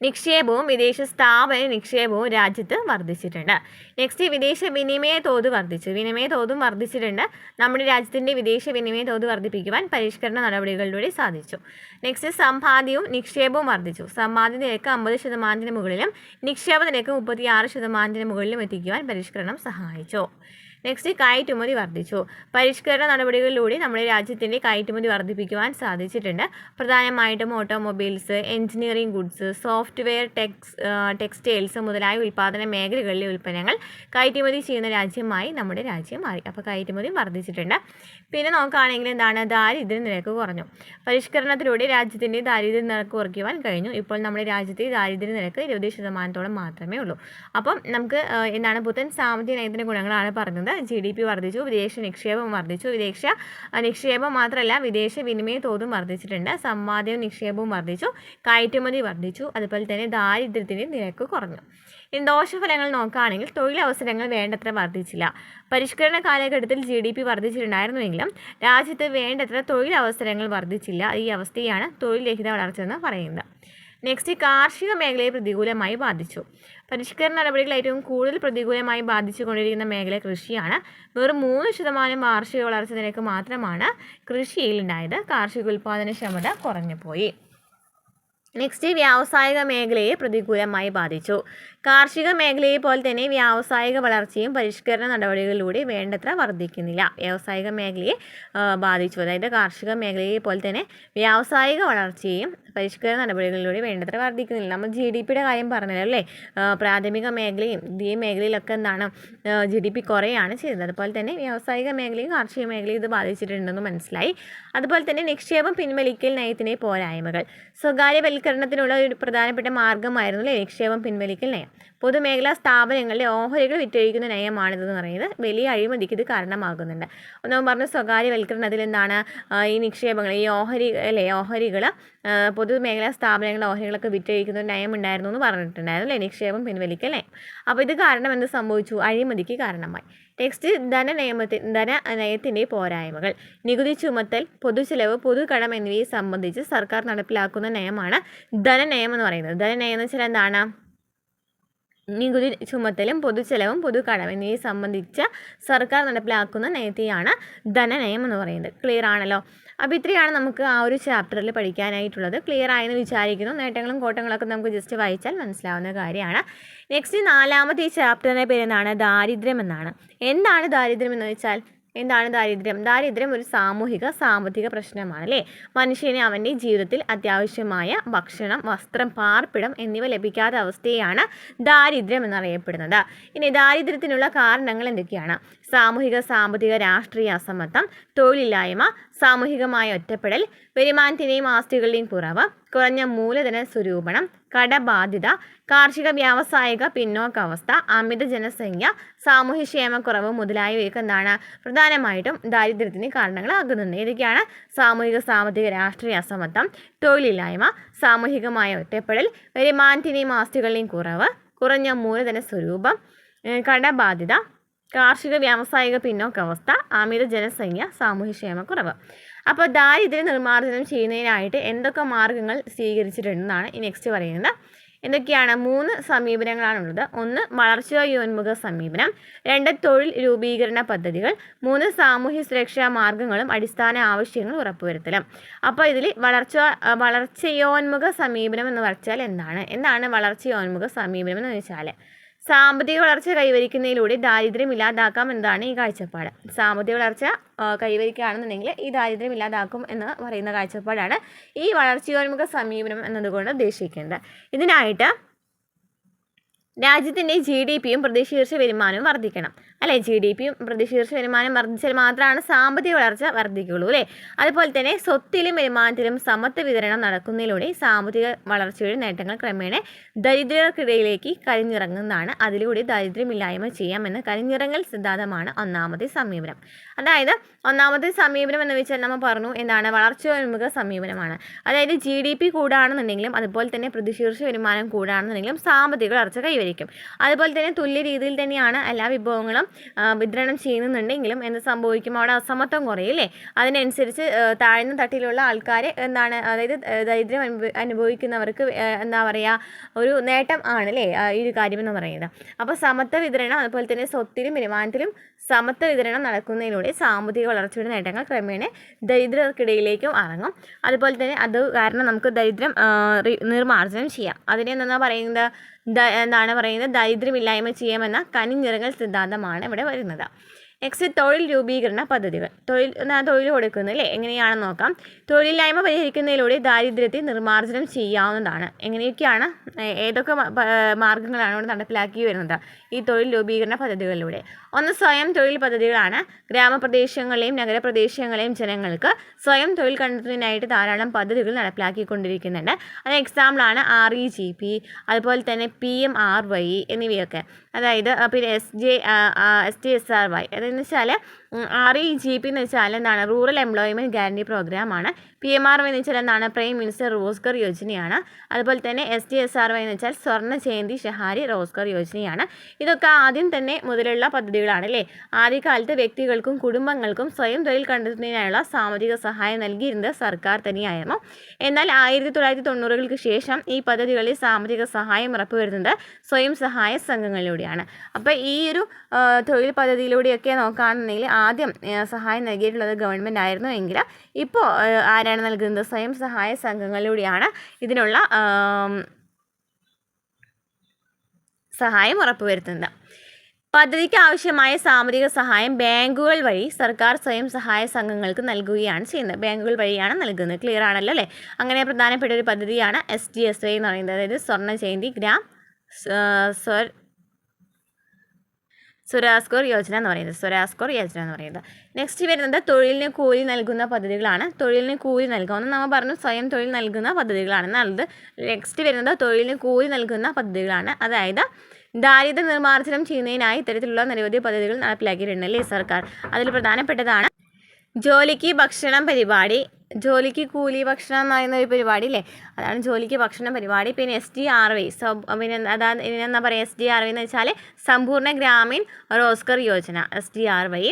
നിക്ഷേപവും വിദേശ സ്ഥാപന നിക്ഷേപവും രാജ്യത്ത് വർദ്ധിച്ചിട്ടുണ്ട്. നെക്സ്റ്റ് വിദേശ വിനിമയ തോത് വർദ്ധിച്ചു. വിനിമയ തോതും വർദ്ധിച്ചിട്ടുണ്ട്. നമ്മുടെ രാജ്യത്തിൻ്റെ വിദേശ വിനിമയ തോത് വർദ്ധിപ്പിക്കുവാൻ പരിഷ്കരണ നടപടികളിലൂടെ സാധിച്ചു. നെക്സ്റ്റ് സമ്പാദ്യവും നിക്ഷേപവും വർദ്ധിച്ചു. സമ്പാദ്യ നിരക്ക് 50% മുകളിലും നിക്ഷേപ നിരക്ക് 36% മുകളിലും എത്തിക്കുവാൻ പരിഷ്കരണം സഹായിച്ചു. നെക്സ്റ്റ് കയറ്റുമതി വർദ്ധിച്ചു. പരിഷ്കരണ നടപടികളിലൂടെ നമ്മുടെ രാജ്യത്തിൻ്റെ കയറ്റുമതി വർദ്ധിപ്പിക്കുവാൻ സാധിച്ചിട്ടുണ്ട്. പ്രധാനമായിട്ടും automobiles, engineering goods, software, textiles മുതലായ ഉൽപ്പാദന മേഖലകളിലെ ഉൽപ്പന്നങ്ങൾ കയറ്റുമതി ചെയ്യുന്ന രാജ്യമായി നമ്മുടെ രാജ്യം മാറി. അപ്പോൾ കയറ്റുമതി വർദ്ധിച്ചിട്ടുണ്ട്. പിന്നെ നോക്കുകയാണെങ്കിൽ ദാരിദ്ര്യ നിരക്ക് കുറഞ്ഞു. പരിഷ്കരണത്തിലൂടെ രാജ്യത്തിൻ്റെ ദാരിദ്ര്യ നിരക്ക് കുറയ്ക്കുവാൻ കഴിഞ്ഞു. ഇപ്പോൾ നമ്മുടെ രാജ്യത്തെ ദാരിദ്ര്യ നിരക്ക് 20% മാത്രമേ ഉള്ളൂ. അപ്പം നമുക്ക് പുത്തൻ സാമ്പത്തിക നയത്തിൻ്റെ ഗുണങ്ങളാണ് പറഞ്ഞത്. GDP വർദ്ധിച്ചു, വിദേശ നിക്ഷേപം വർദ്ധിച്ചു. വിദേശ നിക്ഷേപം മാത്രമല്ല വിദേശ വിനിമയ തോതും വർദ്ധിച്ചിട്ടുണ്ട്. സമ്പാദ്യവും നിക്ഷേപവും വർദ്ധിച്ചു, കയറ്റുമതി വർദ്ധിച്ചു. അതുപോലെ തന്നെ ദാരിദ്ര്യത്തിൻ്റെ നിരക്ക് കുറഞ്ഞു. ഇനി ദോഷഫലങ്ങൾ നോക്കുകയാണെങ്കിൽ തൊഴിലവസരങ്ങൾ വേണ്ടത്ര വർദ്ധിച്ചില്ല. പരിഷ്കരണ കാലഘട്ടത്തിൽ GDP വർദ്ധിച്ചിട്ടുണ്ടായിരുന്നുവെങ്കിലും രാജ്യത്ത് വേണ്ടത്ര തൊഴിലവസരങ്ങൾ വർദ്ധിച്ചില്ല. ഈ അവസ്ഥയാണ് തൊഴിൽ രഹിത വളർച്ച എന്ന് പറയുന്നത്. നെക്സ്റ്റ് കാർഷിക മേഖലയെ പ്രതികൂലമായി ബാധിച്ചു. പരിഷ്കരണ നടപടികൾ ഏറ്റവും കൂടുതൽ പ്രതികൂലമായി ബാധിച്ചുകൊണ്ടിരിക്കുന്ന മേഖല കൃഷിയാണ്. വെറും 3% വാർഷിക വളർച്ച നിരക്ക് മാത്രമാണ് കൃഷിയിൽ ഉണ്ടായത്. കാർഷിക ഉൽപ്പാദനക്ഷമത കുറഞ്ഞുപോയി. നെക്സ്റ്റ് വ്യാവസായിക മേഖലയെ പ്രതികൂലമായി ബാധിച്ചു. കാർഷിക മേഖലയെ പോലെ തന്നെ വ്യാവസായിക വളർച്ചയും പരിഷ്കരണ നടപടികളിലൂടെ വേണ്ടത്ര വർദ്ധിക്കുന്നില്ല. വ്യാവസായിക മേഖലയെ ബാധിച്ചു. അതായത് കാർഷിക മേഖലയെ പോലെ തന്നെ വ്യാവസായിക വളർച്ചയും പരിഷ്കരണ നടപടികളിലൂടെ വേണ്ടത്ര വർദ്ധിക്കുന്നില്ല. നമ്മൾ GDPയുടെ കാര്യം പറഞ്ഞല്ലോ അല്ലേ. പ്രാഥമിക മേഖലയും ദ്വിതീയ മേഖലയിലൊക്കെ GDP കുറയാണ് ചെയ്യുന്നത്. അതുപോലെ തന്നെ വ്യാവസായിക മേഖലയും കാർഷിക മേഖലയും ഇത് ബാധിച്ചിട്ടുണ്ടെന്ന് മനസ്സിലായി. അതുപോലെ തന്നെ നിക്ഷേപം പിൻവലിക്കൽ നയത്തിൻ്റെ പോരായ്മകൾ. സ്വകാര്യവൽക്കരണത്തിനുള്ള ഒരു പ്രധാനപ്പെട്ട മാർഗ്ഗമായിരുന്നു അല്ലേ നിക്ഷേപം പിൻവലിക്കൽ നയം. പൊതുമേഖലാ സ്ഥാപനങ്ങളിലെ ഓഹരികൾ വിറ്റഴിക്കുന്ന നയമാണിതെന്ന് പറയുന്നത്. വലിയ അഴിമതിക്ക് ഇത് കാരണമാകുന്നുണ്ട്. ഒന്നാമത് പറഞ്ഞ സ്വകാര്യവൽക്കരണത്തിൽ എന്താണ് ഈ നിക്ഷേപങ്ങൾ, ഈ ഓഹരികൾ പൊതുമേഖലാ സ്ഥാപനങ്ങളുടെ ഓഹരികളൊക്കെ വിറ്റഴിക്കുന്ന ഒരു നയം ഉണ്ടായിരുന്നു എന്ന് പറഞ്ഞിട്ടുണ്ടായിരുന്നു അല്ലേ, നിക്ഷേപം പിൻവലിക്കൽ നയം. അപ്പോൾ ഇത് കാരണം എന്ത് സംഭവിച്ചു? അഴിമതിക്ക് കാരണമായി. നെക്സ്റ്റ് ധനനയത്തിൻ്റെ പോരായ്മകൾ. നികുതി ചുമത്തൽ, പൊതുചെലവ്, പൊതുകടം എന്നിവയെ സംബന്ധിച്ച് സർക്കാർ നടപ്പിലാക്കുന്ന നയമാണ് ധനനയം എന്ന് പറയുന്നത്. ധനനയം എന്ന് വെച്ചാൽ എന്താണ്? നികുതി ചുമത്തലും പൊതുചെലവും പൊതുകടം എന്നിവയെ സംബന്ധിച്ച് സർക്കാർ നടപ്പിലാക്കുന്ന നയത്തെയാണ് ധനനയം എന്ന് പറയുന്നത്. ക്ലിയർ ആണല്ലോ? അപ്പോൾ ഇത്രയാണ് നമുക്ക് ആ ഒരു ചാപ്റ്ററിൽ പഠിക്കാനായിട്ടുള്ളത്. ക്ലിയർ ആയെന്ന് വിചാരിക്കുന്നു. നേട്ടങ്ങളും കോട്ടങ്ങളൊക്കെ നമുക്ക് ജസ്റ്റ് വായിച്ചാൽ മനസ്സിലാവുന്ന കാര്യമാണ്. നെക്സ്റ്റ് 4ാമത്തെ ഈ ചാപ്റ്ററിൻ്റെ പേര് എന്താണ്? ദാരിദ്ര്യം എന്നാണ്. എന്താണ് ദാരിദ്ര്യം എന്ന് വെച്ചാൽ? എന്താണ് ദാരിദ്ര്യം? ദാരിദ്ര്യം ഒരു സാമൂഹിക സാമ്പത്തിക പ്രശ്നമാണ് അല്ലേ. മനുഷ്യന് അവൻ്റെ ജീവിതത്തിൽ അത്യാവശ്യമായ ഭക്ഷണം, വസ്ത്രം, പാർപ്പിടം എന്നിവ ലഭിക്കാത്ത അവസ്ഥയാണ് ദാരിദ്ര്യം എന്നറിയപ്പെടുന്നത്. ഇനി ദാരിദ്ര്യത്തിനുള്ള കാരണങ്ങൾ എന്തൊക്കെയാണ്? സാമൂഹിക സാമ്പത്തിക രാഷ്ട്രീയ അസമത്വം, തൊഴിലില്ലായ്മ, സാമൂഹികമായ ഒറ്റപ്പെടൽ, വരുമാനത്തിൻ്റെയും ആസ്തികളുടെയും കുറവ്, കുറഞ്ഞ മൂലധന സ്വരൂപണം, കടബാധ്യത, കാർഷിക വ്യാവസായിക പിന്നോക്കാവസ്ഥ, അമിത ജനസംഖ്യ, സാമൂഹ്യക്ഷേമക്കുറവ് മുതലായവയൊക്കെ എന്താണ് പ്രധാനമായിട്ടും ദാരിദ്ര്യത്തിന് കാരണങ്ങളാകുന്നുണ്ട്. ഏതൊക്കെയാണ്? സാമൂഹിക സാമ്പത്തിക രാഷ്ട്രീയ അസമത്വം, തൊഴിലില്ലായ്മ, സാമൂഹികമായ ഒറ്റപ്പെടൽ, വരുമാനത്തിൻ്റെയും ആസ്തികളുടെയും കുറവ്, കുറഞ്ഞ മൂലധന സ്വരൂപം, കടബാധ്യത, കാർഷിക വ്യാവസായിക പിന്നോക്കാവസ്ഥ, അമിത ജനസംഖ്യ, സാമൂഹ്യക്ഷേമക്കുറവ്. അപ്പോൾ ദാരിദ്ര്യം നിർമ്മാർജ്ജനം ചെയ്യുന്നതിനായിട്ട് എന്തൊക്കെ മാർഗ്ഗങ്ങൾ സ്വീകരിച്ചിട്ടുണ്ടെന്നാണ് ഈ നെക്സ്റ്റ് പറയുന്നത്. എന്തൊക്കെയാണ്? 3 സമീപനങ്ങളാണുള്ളത്. 1 വളർച്ചയോന്മുഖ സമീപനം, 2 തൊഴിൽ രൂപീകരണ പദ്ധതികൾ, 3 സാമൂഹ്യ സുരക്ഷാ മാർഗ്ഗങ്ങളും അടിസ്ഥാന ആവശ്യങ്ങൾ ഉറപ്പുവരുത്തലും. അപ്പോൾ ഇതിൽ വളർച്ചയോന്മുഖ സമീപനം എന്ന് വെച്ചാൽ എന്താണ് വളർച്ചയോന്മുഖ സമീപനം എന്ന് വെച്ചാൽ? സാമ്പത്തിക വളർച്ച കൈവരിക്കുന്നതിലൂടെ ദാരിദ്ര്യം ഇല്ലാതാക്കാം എന്നതാണ് ഈ കാഴ്ചപ്പാട്. സാമ്പത്തിക വളർച്ച കൈവരിക്കുകയാണെന്നുണ്ടെങ്കിൽ ഈ ദാരിദ്ര്യം ഇല്ലാതാക്കും എന്ന് പറയുന്ന കാഴ്ചപ്പാടാണ് ഈ വളർച്ചയോന്മുഖ സമീപനം എന്നതുകൊണ്ട് ഉദ്ദേശിക്കുന്നത്. ഇതിനായിട്ട് രാജ്യത്തിൻ്റെ GDPയും പ്രതിശീർഷ വരുമാനവും വർദ്ധിക്കണം അല്ലേ. GDPയും പ്രതിശീർഷ വരുമാനം വർദ്ധിച്ചാൽ മാത്രമാണ് സാമ്പത്തിക വളർച്ച വർദ്ധിക്കുകയുള്ളൂ അല്ലേ. അതുപോലെ തന്നെ സ്വത്തിലും വരുമാനത്തിലും സമത്വ വിതരണം നടക്കുന്നതിലൂടെ സാമ്പത്തിക വളർച്ചയുടെ നേട്ടങ്ങൾ ക്രമേണ ദരിദ്രർക്കിടയിലേക്ക് കരിഞ്ഞിറങ്ങുന്നതാണ്. അതിലൂടെ ദാരിദ്ര്യമില്ലായ്മ ചെയ്യാമെന്ന കരിഞ്ഞിറങ്ങൽ സിദ്ധാന്തമാണ് 1ാമത്തെ സമീപനം. അതായത് 1ാമത്തെ സമീപനം എന്ന് വെച്ചാൽ നമ്മൾ പറഞ്ഞു എന്താണ്? വളർച്ചയോന്മുഖ സമീപനമാണ്. അതായത് GDP കൂടാണെന്നുണ്ടെങ്കിലും അതുപോലെ തന്നെ പ്രതിശീർഷ വരുമാനം കൂടാണെന്നുണ്ടെങ്കിലും സാമ്പത്തിക വളർച്ച കൈവരിക്കും. അതുപോലെ തന്നെ തുല്യ രീതിയിൽ തന്നെയാണ് എല്ലാ വിഭവങ്ങളും വിതരണം ചെയ്യുന്നുണ്ടെങ്കിലും എന്ത് സംഭവിക്കും? അവിടെ അസമത്വം കുറയില്ലേ. അതിനനുസരിച്ച് താഴ്ന്ന തട്ടിലുള്ള ആൾക്കാർ അതായത് ദരിദ്രം അനുഭവിക്കുന്നവർക്ക് എന്താ പറയുക, ഒരു നേട്ടം ആണല്ലേ ഈ ഒരു കാര്യം എന്ന് പറയുന്നത്. അപ്പോൾ സമത്വ വിതരണം, അതുപോലെ തന്നെ സ്വത്തിലും വരുമാനത്തിലും സമത്വ വിതരണം നടക്കുന്നതിലൂടെ സാമ്പത്തിക വളർച്ചയുടെ നേട്ടങ്ങൾ ക്രമേണ ദരിദ്രർക്കിടയിലേക്കും ഇറങ്ങും. അതുപോലെ തന്നെ അത് കാരണം നമുക്ക് ദരിദ്രം നിർമ്മാർജ്ജനം ചെയ്യാം. അതിനെ എന്താണ് പറയുന്നത്? ദാരിദ്ര്യമില്ലായ്മ ചെയ്യാമെന്ന കനിഞ്ഞിറങ്ങൽ സിദ്ധാന്തമാണ് ഇവിടെ വരുന്നത്. നെക്സ്റ്റ് തൊഴിൽ രൂപീകരണ പദ്ധതികൾ. തൊഴിൽ കൊടുക്കുന്നല്ലേ എങ്ങനെയാണെന്ന് നോക്കാം. തൊഴിലില്ലായ്മ പരിഹരിക്കുന്നതിലൂടെ ദാരിദ്ര്യത്തെ നിർമ്മാർജ്ജനം ചെയ്യാവുന്നതാണ്. എങ്ങനെയൊക്കെയാണ്, ഏതൊക്കെ മാർഗ്ഗങ്ങളാണ് ഇവിടെ നടപ്പിലാക്കി വരുന്നത് ഈ തൊഴിൽ രൂപീകരണ പദ്ധതികളിലൂടെ? 1 സ്വയം തൊഴിൽ പദ്ധതികളാണ്. ഗ്രാമപ്രദേശങ്ങളെയും നഗരപ്രദേശങ്ങളെയും ജനങ്ങൾക്ക് സ്വയം തൊഴിൽ കണ്ടെത്തുന്നതിനായിട്ട് ധാരാളം പദ്ധതികൾ നടപ്പിലാക്കിക്കൊണ്ടിരിക്കുന്നുണ്ട്. അത് എക്സാമ്പിളാണ് REGP, അതുപോലെ തന്നെ PMRY എന്നിവയൊക്കെ. അതായത് പിന്നെ STSRY. അതെന്ന് വെച്ചാൽ REGP എന്ന് വെച്ചാൽ എന്താണ്? റൂറൽ എംപ്ലോയ്മെൻറ്റ് ഗ്യാരണ്ടി പ്രോഗ്രാമാണ്. PMRY എന്ന് വെച്ചാൽ എന്താണ്? പ്രൈം മിനിസ്റ്റർ റോസ്ഗർ യോജനയാണ്. അതുപോലെ തന്നെ STSRY എന്ന് വെച്ചാൽ സ്വർണ്ണ ജയന്തി ഷഹാരി റോസ്ഗർ യോജനയാണ്. ഇതൊക്കെ ആദ്യം തന്നെ മുതലുള്ള പദ്ധതികളാണ് അല്ലേ. ആദ്യകാലത്ത് വ്യക്തികൾക്കും കുടുംബങ്ങൾക്കും സ്വയം തൊഴിൽ കണ്ടെത്തുന്നതിനായുള്ള സാമ്പത്തിക സഹായം നൽകിയിരുന്നത് സർക്കാർ തന്നെയായിരുന്നു. എന്നാൽ 1990-കൾക്ക് ശേഷം ഈ പദ്ധതികളിൽ സാമ്പത്തിക സഹായം ഉറപ്പുവരുന്നത് സ്വയം സഹായ സംഘങ്ങളിലൂടെയാണ്. അപ്പോൾ ഈ ഒരു തൊഴിൽ പദ്ധതിയിലൂടെയൊക്കെ നോക്കുകയാണെന്നുണ്ടെങ്കിൽ ആദ്യം സഹായം നൽകിയിട്ടുള്ളത് ഗവൺമെൻറ് ആയിരുന്നു എങ്കിൽ ഇപ്പോൾ ആരാണ് നൽകുന്നത്? സ്വയം സഹായ സംഘങ്ങളിലൂടെയാണ് ഇതിനുള്ള സഹായം ഉറപ്പുവരുത്തുന്നത്. പദ്ധതിക്ക് ആവശ്യമായ സാമ്പത്തിക സഹായം ബാങ്കുകൾ വഴി സർക്കാർ സ്വയം സഹായ സംഘങ്ങൾക്ക് നൽകുകയാണ് ചെയ്യുന്നത്. ബാങ്കുകൾ വഴിയാണ് നൽകുന്നത്. ക്ലിയർ ആണല്ലോ അല്ലേ. അങ്ങനെ പ്രധാനപ്പെട്ട ഒരു പദ്ധതിയാണ് STSY എന്ന് പറയുന്നത്. അതായത് സ്വർണ്ണ ജയന്തി സ്വരാസ്കോർ യോജന എന്ന് പറയുന്നത്. നെക്സ്റ്റ് വരുന്നത് തൊഴിലിന് കൂലി നൽകുന്ന പദ്ധതികളാണ്. തൊഴിലിന് കൂലി നൽകുക ഒന്ന് നമ്മൾ പറഞ്ഞു, സ്വയം തൊഴിൽ നൽകുന്ന പദ്ധതികളാണ്. നല്ലത്. നെക്സ്റ്റ് വരുന്നത് തൊഴിലിന് കൂലി നൽകുന്ന പദ്ധതികളാണ്. അതായത് ദാരിദ്ര്യ നിർമ്മാർജ്ജനം ചെയ്യുന്നതിനായി ഇത്തരത്തിലുള്ള നിരവധി പദ്ധതികൾ നടപ്പിലാക്കിയിട്ടുണ്ട് അല്ലേ സർക്കാർ. അതിൽ പ്രധാനപ്പെട്ടതാണ് ജോലിക്ക് ഭക്ഷണം പരിപാടി, ജോലിക്ക് കൂലി ഭക്ഷണം എന്ന് പറയുന്ന ഒരു പരിപാടി അല്ലേ, അതാണ് ജോലിക്ക് ഭക്ഷണം പരിപാടി. പിന്നെ SDRY, പിന്നെ അതാണ് എന്താ പറയുക, SDRY എന്ന് വെച്ചാൽ സമ്പൂർണ്ണ ഗ്രാമീൺ റോസ്ഗർ യോജന, SDRY.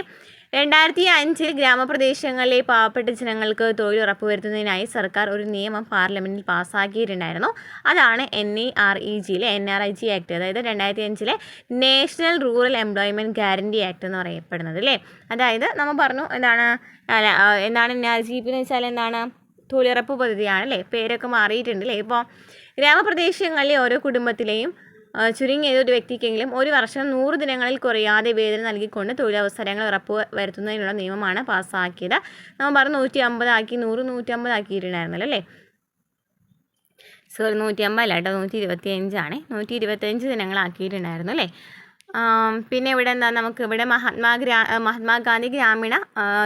2005 ഗ്രാമപ്രദേശങ്ങളിലെ പാവപ്പെട്ട ജനങ്ങൾക്ക് തൊഴിൽ ഉറപ്പുവരുത്തുന്നതിനായി സർക്കാർ ഒരു നിയമം പാർലമെൻറ്റിൽ പാസ്സാക്കിയിട്ടുണ്ടായിരുന്നു. അതാണ് NREG ആക്ട്, അതായത് 2005 national rural employment guarantee act എന്ന് പറയപ്പെടുന്നത് അല്ലേ. അതായത് നമ്മൾ പറഞ്ഞു എന്താണ് NREG എന്ന് വെച്ചാൽ എന്താണ്, തൊഴിലുറപ്പ് പദ്ധതിയാണ് അല്ലേ. പേരൊക്കെ മാറിയിട്ടുണ്ട് അല്ലേ. ഇപ്പോൾ ഗ്രാമപ്രദേശങ്ങളിലെ ഓരോ കുടുംബത്തിലെയും ചുരുങ്ങിയ ഒരു വ്യക്തിക്കെങ്കിലും ഒരു വർഷം 100 ദിനങ്ങളിൽ കുറയാതെ വേതനം നൽകിക്കൊണ്ട് തൊഴിലവസരങ്ങൾ ഉറപ്പ് വരുത്തുന്നതിനുള്ള നിയമമാണ് പാസ്സാക്കിയത്. നമ്മൾ പറഞ്ഞു 150 ആക്കി, 150 ആക്കിയിട്ടുണ്ടായിരുന്നല്ലോ അല്ലേ. 150 അല്ല കേട്ടോ, 125 125 ദിനങ്ങളാക്കിയിട്ടുണ്ടായിരുന്നു അല്ലേ. പിന്നെ ഇവിടെ എന്താ, നമുക്ക് ഇവിടെ മഹാത്മാഗാന്ധി ഗ്രാമീണ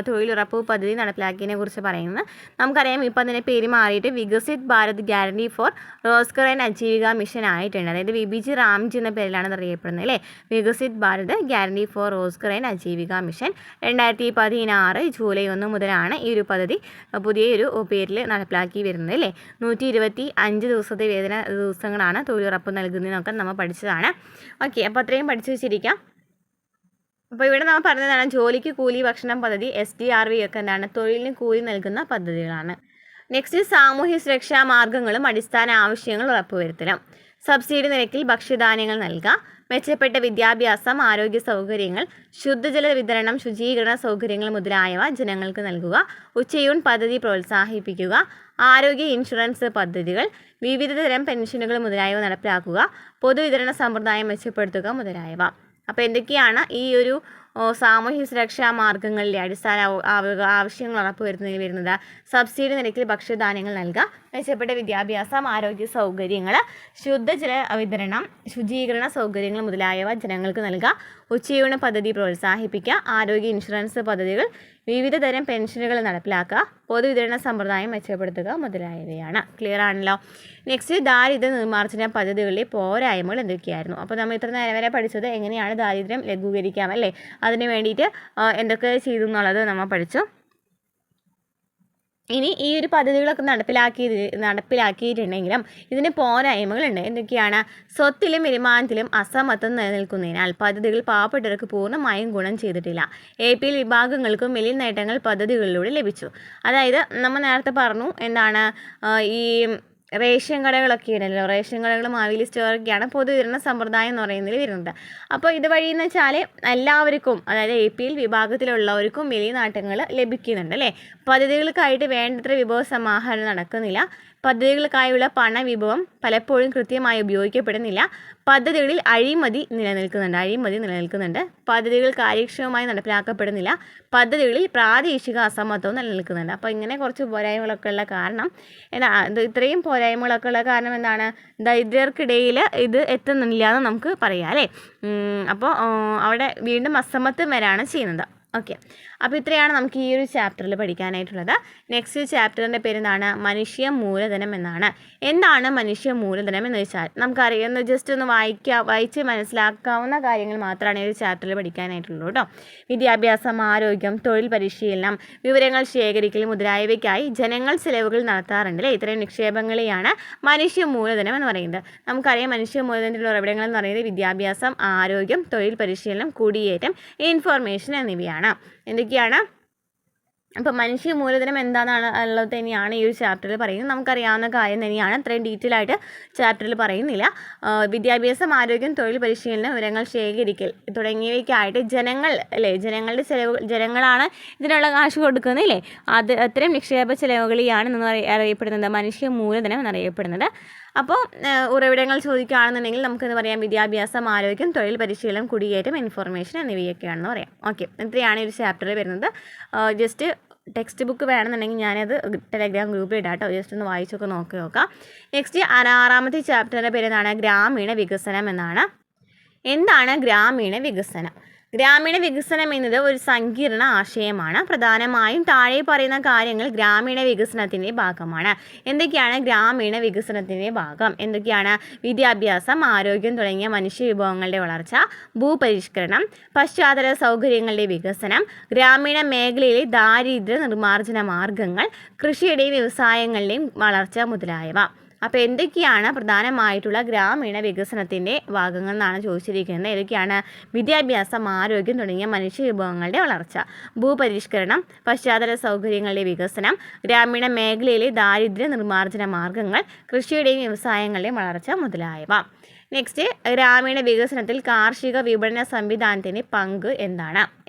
തൊഴിലുറപ്പ് പദ്ധതി നടപ്പിലാക്കിയതിനെ കുറിച്ച് പറയുന്നത്. നമുക്കറിയാം ഇപ്പം അതിൻ്റെ പേര് മാറിയിട്ട് Viksit Bharat guarantee four Rozgar and Aajeevika mission ആയിട്ടുണ്ട്. അതായത് VBG റാംജി എന്ന പേരിലാണ് അത് അറിയപ്പെടുന്നത് അല്ലേ. Viksit Bharat guarantee four Rozgar and Aajeevika mission 2016 July 1 മുതലാണ് ഈ ഒരു പദ്ധതി പുതിയൊരു പേരിൽ നടപ്പിലാക്കി വരുന്നത് അല്ലേ. 125 ദിവസത്തെ വേതന ദിവസങ്ങളാണ് തൊഴിലുറപ്പ് നൽകുന്നതെന്നൊക്കെ നമ്മൾ പഠിച്ചതാണ്. ഓക്കെ, അപ്പോൾ അത്രയും പഠിച്ചു വെച്ചിരിക്കാം. അപ്പോൾ ഇവിടെ നമ്മൾ പറഞ്ഞതാണ് ജോലിക്ക് കൂലി ഭക്ഷണം പദ്ധതി, SDRY ഒക്കെ എന്താണ്, തൊഴിലിന് കൂലി നൽകുന്ന പദ്ധതികളാണ്. നെക്സ്റ്റ് സാമൂഹ്യ സുരക്ഷാ മാർഗ്ഗങ്ങളും അടിസ്ഥാന ആവശ്യങ്ങൾ ഉറപ്പുവരുത്തലും. സബ്സിഡി നിരക്കിൽ ഭക്ഷ്യധാന്യങ്ങൾ നൽകുക, മെച്ചപ്പെട്ട വിദ്യാഭ്യാസം, ആരോഗ്യ സൗകര്യങ്ങൾ, ശുദ്ധജല വിതരണം, ശുചീകരണ സൗകര്യങ്ങൾ മുതലായവ ജനങ്ങൾക്ക് നൽകുക, ഉച്ചയൂൺ പദ്ധതി പ്രോത്സാഹിപ്പിക്കുക, ആരോഗ്യ ഇൻഷുറൻസ് പദ്ധതികൾ, വിവിധതരം പെൻഷനുകൾ മുതലായവ നടപ്പിലാക്കുക, പൊതുവിതരണ സമ്പ്രദായം മെച്ചപ്പെടുത്തുക മുതലായവ. അപ്പോൾ എന്തൊക്കെയാണ് ഈ ഒരു സാമൂഹ്യ സുരക്ഷാ മാർഗ്ഗങ്ങളിലെ അടിസ്ഥാന ആവശ്യങ്ങൾ ഉറപ്പുവരുത്തുന്നതിൽ വരുന്നത്? സബ്സിഡി നിരക്കിൽ ഭക്ഷ്യധാന്യങ്ങൾ നൽകുക, മെച്ചപ്പെട്ട വിദ്യാഭ്യാസം, ആരോഗ്യ സൗകര്യങ്ങൾ, ശുദ്ധജല വിതരണം, ശുചീകരണ സൗകര്യങ്ങൾ മുതലായവ ജനങ്ങൾക്ക് നൽകുക, ഉച്ചയൂണ് പദ്ധതി പ്രോത്സാഹിപ്പിക്കുക, ആരോഗ്യ ഇൻഷുറൻസ് പദ്ധതികൾ, വിവിധ തരം പെൻഷനുകൾ നടപ്പിലാക്കുക, പൊതുവിതരണ സമ്പ്രദായം മെച്ചപ്പെടുത്തുക മുതലായവയാണ്. ക്ലിയർ ആണല്ലോ. നെക്സ്റ്റ് ദാരിദ്ര്യ നിർമ്മാർജ്ജന പദ്ധതികളിലെ പോരായ്മകൾ എന്തൊക്കെയായിരുന്നു? അപ്പോൾ നമ്മൾ ഇത്ര നേരം വരെ പഠിച്ചത് എങ്ങനെയാണ് ദാരിദ്ര്യം ലഘൂകരിക്കാം അല്ലേ, അതിന് വേണ്ടിയിട്ട് എന്തൊക്കെ ചെയ്തു എന്നുള്ളത് നമ്മൾ പഠിച്ചു. ഇനി ഈ ഒരു പദ്ധതികളൊക്കെ നടപ്പിലാക്കിയിട്ടുണ്ടെങ്കിലും ഇതിന് പോരായ്മകളുണ്ട്. എന്തൊക്കെയാണ്? സ്വത്തിലും വരുമാനത്തിലും അസമത്വം നിലനിൽക്കുന്നതിനാൽ പദ്ധതികൾ പാവപ്പെട്ടവർക്ക് പൂർണ്ണമായും ഗുണം ചെയ്തിട്ടില്ല. APL വിഭാഗങ്ങൾക്കും വലിയ നേട്ടങ്ങൾ പദ്ധതികളിലൂടെ ലഭിച്ചു. അതായത് നമ്മൾ നേരത്തെ പറഞ്ഞു എന്താണ്, ഈ റേഷൻ കടകളൊക്കെ ഉണ്ടല്ലോ, റേഷൻ കടകൾ, മാവേലി സ്റ്റോറൊക്കെയാണ് പൊതുവിതരണ സമ്പ്രദായം എന്ന് പറയുന്നതിൽ വരുന്നത്. അപ്പോൾ ഇതുവഴി എന്ന് വെച്ചാൽ എല്ലാവർക്കും, അതായത് APL വിഭാഗത്തിലുള്ളവർക്കും വലിയ നേട്ടങ്ങൾ ലഭിക്കുന്നുണ്ട് അല്ലേ. പദ്ധതികൾക്കായിട്ട് വേണ്ടത്ര വിഭവ സമാഹരണം നടക്കുന്നില്ല. പദ്ധതികൾക്കായുള്ള പണവിഭവം പലപ്പോഴും കൃത്യമായി ഉപയോഗിക്കപ്പെടുന്നില്ല. പദ്ധതികളിൽ അഴിമതി നിലനിൽക്കുന്നുണ്ട്. പദ്ധതികൾ കാര്യക്ഷമമായി നടപ്പിലാക്കപ്പെടുന്നില്ല. പദ്ധതികളിൽ പ്രാദേശിക അസമത്വം നിലനിൽക്കുന്നുണ്ട്. അപ്പോൾ ഇങ്ങനെ കുറച്ച് പോരായ്മകളൊക്കെ ഉള്ള കാരണം ഇത്രയും പോരായ്മകളൊക്കെ ഉള്ള കാരണം എന്താണ്? ദരിദ്രർക്കിടയിൽ ഇത് എത്തുന്നില്ല എന്ന് നമുക്ക് പറയാം അല്ലേ. അപ്പോൾ അവിടെ വീണ്ടും അസമത്വം വരാണ് ചെയ്യുന്നത്. ഓക്കെ, അപ്പോൾ ഇത്രയാണ് നമുക്ക് ഈ ഒരു ചാപ്റ്ററിൽ പഠിക്കാനായിട്ടുള്ളത്. നെക്സ്റ്റ് ചാപ്റ്ററിൻ്റെ പേര് എന്താണ്? മനുഷ്യ മൂലധനം എന്നാണ്. എന്താണ് മനുഷ്യ മൂലധനം എന്ന് വെച്ചാൽ നമുക്കറിയാവുന്ന ജസ്റ്റ് ഒന്ന് വായിച്ച് മനസ്സിലാക്കാവുന്ന കാര്യങ്ങൾ മാത്രമാണ് ഈ ഒരു ചാപ്റ്ററിൽ പഠിക്കാനായിട്ടുള്ളൂ കേട്ടോ. വിദ്യാഭ്യാസം, ആരോഗ്യം, തൊഴിൽ പരിശീലനം, വിവരങ്ങൾ ശേഖരിക്കൽ മുതലായവയ്ക്കായി ജനങ്ങൾ ചിലവുകൾ നടത്താറുണ്ട് അല്ലേ. ഇത്രയും നിക്ഷേപങ്ങളെയാണ് മനുഷ്യ മൂലധനം എന്ന് പറയുന്നത്. നമുക്കറിയാം മനുഷ്യ മൂലധനത്തിലുള്ള ഉറവിടങ്ങൾ എന്ന് പറയുന്നത് വിദ്യാഭ്യാസം, ആരോഗ്യം, തൊഴിൽ പരിശീലനം, കുടിയേറ്റം, ഇൻഫോർമേഷൻ എന്നിവയാണ്. എന്തൊക്കെയാണ്? അപ്പോൾ മനുഷ്യ മൂലധനം എന്താണെന്ന് ഉള്ളത് തന്നെയാണ് ഈ ഒരു ചാപ്റ്ററിൽ പറയുന്നത്. നമുക്കറിയാവുന്ന കാര്യം തന്നെയാണ്, അത്രയും ഡീറ്റെയിൽ ആയിട്ട് ചാപ്റ്ററിൽ പറയുന്നില്ല. വിദ്യാഭ്യാസം, ആരോഗ്യം, തൊഴിൽ പരിശീലനം, വിവരങ്ങൾ ശേഖരിക്കൽ തുടങ്ങിയവയ്ക്കായിട്ട് ജനങ്ങളുടെ ചിലവുകൾ, ജനങ്ങളാണ് ഇതിനുള്ള കാശ് കൊടുക്കുന്നില്ലേ, അത് അത്രയും നിക്ഷേപ ചിലവുകളെയാണ് എന്ന് അറിയപ്പെടുന്നത് മനുഷ്യ മൂലധനം എന്നറിയപ്പെടുന്നത്. അപ്പോൾ ഉറവിടങ്ങൾ ചോദിക്കുകയാണെന്നുണ്ടെങ്കിൽ നമുക്കെന്ന് പറയാം വിദ്യാഭ്യാസം, ആരോഗ്യം, തൊഴിൽ പരിശീലനം, കുടിയേറ്റം, ഇൻഫോർമേഷൻ എന്നിവയൊക്കെയാണെന്ന് പറയാം. ഓക്കെ, ഇത്രയാണ് ഈ ഒരു ചാപ്റ്ററിൽ വരുന്നത്. ജസ്റ്റ് ടെക്സ്റ്റ് ബുക്ക് വേണമെന്നുണ്ടെങ്കിൽ ഞാനത് ടെലഗ്രാം ഗ്രൂപ്പിൽ ഇടാം കേട്ടോ, ജസ്റ്റ് ഒന്ന് വായിച്ചൊക്കെ നോക്കാം. നെക്സ്റ്റ് 6ാമത്തെ ചാപ്റ്ററിൻ്റെ പേര് എന്താണ്? ഗ്രാമീണ വികസനം എന്നാണ്. എന്താണ് ഗ്രാമീണ വികസനം? ഗ്രാമീണ വികസനം എന്നത് ഒരു സങ്കീർണ ആശയമാണ്. പ്രധാനമായും താഴെ പറയുന്ന കാര്യങ്ങൾ ഗ്രാമീണ വികസനത്തിൻ്റെ ഭാഗമാണ്. എന്തൊക്കെയാണ് ഗ്രാമീണ വികസനത്തിൻ്റെ ഭാഗം? എന്തൊക്കെയാണ്? വിദ്യാഭ്യാസം, ആരോഗ്യം തുടങ്ങിയ മനുഷ്യ വിഭവങ്ങളുടെ വളർച്ച, ഭൂപരിഷ്കരണം, പശ്ചാത്തല സൗകര്യങ്ങളുടെ വികസനം, ഗ്രാമീണ മേഖലയിലെ ദാരിദ്ര്യ നിർമ്മാർജ്ജന മാർഗങ്ങൾ, കൃഷിയുടെയും വ്യവസായങ്ങളുടെയും വളർച്ച മുതലായവ. അപ്പോൾ എന്തൊക്കെയാണ് പ്രധാനമായിട്ടുള്ള ഗ്രാമീണ വികസനത്തിൻ്റെ ഭാഗങ്ങൾ എന്നാണ് ചോദിച്ചിരിക്കുന്നത്. ഏതൊക്കെയാണ്? വിദ്യാഭ്യാസം, ആരോഗ്യം തുടങ്ങിയ മനുഷ്യ വിഭവങ്ങളുടെ വളർച്ച, ഭൂപരിഷ്കരണം, പശ്ചാത്തല സൗകര്യങ്ങളുടെ വികസനം, ഗ്രാമീണ മേഖലയിലെ ദാരിദ്ര്യ നിർമ്മാർജ്ജന മാർഗങ്ങൾ, കൃഷിയുടെയും വ്യവസായങ്ങളുടെയും വളർച്ച മുതലായവ. നെക്സ്റ്റ്, ഗ്രാമീണ വികസനത്തിൽ കാർഷിക വിപണന സംവിധാനത്തിൻ്റെ പങ്ക്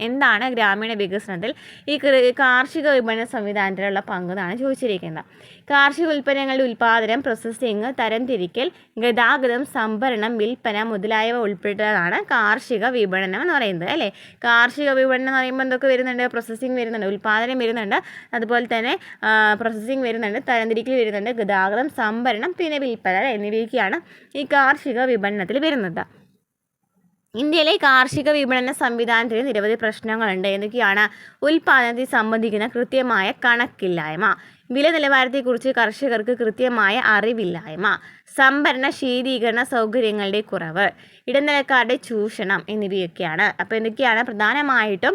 എന്താണ് ഗ്രാമീണ വികസനത്തിൽ ഈ കാർഷിക വിപണന സംവിധാനത്തിലുള്ള പങ്ക് എന്നാണ് ചോദിച്ചിരിക്കുന്നത്. കാർഷിക ഉൽപ്പന്നങ്ങളുടെ ഉൽപ്പാദനം, പ്രോസസ്സിംഗ്, തരംതിരിക്കൽ, ഗതാഗതം, സംഭരണം, വിൽപ്പന മുതലായവ ഉൾപ്പെട്ടതാണ് കാർഷിക വിപണനം എന്ന് പറയുന്നത് അല്ലേ. കാർഷിക വിപണനം എന്ന് പറയുമ്പോൾ എന്തൊക്കെ വരുന്നുണ്ട്? പ്രോസസ്സിംഗ് വരുന്നുണ്ട്, ഉൽപ്പാദനം വരുന്നുണ്ട്, അതുപോലെ തന്നെ പ്രോസസ്സിംഗ് വരുന്നുണ്ട്, തരംതിരിക്കൽ വരുന്നുണ്ട്, ഗതാഗതം, സംഭരണം, പിന്നെ വിൽപ്പന എന്നിവയൊക്കെയാണ് ഈ കാർഷിക വിപണനത്തിൽ വരുന്നത്. ഇന്ത്യയിലെ കാർഷിക വിപണന സംവിധാനത്തിന് നിരവധി പ്രശ്നങ്ങളുണ്ട്. എന്തൊക്കെയാണ്? ഉൽപ്പാദനത്തെ സംബന്ധിക്കുന്ന കൃത്യമായ കണക്കില്ലായ്മ, വില നിലവാരത്തെക്കുറിച്ച് കർഷകർക്ക് കൃത്യമായ അറിവില്ലായ്മ, സംഭരണ ശീതീകരണ സൗകര്യങ്ങളുടെ കുറവ്, ഇടനിലക്കാരുടെ ചൂഷണം എന്നിവയൊക്കെയാണ്. അപ്പോൾ എന്തൊക്കെയാണ് പ്രധാനമായിട്ടും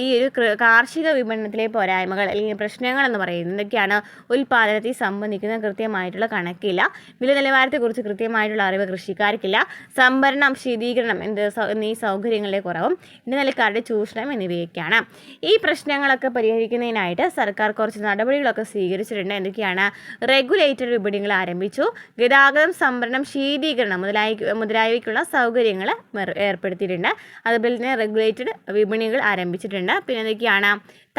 ഈ ഒരു കാർഷിക വിപണനത്തിലെ പോരായ്മകൾ അല്ലെങ്കിൽ പ്രശ്നങ്ങൾ എന്ന് പറയുന്നത്? എന്തൊക്കെയാണ്? ഉൽപ്പാദനത്തെ സംബന്ധിക്കുന്ന കൃത്യമായിട്ടുള്ള കണക്കില്ല, വില നിലവാരത്തെക്കുറിച്ച് കൃത്യമായിട്ടുള്ള അറിവ് കൃഷിക്കാർക്കില്ല, സംഭരണം, ശീതീകരണം എന്നീ സൗകര്യങ്ങളുടെ കുറവും, ഇടനിലക്കാരുടെ ചൂഷണം എന്നിവയൊക്കെയാണ്. ഈ പ്രശ്നങ്ങളൊക്കെ പരിഹരിക്കുന്നതിനായിട്ട് സർക്കാർ കുറച്ച് നടപടികളൊക്കെ സ്വീകരിച്ചിട്ടുണ്ട്. എന്തൊക്കെയാണ്? റെഗുലേറ്റഡ് വിപണികൾ ആരംഭിച്ചു, ഗതാഗതം, സംഭരണം, ശീതീകരണം മുതലായവയ്ക്കുള്ള സൗകര്യങ്ങൾ ഏർപ്പെടുത്തിയിട്ടുണ്ട്. അതുപോലെ തന്നെ റെഗുലേറ്റഡ് വിപണികൾ ആരംഭിച്ചിട്ടുണ്ട്. പിന്നെ എന്തൊക്കെയാണ്?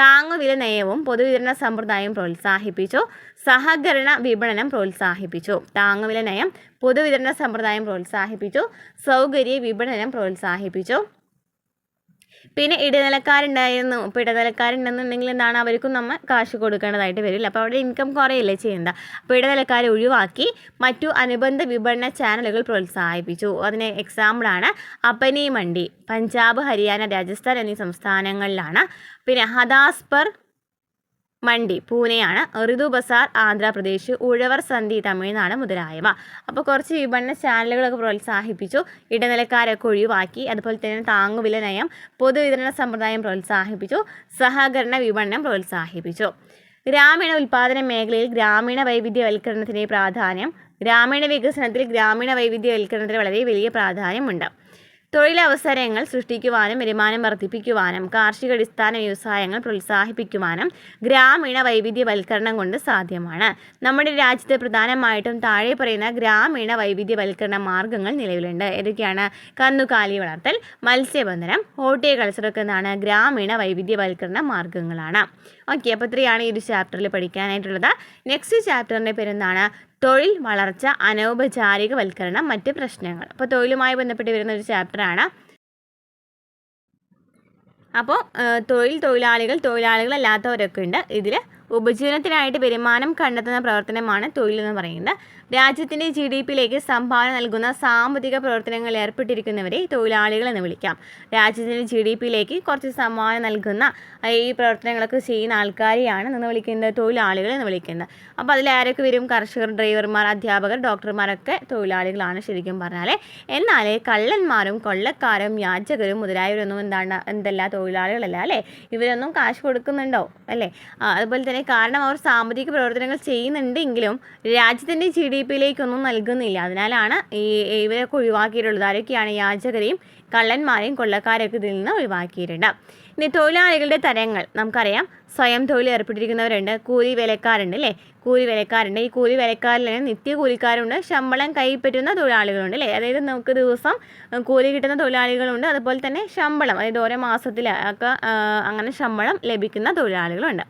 താങ്ങുവില നയവും പൊതുവിതരണ സമ്പ്രദായവും പ്രോത്സാഹിപ്പിച്ചു, സഹകരണ വിപണനം പ്രോത്സാഹിപ്പിച്ചു. താങ്ങുവില നയം, പൊതുവിതരണ സമ്പ്രദായം പ്രോത്സാഹിപ്പിച്ചു, സൗകര്യ വിപണനം പ്രോത്സാഹിപ്പിച്ചു. പിന്നെ ഇടനിലക്കാരുണ്ടായിരുന്നു. ഇപ്പോൾ ഇടനിലക്കാരുണ്ടെന്നുണ്ടെങ്കിൽ എന്താണ്? അവർക്കും നമ്മൾ കാശ് കൊടുക്കേണ്ടതായിട്ട് വരില്ല. അപ്പോൾ അവിടെ ഇൻകം കുറയല്ലേ ചെയ്യുന്നത്. അപ്പോൾ ഇടനിലക്കാരെ ഒഴിവാക്കി മറ്റു അനുബന്ധ വിപണന ചാനലുകൾ പ്രോത്സാഹിപ്പിച്ചു. അതിന് എക്സാമ്പിളാണ് അപ്പനി മണ്ഡി, പഞ്ചാബ്, ഹരിയാന, രാജസ്ഥാൻ എന്നീ സംസ്ഥാനങ്ങളിലാണ്. പിന്നെ ഹദാസ്പർ മണ്ഡി പൂനെയാണ്, ഋതു ബസാർ ആന്ധ്രാപ്രദേശ്, ഉഴവർ സന്ധി തമിഴ്നാട് മുതലായവ. അപ്പോൾ കുറച്ച് വിപണന ചാനലുകളൊക്കെ പ്രോത്സാഹിപ്പിച്ചു, ഇടനിലക്കാരൊക്കെ ഒഴിവാക്കി, അതുപോലെ തന്നെ താങ്ങുവില നയം, പൊതുവിതരണ സമ്പ്രദായം പ്രോത്സാഹിപ്പിച്ചു, സഹകരണ വിപണനം പ്രോത്സാഹിപ്പിച്ചു. ഗ്രാമീണ ഉൽപ്പാദന മേഖലയിൽ ഗ്രാമീണ വൈവിധ്യവൽക്കരണത്തിൻ്റെ പ്രാധാന്യം. ഗ്രാമീണ വികസനത്തിൽ ഗ്രാമീണ വൈവിധ്യവൽക്കരണത്തിന് വളരെ വലിയ പ്രാധാന്യമുണ്ട്. തൊഴിലവസരങ്ങൾ സൃഷ്ടിക്കുവാനും വരുമാനം വർദ്ധിപ്പിക്കുവാനും കാർഷികാടിസ്ഥാന വ്യവസായങ്ങൾ പ്രോത്സാഹിപ്പിക്കുവാനും ഗ്രാമീണ വൈവിധ്യവൽക്കരണം കൊണ്ട് സാധ്യമാണ്. നമ്മുടെ രാജ്യത്ത് പ്രധാനമായിട്ടും താഴെ പറയുന്ന ഗ്രാമീണ വൈവിധ്യവൽക്കരണ മാർഗ്ഗങ്ങൾ നിലവിലുണ്ട്. ഏതൊക്കെയാണ്? കന്നുകാലി വളർത്തൽ, മത്സ്യബന്ധനം, ഹോർട്ടികൾച്ചറൊക്കെ എന്താണ്? ഗ്രാമീണ വൈവിധ്യവൽക്കരണ മാർഗ്ഗങ്ങളാണ്. ഓക്കെ, അപ്പോൾ ഇത്രയാണ് ഈ ഒരു ചാപ്റ്ററിൽ പഠിക്കാനായിട്ടുള്ളത്. നെക്സ്റ്റ് ചാപ്റ്ററിൻ്റെ പേരെന്താണ്? തൊഴിൽ വളർച്ച, അനൗപചാരികവൽക്കരണം, മറ്റ് പ്രശ്നങ്ങൾ. അപ്പോൾ തൊഴിലുമായി ബന്ധപ്പെട്ട് വരുന്ന ഒരു ചാപ്റ്ററാണ്. അപ്പോൾ തൊഴിലാളികളല്ലാത്തവരൊക്കെ ഉണ്ട്. ഇതിൽ ഉപജീവനത്തിനായിട്ട് വരുമാനം കണ്ടെത്തുന്ന പ്രവർത്തനമാണ് തൊഴിലെന്ന് പറയുന്നത്. രാജ്യത്തിൻ്റെ GDPയിലേക്ക് സംഭാവന നൽകുന്ന സാമ്പത്തിക പ്രവർത്തനങ്ങളിൽ ഏർപ്പെട്ടിരിക്കുന്നവരെ തൊഴിലാളികൾ എന്ന് വിളിക്കാം. രാജ്യത്തിൻ്റെ GDPയിലേക്ക് കുറച്ച് സംഭാവന നൽകുന്ന ഈ പ്രവർത്തനങ്ങളൊക്കെ ചെയ്യുന്ന ആൾക്കാരെയാണ് എന്ന് വിളിക്കുന്നത് തൊഴിലാളികൾ എന്ന് വിളിക്കുന്നത്. അപ്പോൾ അതിൽ ആരൊക്കെ വരും? കർഷകർ, ഡ്രൈവർമാർ, അധ്യാപകർ, ഡോക്ടർമാരൊക്കെ തൊഴിലാളികളാണ് ശരിക്കും പറഞ്ഞാൽ. എന്നാൽ കള്ളന്മാരും കൊള്ളക്കാരും യാചകരും മുതലായവരൊന്നും എന്തല്ല തൊഴിലാളികളല്ല അല്ലേ. ഇവരൊന്നും കാശ് കൊടുക്കുന്നുണ്ടോ അല്ലേ? അതുപോലെ തന്നെ കാരണം അവർ സാമ്പത്തിക പ്രവർത്തനങ്ങൾ ചെയ്യുന്നുണ്ടെങ്കിലും രാജ്യത്തിൻ്റെ GDPയിലേക്കൊന്നും നൽകുന്നില്ല. അതിനാലാണ് ഇവരൊക്കെ ഒഴിവാക്കിയിട്ടുള്ളത്. ആരൊക്കെയാണ്? യാചകരെയും കള്ളന്മാരെയും കൊള്ളക്കാരൊക്കെ ഇതിൽ നിന്ന് ഒഴിവാക്കിയിട്ടുണ്ട്. ഇനി തൊഴിലാളികളുടെ തരങ്ങൾ നമുക്കറിയാം. സ്വയം തൊഴിൽ ഏർപ്പെട്ടിരിക്കുന്നവരുണ്ട്, കൂലി വേലക്കാരുണ്ട് അല്ലേ. കൂലി വേലക്കാരുണ്ട്. ഈ കൂലി വേലക്കാരിൽ നിത്യ കൂലിക്കാരുണ്ട്, ശമ്പളം കൈപ്പറ്റുന്ന തൊഴിലാളികളുണ്ട് അല്ലേ. അതായത് നമുക്ക് ദിവസം കൂലി കിട്ടുന്ന തൊഴിലാളികളുണ്ട്, അതുപോലെ തന്നെ ശമ്പളം അതായത് ഓരോ മാസത്തിൽ ഒക്കെ അങ്ങനെ ശമ്പളം ലഭിക്കുന്ന തൊഴിലാളികളുണ്ട്.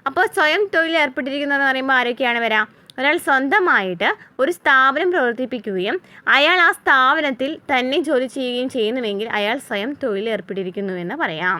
അപ്പോൾ സ്വയം തൊഴിൽ ഏർപ്പെട്ടിരിക്കുന്നതെന്ന് പറയുമ്പോൾ ആരൊക്കെയാണ് വരാം? ഒരാൾ സ്വന്തമായിട്ട് ഒരു സ്ഥാപനം പ്രവർത്തിപ്പിക്കുകയും അയാൾ ആ സ്ഥാപനത്തിൽ തന്നെ ജോലി ചെയ്യുകയും ചെയ്യുന്നുവെങ്കിൽ അയാൾ സ്വയം തൊഴിൽ ഏർപ്പെട്ടിരിക്കുന്നുവെന്ന് പറയാം.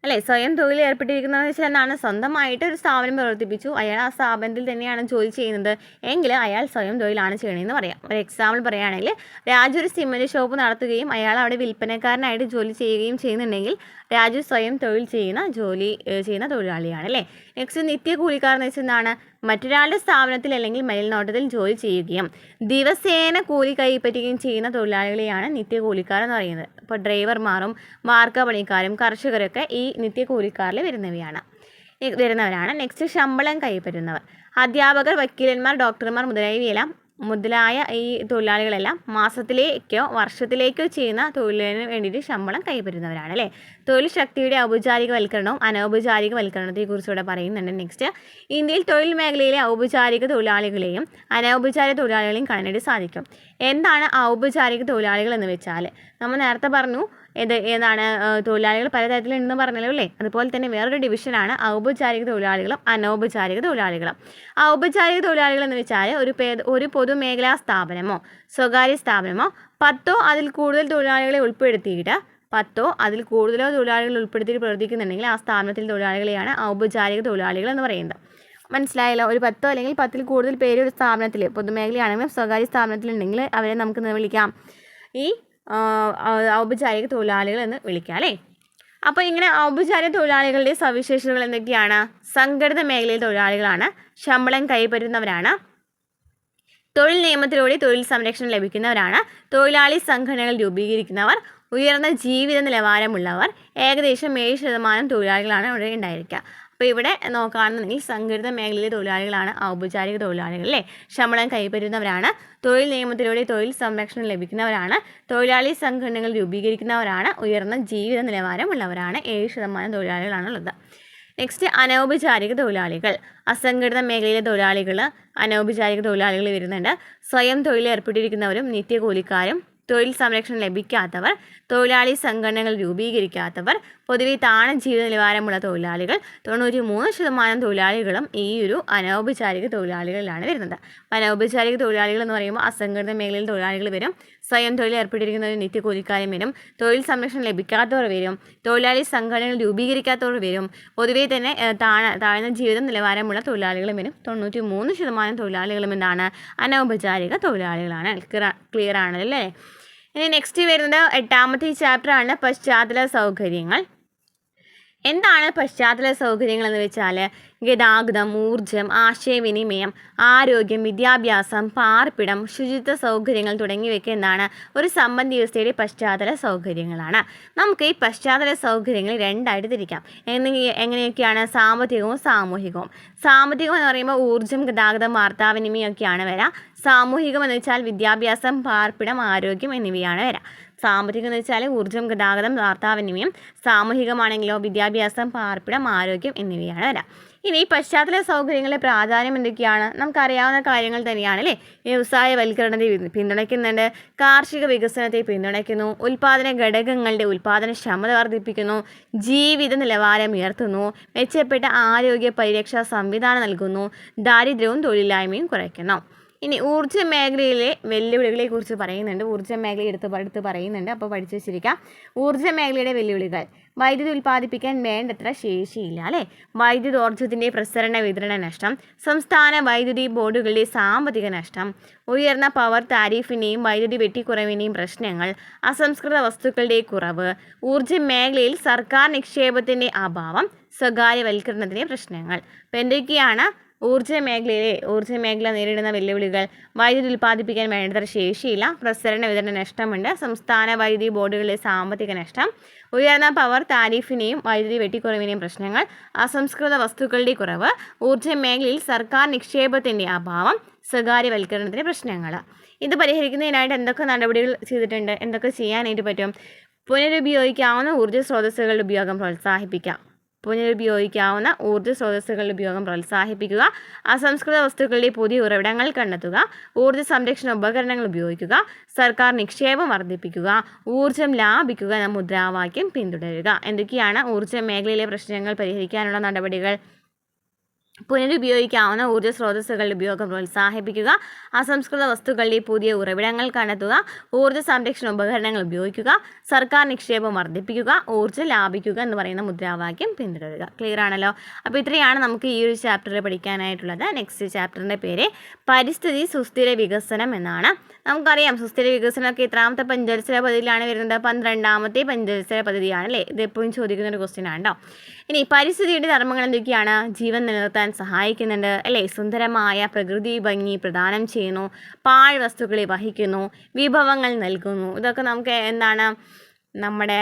അല്ലേ? സ്വയം തൊഴിൽ ഏർപ്പെട്ടിരിക്കുന്നതെന്ന് വെച്ചാൽ എന്താണ്? സ്വന്തമായിട്ട് ഒരു സ്ഥാപനം പ്രവർത്തിപ്പിച്ചു, അയാൾ ആ സ്ഥാപനത്തിൽ തന്നെയാണ് ജോലി ചെയ്യുന്നത് എങ്കിൽ അയാൾ സ്വയം തൊഴിലാണ് ചെയ്യണമെന്ന് പറയാം. ഒരു എക്സാമ്പിൾ പറയുകയാണെങ്കിൽ രാജു ഒരു സിമൻറ്റ് ഷോപ്പ് നടത്തുകയും അയാൾ അവിടെ വിൽപ്പനക്കാരനായിട്ട് ജോലി ചെയ്യുകയും ചെയ്യുന്നുണ്ടെങ്കിൽ രാജു സ്വയം തൊഴിൽ ചെയ്യുന്ന തൊഴിലാളിയാണ്, അല്ലേ? നെക്സ്റ്റ് നിത്യകൂലിക്കാർ എന്ന് വെച്ചാൽ എന്താണ്? മറ്റൊരാളുടെ സ്ഥാപനത്തിൽ അല്ലെങ്കിൽ മേൽനോട്ടത്തിൽ ജോലി ചെയ്യുകയും ദിവസേന കൂലി കൈപ്പറ്റുകയും ചെയ്യുന്ന തൊഴിലാളികളെയാണ് നിത്യകൂലിക്കാർ എന്ന് പറയുന്നത്. ഇപ്പോൾ ഡ്രൈവർമാരും വാർക്കപ്പണിക്കാരും കർഷകരൊക്കെ ഈ നിത്യകൂലിക്കാരിൽ വരുന്നവരാണ്. നെക്സ്റ്റ് ശമ്പളം കൈപ്പറ്റുന്നവർ. അധ്യാപകർ, വക്കീലന്മാർ, ഡോക്ടർമാർ മുതലായ ഈ തൊഴിലാളികളെല്ലാം മാസത്തിലേക്കോ വർഷത്തിലേക്കോ ചെയ്യുന്ന തൊഴിലിന് വേണ്ടിയിട്ട് ശമ്പളം കൈപ്പറ്റുന്നവരാണ്, അല്ലേ? തൊഴിൽ ശക്തിയുടെ ഔപചാരികവൽക്കരണവും അനൗപചാരികവൽക്കരണത്തെക്കുറിച്ച് ഇവിടെ പറയുന്നുണ്ട്. നെക്സ്റ്റ്, ഇന്ത്യയിൽ തൊഴിൽ മേഖലയിലെ ഔപചാരിക തൊഴിലാളികളെയും അനൗപചാരിക തൊഴിലാളികളെയും കാണാനായിട്ട് സാധിക്കും. എന്താണ് ഔപചാരിക തൊഴിലാളികൾ എന്ന് വെച്ചാൽ? നമ്മൾ നേരത്തെ പറഞ്ഞു ഏതാണ് തൊഴിലാളികൾ പലതരത്തിലുണ്ടെന്ന് പറഞ്ഞല്ലോ, അല്ലേ? അതുപോലെ തന്നെ വേറൊരു ഡിവിഷനാണ് ഔപചാരിക തൊഴിലാളികളും അനൗപചാരിക തൊഴിലാളികളും. ഔപചാരിക തൊഴിലാളികൾ എന്ന് വെച്ചാൽ ഒരു പൊതുമേഖലാ സ്ഥാപനമോ സ്വകാര്യ സ്ഥാപനമോ 10 അതിൽ കൂടുതൽ തൊഴിലാളികളെ ഉൾപ്പെടുത്തിയിട്ട് പ്രവർത്തിക്കുന്നുണ്ടെങ്കിൽ ആ സ്ഥാപനത്തിൽ തൊഴിലാളികളെയാണ് ഔപചാരിക തൊഴിലാളികൾ എന്ന് പറയുന്നത്. മനസ്സിലായല്ലോ? ഒരു 10 അല്ലെങ്കിൽ 10ൽ കൂടുതൽ പേര് ഒരു സ്ഥാപനത്തിൽ, പൊതുമേഖലയാണെങ്കിലും സ്വകാര്യ സ്ഥാപനത്തിലുണ്ടെങ്കിൽ അവരെ നമുക്ക് വിളിക്കാം ഈ ഔപചാരിക തൊഴിലാളികൾ എന്ന് വിളിക്കാം, അല്ലേ? അപ്പോൾ ഇങ്ങനെ ഔപചാരിക തൊഴിലാളികളുടെ സവിശേഷതകൾ എന്തൊക്കെയാണ്? സംഘടിത മേഖലയിൽ തൊഴിലാളികളാണ്, ശമ്പളം കൈപ്പറ്റുന്നവരാണ്, തൊഴിൽ നിയമത്തിലൂടെ തൊഴിൽ സംരക്ഷണം ലഭിക്കുന്നവരാണ്, തൊഴിലാളി സംഘടനകൾ രൂപീകരിക്കുന്നവർ, ഉയർന്ന ജീവിത നിലവാരമുള്ളവർ. ഏകദേശം 7% തൊഴിലാളികളാണ് ഇവിടെ ഉണ്ടായിരിക്കുക. അപ്പോൾ ഇവിടെ നോക്കുകയാണെന്നുണ്ടെങ്കിൽ സംഘടിത മേഖലയിലെ തൊഴിലാളികളാണ് ഔപചാരിക തൊഴിലാളികൾ, അല്ലേ? ശമ്പളം കൈപ്പറ്റുന്നവരാണ്, തൊഴിൽ നിയമത്തിലൂടെ തൊഴിൽ സംരക്ഷണം ലഭിക്കുന്നവരാണ്, തൊഴിലാളി സംഘടനകൾ രൂപീകരിക്കുന്നവരാണ്, ഉയർന്ന ജീവിത നിലവാരമുള്ളവരാണ്. 7% തൊഴിലാളികളാണുള്ളത്. നെക്സ്റ്റ്, അനൗപചാരിക തൊഴിലാളികൾ. അസംഘടിത മേഖലയിലെ തൊഴിലാളികൾ അനൗപചാരിക തൊഴിലാളികൾ വരുന്നുണ്ട്. സ്വയം തൊഴിൽ ഏർപ്പെട്ടിരിക്കുന്നവരും നിത്യകൂലിക്കാരും, തൊഴിൽ സംരക്ഷണം ലഭിക്കാത്തവർ, തൊഴിലാളി സംഘടനകൾ രൂപീകരിക്കാത്തവർ, പൊതുവെ താഴ്ന്ന ജീവിത നിലവാരമുള്ള തൊഴിലാളികൾ. 93% തൊഴിലാളികളും ഈ ഒരു അനൗപചാരിക തൊഴിലാളികളിലാണ് വരുന്നത്. അനൗപചാരിക തൊഴിലാളികൾ എന്ന് പറയുമ്പോൾ അസംഘടിത മേഖലയിൽ തൊഴിലാളികൾ വരും, സ്വയം തൊഴിൽ ഏർപ്പെട്ടിരിക്കുന്നവർ നിത്യകൂലിക്കാരും വരും, തൊഴിൽ സംരക്ഷണം ലഭിക്കാത്തവർ വരും, തൊഴിലാളി സംഘടനകൾ രൂപീകരിക്കാത്തവർ വരും, പൊതുവെ തന്നെ താഴ്ന്ന ജീവിത നിലവാരമുള്ള തൊഴിലാളികളും വരും. 93% തൊഴിലാളികളും എന്താണ്? അനൗപചാരിക തൊഴിലാളികളാണ്. ക്ലിയർ ആണല്ലോ, അല്ലേ? ഇനി നെക്സ്റ്റ് വരുന്നത് 8ാമത്തെ ചാപ്റ്ററാണ് പശ്ചാത്തല സൗകര്യങ്ങൾ. എന്താണ് പശ്ചാത്തല സൗകര്യങ്ങൾ എന്ന് വെച്ചാൽ ഗതാഗതം, ഊർജം, ആശയവിനിമയം, ആരോഗ്യം, വിദ്യാഭ്യാസം, പാർപ്പിടം, ശുചിത്വ സൗകര്യങ്ങൾ തുടങ്ങിയവയ്ക്ക് എന്താണ്? ഒരു സമ്പദ് വ്യവസ്ഥയുടെ പശ്ചാത്തല സൗകര്യങ്ങളാണ്. നമുക്ക് ഈ പശ്ചാത്തല സൗകര്യങ്ങൾ രണ്ടായിട്ട് തിരിക്കാം. എങ്ങനെയൊക്കെയാണ്? സാമ്പത്തികവും സാമൂഹികവും. സാമ്പത്തികം എന്ന് പറയുമ്പോൾ ഊർജം, ഗതാഗതം, വാർത്താവിനിമയം ഒക്കെയാണ് വരിക. സാമൂഹികം എന്ന് വെച്ചാൽ വിദ്യാഭ്യാസം, പാർപ്പിടം, ആരോഗ്യം എന്നിവയാണ് വരിക. സാമ്പത്തികം എന്ന് വെച്ചാൽ ഊർജ്ജം, ഗതാഗതം, വാർത്താവിനിമയം. സാമൂഹികമാണെങ്കിലോ വിദ്യാഭ്യാസം, പാർപ്പിടം, ആരോഗ്യം എന്നിവയാണ് വരിക. ഇനി ഈ പശ്ചാത്തല സൗകര്യങ്ങളുടെ പ്രാധാന്യം എന്തൊക്കെയാണ്? നമുക്കറിയാവുന്ന കാര്യങ്ങൾ തന്നെയാണ്, അല്ലേ? വ്യവസായവൽക്കരണത്തെ പിന്തുണയ്ക്കുന്നുണ്ട്, കാർഷിക വികസനത്തെ പിന്തുണയ്ക്കുന്നു, ഉൽപ്പാദന ഘടകങ്ങളുടെ ഉൽപ്പാദനക്ഷമത വർദ്ധിപ്പിക്കുന്നു, ജീവിത നിലവാരം ഉയർത്തുന്നു, മെച്ചപ്പെട്ട ആരോഗ്യ പരിരക്ഷാ സംവിധാനം നൽകുന്നു, ദാരിദ്ര്യവും തൊഴിലില്ലായ്മയും കുറയ്ക്കുന്നു. ഇനി ഊർജ്ജ മേഖലയിലെ വെല്ലുവിളികളെ കുറിച്ച് പറയുന്നുണ്ട്. ഊർജ്ജ മേഖല എടുത്ത് പറയുന്നുണ്ട്, അപ്പോൾ പഠിച്ചു വെച്ചിരിക്കാം. ഊർജ്ജ മേഖലയുടെ വെല്ലുവിളികൾ. വൈദ്യുതി ഉൽപ്പാദിപ്പിക്കാൻ വേണ്ടത്ര ശേഷിയില്ല, അല്ലേ? വൈദ്യുതോർജ്ജത്തിൻ്റെ പ്രസരണ വിതരണ നഷ്ടം, സംസ്ഥാന വൈദ്യുതി ബോർഡുകളുടെ സാമ്പത്തിക നഷ്ടം, ഉയർന്ന പവർ താരിഫിൻ്റെയും വൈദ്യുതി വെട്ടിക്കുറവിൻ്റെയും പ്രശ്നങ്ങൾ, അസംസ്കൃത വസ്തുക്കളുടെ കുറവ്, ഊർജ്ജ മേഖലയിൽ സർക്കാർ നിക്ഷേപത്തിൻ്റെ അഭാവം, സ്വകാര്യവൽക്കരണത്തിൻ്റെ പ്രശ്നങ്ങൾ. അപ്പോൾ എന്തൊക്കെയാണ് ഊർജ്ജ മേഖല നേരിടുന്ന വെല്ലുവിളികൾ? വൈദ്യുതി ഉൽപ്പാദിപ്പിക്കാൻ വേണ്ടത്ര ശേഷിയില്ല, പ്രസരണ വിതരണ നഷ്ടമുണ്ട്, സംസ്ഥാന വൈദ്യുതി ബോർഡുകളുടെ സാമ്പത്തിക നഷ്ടം, ഉയർന്ന പവർ താരിഫിനെയും വൈദ്യുതി വെട്ടിക്കുറവിനെയും പ്രശ്നങ്ങൾ, അസംസ്കൃത വസ്തുക്കളുടെ കുറവ്, ഊർജ്ജ മേഖലയിൽ സർക്കാർ നിക്ഷേപത്തിൻ്റെ അഭാവം, സ്വകാര്യവൽക്കരണത്തിൻ്റെ പ്രശ്നങ്ങൾ. ഇത് പരിഹരിക്കുന്നതിനായിട്ട് എന്തൊക്കെ നടപടികൾ ചെയ്തിട്ടുണ്ട്? എന്തൊക്കെ ചെയ്യാനായിട്ട് പറ്റും? പുനരുപയോഗിക്കാവുന്ന ഊർജ്ജ സ്രോതസ്സുകളുടെ ഉപയോഗം പ്രോത്സാഹിപ്പിക്കുക. അസംസ്കൃത വസ്തുക്കളുടെ പുതിയ ഉറവിടങ്ങൾ കണ്ടെത്തുക, ഊർജ്ജ സംരക്ഷണ ഉപകരണങ്ങൾ ഉപയോഗിക്കുക, സർക്കാർ നിക്ഷേപം വർദ്ധിപ്പിക്കുക, ഊർജ്ജം ലാഭിക്കുക എന്ന മുദ്രാവാക്യം പിന്തുടരുക. എന്തൊക്കെയാണ് ഊർജ്ജ മേഖലയിലെ പ്രശ്നങ്ങൾ പരിഹരിക്കാനുള്ള നടപടികൾ? പുനരുപയോഗിക്കാവുന്ന ഊർജ്ജ സ്രോതസ്സുകളുടെ ഉപയോഗം പ്രോത്സാഹിപ്പിക്കുക, അസംസ്കൃത വസ്തുക്കളുടെ പുതിയ ഉറവിടങ്ങൾ കണ്ടെത്തുക, ഊർജ്ജ സംരക്ഷണ ഉപകരണങ്ങൾ ഉപയോഗിക്കുക, സർക്കാർ നിക്ഷേപം വർദ്ധിപ്പിക്കുക, ഊർജ്ജം ലാഭിക്കുക എന്ന് പറയുന്ന മുദ്രാവാക്യം പിന്തുടരുക. ക്ലിയർ ആണല്ലോ? അപ്പോൾ ഇത്രയാണ് നമുക്ക് ഈ ഒരു ചാപ്റ്ററിൽ പഠിക്കാനായിട്ടുള്ളത്. നെക്സ്റ്റ് ചാപ്റ്ററിൻ്റെ പേര് പരിസ്ഥിതി സുസ്ഥിര വികസനം എന്നാണ്. നമുക്കറിയാം സുസ്ഥിര വികസനമൊക്കെ എത്രാമത്തെ പഞ്ചവത്സര പദ്ധതിയിലാണ് വരുന്നത്? 12ാമത്തെ പഞ്ചവത്സര പദ്ധതിയാണ് അല്ലേ? ഇത് എപ്പോഴും ചോദിക്കുന്ന ഒരു ക്വസ്റ്റ്യൻ ആണ് കേട്ടോ. ഇനി പരിസ്ഥിതിയുടെ ധർമ്മങ്ങൾ എന്തൊക്കെയാണ്? ജീവൻ നിലനിർത്താൻ സഹായിക്കുന്നുണ്ട് അല്ലേ? സുന്ദരമായ പ്രകൃതി ഭംഗി പ്രദാനം ചെയ്യുന്നു, പാഴ് വസ്തുക്കളെ വഹിക്കുന്നു, വിഭവങ്ങൾ നൽകുന്നു. ഇതൊക്കെ നമുക്ക് എന്താണ് നമ്മുടെ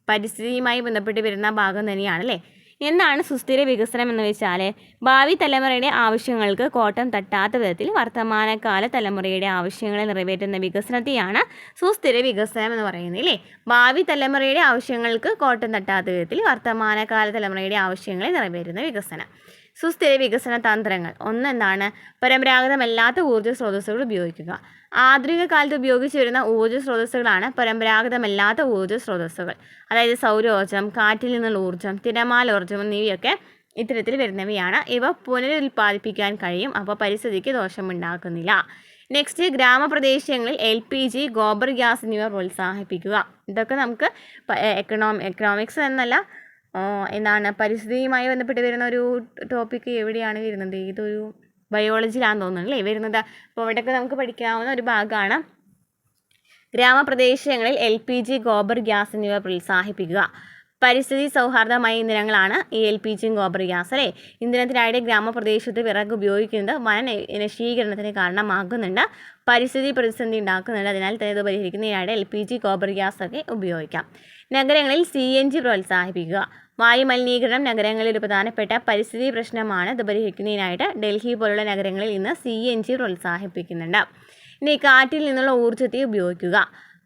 പരിസ്ഥിതിയുമായി ബന്ധപ്പെട്ട് വരുന്ന ഭാഗം തന്നെയാണ് അല്ലേ? എന്താണ് സുസ്ഥിര വികസനം എന്ന് വെച്ചാൽ ഭാവി തലമുറയുടെ ആവശ്യങ്ങൾക്ക് കോട്ടം തട്ടാത്ത വിധത്തിൽ വർത്തമാനകാല തലമുറയുടെ ആവശ്യങ്ങളെ നിറവേറ്റുന്ന വികസനത്തെയാണ് സുസ്ഥിര വികസനം എന്ന് പറയുന്നത് അല്ലേ? ഭാവി തലമുറയുടെ ആവശ്യങ്ങൾക്ക് കോട്ടം തട്ടാത്ത വിധത്തിൽ വർത്തമാനകാല തലമുറയുടെ ആവശ്യങ്ങളെ നിറവേറ്റുന്ന വികസനം. സുസ്ഥിര വികസന തന്ത്രങ്ങൾ ഒന്നെന്താണ്? പരമ്പരാഗതമല്ലാത്ത ഊർജ്ജ സ്രോതസ്സുകൾ ഉപയോഗിക്കുക. ആധുനിക കാലത്ത് ഉപയോഗിച്ച് വരുന്ന ഊർജ്ജ സ്രോതസ്സുകളാണ് പരമ്പരാഗതമല്ലാത്ത ഊർജ്ജ സ്രോതസ്സുകൾ. അതായത് സൗരോർജ്ജം, കാറ്റിൽ നിന്നുള്ള ഊർജ്ജം, തിരമാലോർജ്ജം എന്നിവയൊക്കെ ഇത്തരത്തിൽ വരുന്നവയാണ്. ഇവ പുനരുൽപ്പാദിപ്പിക്കാൻ കഴിയും, അപ്പോൾ പരിസ്ഥിതിക്ക് ദോഷമുണ്ടാക്കുന്നില്ല. നെക്സ്റ്റ്, ഗ്രാമപ്രദേശങ്ങളിൽ LPG, ഗോബർ ഗ്യാസ് എന്നിവ പ്രോത്സാഹിപ്പിക്കുക. ഇതൊക്കെ നമുക്ക് എക്കണോമിക്സ് എന്നല്ല എന്താണ് പരിസ്ഥിതിയുമായി ബന്ധപ്പെട്ട് വരുന്ന ഒരു ടോപ്പിക്ക് എവിടെയാണ് വരുന്നത്? ഇതൊരു ബയോളജിയിലാണെന്ന് തോന്നുന്നു അല്ലേ വരുന്നത്. അപ്പോൾ അവിടെയൊക്കെ നമുക്ക് പഠിക്കാവുന്ന ഒരു ഭാഗമാണ്. ഗ്രാമപ്രദേശങ്ങളിൽ LPG, ഗോബർ ഗ്യാസ് എന്നിവ പ്രോത്സാഹിപ്പിക്കുക. പരിസ്ഥിതി സൗഹാർദ്ദമായ ഇന്ധനങ്ങളാണ് ഈ LPG ഗോബർ ഗ്യാസ് അല്ലേ? ഇന്ധനത്തിനായിട്ട് ഗ്രാമപ്രദേശത്ത് വിറക് ഉപയോഗിക്കുന്നത് വനനശീകരണത്തിന് കാരണമാകുന്നുണ്ട്, പരിസ്ഥിതി പ്രതിസന്ധി ഉണ്ടാക്കുന്നുണ്ട്. അതിനാൽ ഇത് പരിഹരിക്കുന്നതിനായിട്ട് LPG, ഗോബർ ഗ്യാസ് ഒക്കെ ഉപയോഗിക്കാം. നഗരങ്ങളിൽ CNG പ്രോത്സാഹിപ്പിക്കുക. വായുമലിനീകരണം നഗരങ്ങളിൽ ഒരു പ്രധാനപ്പെട്ട പരിസ്ഥിതി പ്രശ്നമാണ്. ഇത് പരിഹരിക്കുന്നതിനായിട്ട് ഡൽഹി പോലുള്ള നഗരങ്ങളിൽ ഇന്ന് CNG പ്രോത്സാഹിപ്പിക്കുന്നുണ്ട്. ഇനി കാറ്റിൽ നിന്നുള്ള ഊർജ്ജത്തെ ഉപയോഗിക്കുക.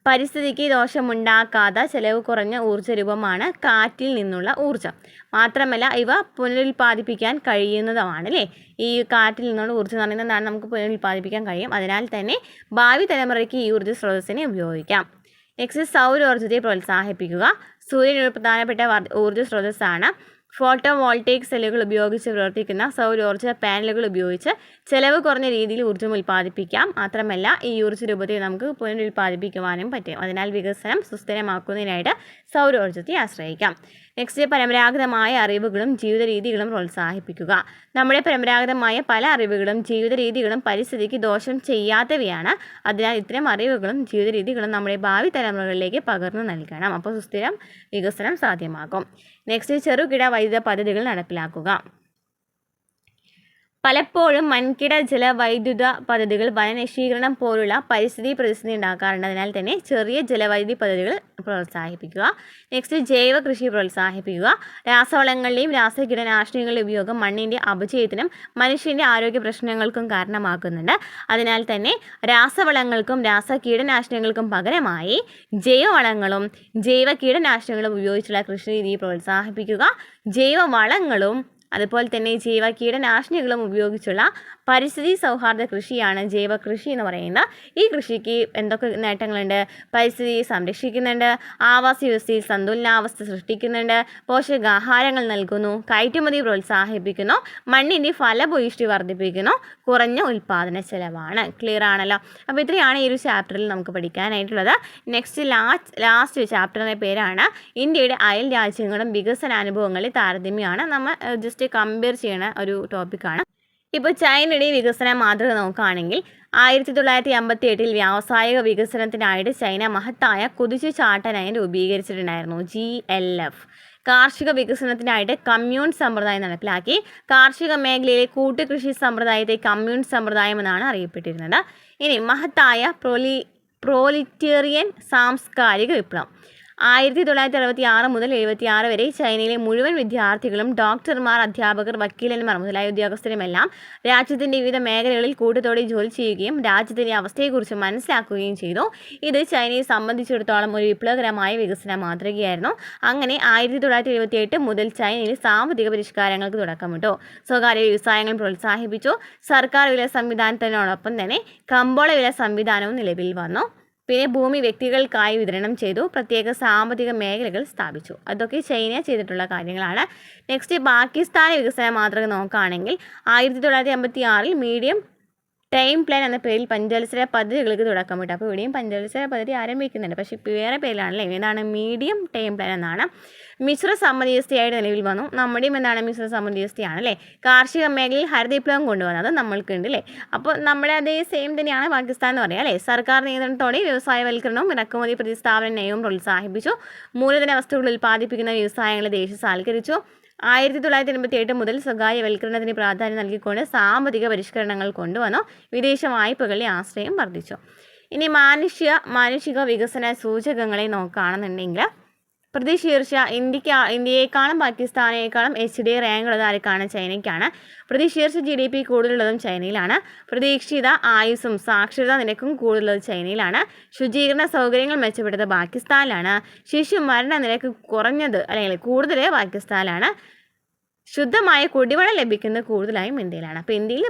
പരിസ്ഥിതിക്ക് ദോഷമുണ്ടാക്കാത്ത ചെലവ് കുറഞ്ഞ ഊർജ്ജ രൂപമാണ് കാറ്റിൽ നിന്നുള്ള ഊർജ്ജം. മാത്രമല്ല ഇവ പുനരുൽപ്പാദിപ്പിക്കാൻ കഴിയുന്നതുമാണ് അല്ലേ? ഈ കാറ്റിൽ നിന്നുള്ള ഊർജ്ജം എന്ന് പറയുന്നതാണ് നമുക്ക് പുനരുൽപ്പാദിപ്പിക്കാൻ കഴിയും. അതിനാൽ തന്നെ ഭാവി തലമുറയ്ക്ക് ഈ ഊർജ്ജ സ്രോതസ്സിനെ ഉപയോഗിക്കാം. നെക്സ്റ്റ്, സൗരോർജ്ജത്തെ പ്രോത്സാഹിപ്പിക്കുക. സൂര്യൻ ഒരു പ്രധാനപ്പെട്ട ഊർജ്ജ സ്രോതസ്സാണ്. ഫോട്ടോ വോൾട്ടേക് സെല്ലുകൾ ഉപയോഗിച്ച് പ്രവർത്തിക്കുന്ന സൗരോർജ്ജ പാനലുകൾ ഉപയോഗിച്ച് ചെലവ് കുറഞ്ഞ രീതിയിൽ ഊർജ്ജം ഉൽപ്പാദിപ്പിക്കാം. മാത്രമല്ല ഈ ഊർജ്ജ രൂപത്തെ നമുക്ക് പുനരുൽപ്പാദിപ്പിക്കുവാനും പറ്റും. അതിനാൽ വികസനം സുസ്ഥിരമാക്കുന്നതിനായിട്ട് സൗരോർജ്ജത്തെ ആശ്രയിക്കാം. നെക്സ്റ്റ്, പരമ്പരാഗതമായ അറിവുകളും ജീവിത രീതികളും പ്രോത്സാഹിപ്പിക്കുക. നമ്മുടെ പരമ്പരാഗതമായ പല അറിവുകളും ജീവിത രീതികളും പരിസ്ഥിതിക്ക് ദോഷം ചെയ്യാത്തവയാണ്. അതിനാൽ ഇത്തരം അറിവുകളും ജീവിത രീതികളും നമ്മുടെ ഭാവി തലമുറകളിലേക്ക് പകർന്നു നൽകണം. അപ്പോൾ സുസ്ഥിരം വികസനം സാധ്യമാകും. നെക്സ്റ്റ്, ചെറുകിട വൈദ്യുത പദ്ധതികൾ നടപ്പിലാക്കുക. പലപ്പോഴും വൻകിട ജലവൈദ്യുത പദ്ധതികൾ വനനശീകരണം പോലുള്ള പരിസ്ഥിതി പ്രതിസന്ധി ഉണ്ടാക്കാറുണ്ട്. അതിനാൽ തന്നെ ചെറിയ ജലവൈദ്യുതി പദ്ധതികൾ പ്രോത്സാഹിപ്പിക്കുക. നെക്സ്റ്റ്, ജൈവ കൃഷി പ്രോത്സാഹിപ്പിക്കുക. രാസവളങ്ങളുടെയും രാസകീടനാശിനികളുടെ ഉപയോഗം മണ്ണിൻ്റെ അപചയത്തിനും മനുഷ്യൻ്റെ ആരോഗ്യ പ്രശ്നങ്ങൾക്കും കാരണമാക്കുന്നുണ്ട്. അതിനാൽ തന്നെ രാസവളങ്ങൾക്കും രാസകീടനാശിനികൾക്കും പകരമായി ജൈവവളങ്ങളും ജൈവ കീടനാശിനികളും ഉപയോഗിച്ചുള്ള കൃഷി രീതി പ്രോത്സാഹിപ്പിക്കുക. ജൈവവളങ്ങളും അതുപോലെ തന്നെ ജൈവ കീടനാശിനികളും ഉപയോഗിച്ചുള്ള പരിസ്ഥിതി സൗഹാർദ്ദ കൃഷിയാണ് ജൈവ കൃഷി എന്ന് പറയുന്നത്. ഈ കൃഷിക്ക് എന്തൊക്കെ നേട്ടങ്ങളുണ്ട്? പരിസ്ഥിതി സംരക്ഷിക്കുന്നുണ്ട്, ആവാസ വ്യവസ്ഥയിൽ സന്തുലനാവസ്ഥ സൃഷ്ടിക്കുന്നുണ്ട്, പോഷകാഹാരങ്ങൾ നൽകുന്നു, കയറ്റുമതി പ്രോത്സാഹിപ്പിക്കുന്നു, മണ്ണിൻ്റെ ഫലഭൂയിഷ്ടി വർദ്ധിപ്പിക്കുന്നു, കുറഞ്ഞ ഉൽപ്പാദന ചെലവാണ്. ക്ലിയർ ആണല്ലോ? അപ്പോൾ ഇത്രയാണ് ഈ ഒരു ചാപ്റ്ററിൽ നമുക്ക് പഠിക്കാനായിട്ടുള്ളത്. നെക്സ്റ്റ് ലാസ്റ്റ് ചാപ്റ്ററിൻ്റെ പേരാണ് ഇന്ത്യയുടെ അയൽ രാജ്യങ്ങളും വികസനാനുഭവങ്ങളിൽ താരതമ്യമാണ്. നമ്മൾ ജസ്റ്റ് കമ്പയർ ചെയ്യുന്ന ഒരു ടോപ്പിക്കാണ്. ഇപ്പോൾ ചൈനയുടെ വികസന മാതൃക നോക്കുകയാണെങ്കിൽ 1958 വ്യാവസായിക വികസനത്തിനായിട്ട് ചൈന മഹത്തായ കുതിച്ചുചാട്ട നയം രൂപീകരിച്ചിട്ടുണ്ടായിരുന്നു, GLF. കാർഷിക വികസനത്തിനായിട്ട് കമ്മ്യൂൺ സമ്പ്രദായം നടപ്പിലാക്കി. കാർഷിക മേഖലയിലെ കൂട്ടുകൃഷി സമ്പ്രദായത്തെ കമ്മ്യൂൺ സമ്പ്രദായം എന്നാണ് അറിയപ്പെട്ടിരുന്നത്. ഇനി മഹത്തായ പ്രോലിറ്റേറിയൻ സാംസ്കാരിക വിപ്ലവം. 1966 മുതൽ 76 വരെ ചൈനയിലെ മുഴുവൻ വിദ്യാർത്ഥികളും ഡോക്ടർമാർ, അധ്യാപകർ, വക്കീലന്മാർ മുതലായ ഉദ്യോഗസ്ഥരുമെല്ലാം രാജ്യത്തിൻ്റെ വിവിധ മേഖലകളിൽ കൂട്ടത്തോടെ ജോലി ചെയ്യുകയും രാജ്യത്തിൻ്റെ അവസ്ഥയെക്കുറിച്ച് മനസ്സിലാക്കുകയും ചെയ്തു. ഇത് ചൈനയെ സംബന്ധിച്ചിടത്തോളം ഒരു വിപ്ലവകരമായ വികസന മാതൃകയായിരുന്നു. അങ്ങനെ 1978 മുതൽ ചൈനയിൽ സാമ്പത്തിക പരിഷ്കാരങ്ങൾക്ക് തുടക്കമിട്ടു. സ്വകാര്യ വ്യവസായങ്ങൾ പ്രോത്സാഹിപ്പിച്ചു. സർക്കാർ വില സംവിധാനത്തിനോടൊപ്പം തന്നെ കമ്പോള വില സംവിധാനവും നിലവിൽ വന്നു. പിന്നെ ഭൂമി വ്യക്തികൾക്കായി വിതരണം ചെയ്തു. പ്രത്യേക സാമ്പത്തിക മേഖലകൾ സ്ഥാപിച്ചു. അതൊക്കെ ചൈന ചെയ്തിട്ടുള്ള കാര്യങ്ങളാണ്. നെക്സ്റ്റ് പാകിസ്ഥാനി വികസന മാതൃക നോക്കുകയാണെങ്കിൽ 1956 മീഡിയം ടൈം പ്ലാൻ എന്ന പേരിൽ പഞ്ചവത്സര പദ്ധതികൾക്ക് തുടക്കമിട്ടു. അപ്പോൾ ഇവിടെയും പഞ്ചവത്സര പദ്ധതി ആരംഭിക്കുന്നുണ്ട്, പക്ഷേ വേറെ പേരിലാണല്ലേ. ഏതാണ്? മീഡിയം ടൈം പ്ലാൻ എന്നാണ്. മിശ്ര സമ്മതി വ്യവസ്ഥയായിട്ട് നിലവിൽ വന്നു. നമ്മുടെയും എന്താണ്? മിശ്ര സമ്മതി വ്യവസ്ഥയാണല്ലേ. കാർഷിക മേഖലയിൽ ഹരിതവിപ്ലവം കൊണ്ടുവന്നത് നമ്മൾക്കുണ്ട് അല്ലേ. അപ്പോൾ നമ്മുടെ അതേ സെയിം തന്നെയാണ് പാകിസ്ഥാൻ എന്ന് പറയുക അല്ലേ. സർക്കാർ നിയന്ത്രണത്തോടെ വ്യവസായവൽക്കരണവും ഇറക്കുമതി പ്രതിസ്ഥാപന നയവും പ്രോത്സാഹിപ്പിച്ചു. മൂലധന വസ്തുക്കൾ ഉൽപ്പാദിപ്പിക്കുന്ന വ്യവസായങ്ങളെ ദേശസാൽക്കരിച്ചു. 1988 മുതൽ സ്വകാര്യവൽക്കരണത്തിന് പ്രാധാന്യം നൽകിക്കൊണ്ട് സാമ്പത്തിക പരിഷ്കരണങ്ങൾ കൊണ്ടുവന്നു. വിദേശ വായ്പകളുടെ ആശ്രയം വർദ്ധിച്ചു. ഇനി മാനുഷിക വികസന സൂചകങ്ങളെ നോക്കുകയാണെന്നുണ്ടെങ്കിൽ പ്രതിശീർഷ ഇന്ത്യയെക്കാളും പാകിസ്ഥാനേക്കാളും HD റാങ്ക് ഉള്ളത് ആർക്കാണ്? ചൈനയ്ക്കാണ്. പ്രതിശീർഷ GDP കൂടുതലുള്ളതും ചൈനയിലാണ്. പ്രതീക്ഷിത ആയുസ്സും സാക്ഷരതാ നിരക്കും കൂടുതലുള്ളത് ചൈനയിലാണ്. ശുചീകരണ സൗകര്യങ്ങൾ മെച്ചപ്പെട്ടത് പാകിസ്ഥാനിലാണ്. ശിശു മരണ നിരക്ക് കുറഞ്ഞത് അല്ലെങ്കിൽ കൂടുതൽ പാകിസ്ഥാനിലാണ്. ശുദ്ധമായ കുടിവെള്ളം ലഭിക്കുന്നത് കൂടുതലായും ഇന്ത്യയിലാണ്. അപ്പോൾ ഇന്ത്യയിൽ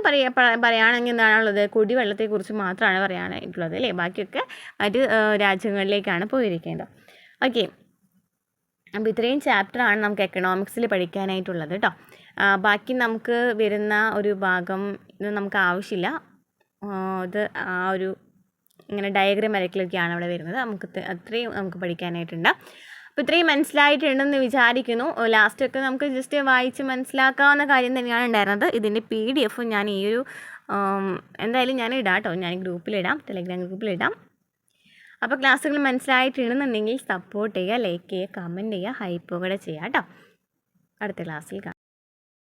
പറയുകയാണെങ്കിൽ എന്താണുള്ളത്? കുടിവെള്ളത്തെക്കുറിച്ച് മാത്രമാണ് പറയാനായിട്ടുള്ളത് അല്ലേ. ബാക്കിയൊക്കെ മറ്റ് രാജ്യങ്ങളിലേക്കാണ് പോയിരിക്കേണ്ടത്. ഓക്കെ, അപ്പോൾ ഇത്രയും ചാപ്റ്ററാണ് നമുക്ക് എക്കണോമിക്സിൽ പഠിക്കാനായിട്ടുള്ളത് കേട്ടോ. ബാക്കി നമുക്ക് വരുന്ന ഒരു ഭാഗം ഇത് നമുക്ക് ആവശ്യമില്ല. ഇത് ഒരു ഇങ്ങനെ ഡയഗ്രാം വരയ്ക്കലൊക്കെയാണ് അവിടെ വരുന്നത്. അത്രയും നമുക്ക് പഠിക്കാനായിട്ടുണ്ട്. അപ്പോൾ ഇത്രയും മനസ്സിലായിട്ടുണ്ടെന്ന് വിചാരിക്കുന്നു. ലാസ്റ്റൊക്കെ നമുക്ക് ജസ്റ്റ് വായിച്ച് മനസ്സിലാക്കാവുന്ന കാര്യം തന്നെയാണ് ഉണ്ടായിരുന്നത്. ഇതിൻ്റെ PDF ഞാൻ എന്തായാലും ഞാൻ ഇടാം കേട്ടോ. ഞാൻ ഗ്രൂപ്പിലിടാം, ടെലഗ്രാം ഗ്രൂപ്പിലിടാം. അപ്പോൾ ക്ലാസ്സുകൾ മനസ്സിലായിട്ടുണ്ടെന്നുണ്ടെങ്കിൽ സപ്പോർട്ട് ചെയ്യുക, ലൈക്ക് ചെയ്യുക, കമൻറ്റ് ചെയ്യുക, ഹൈപ്പ് കൂടെ ചെയ്യുക കേട്ടോ. അടുത്ത ക്ലാസ്സിൽ കാണാം.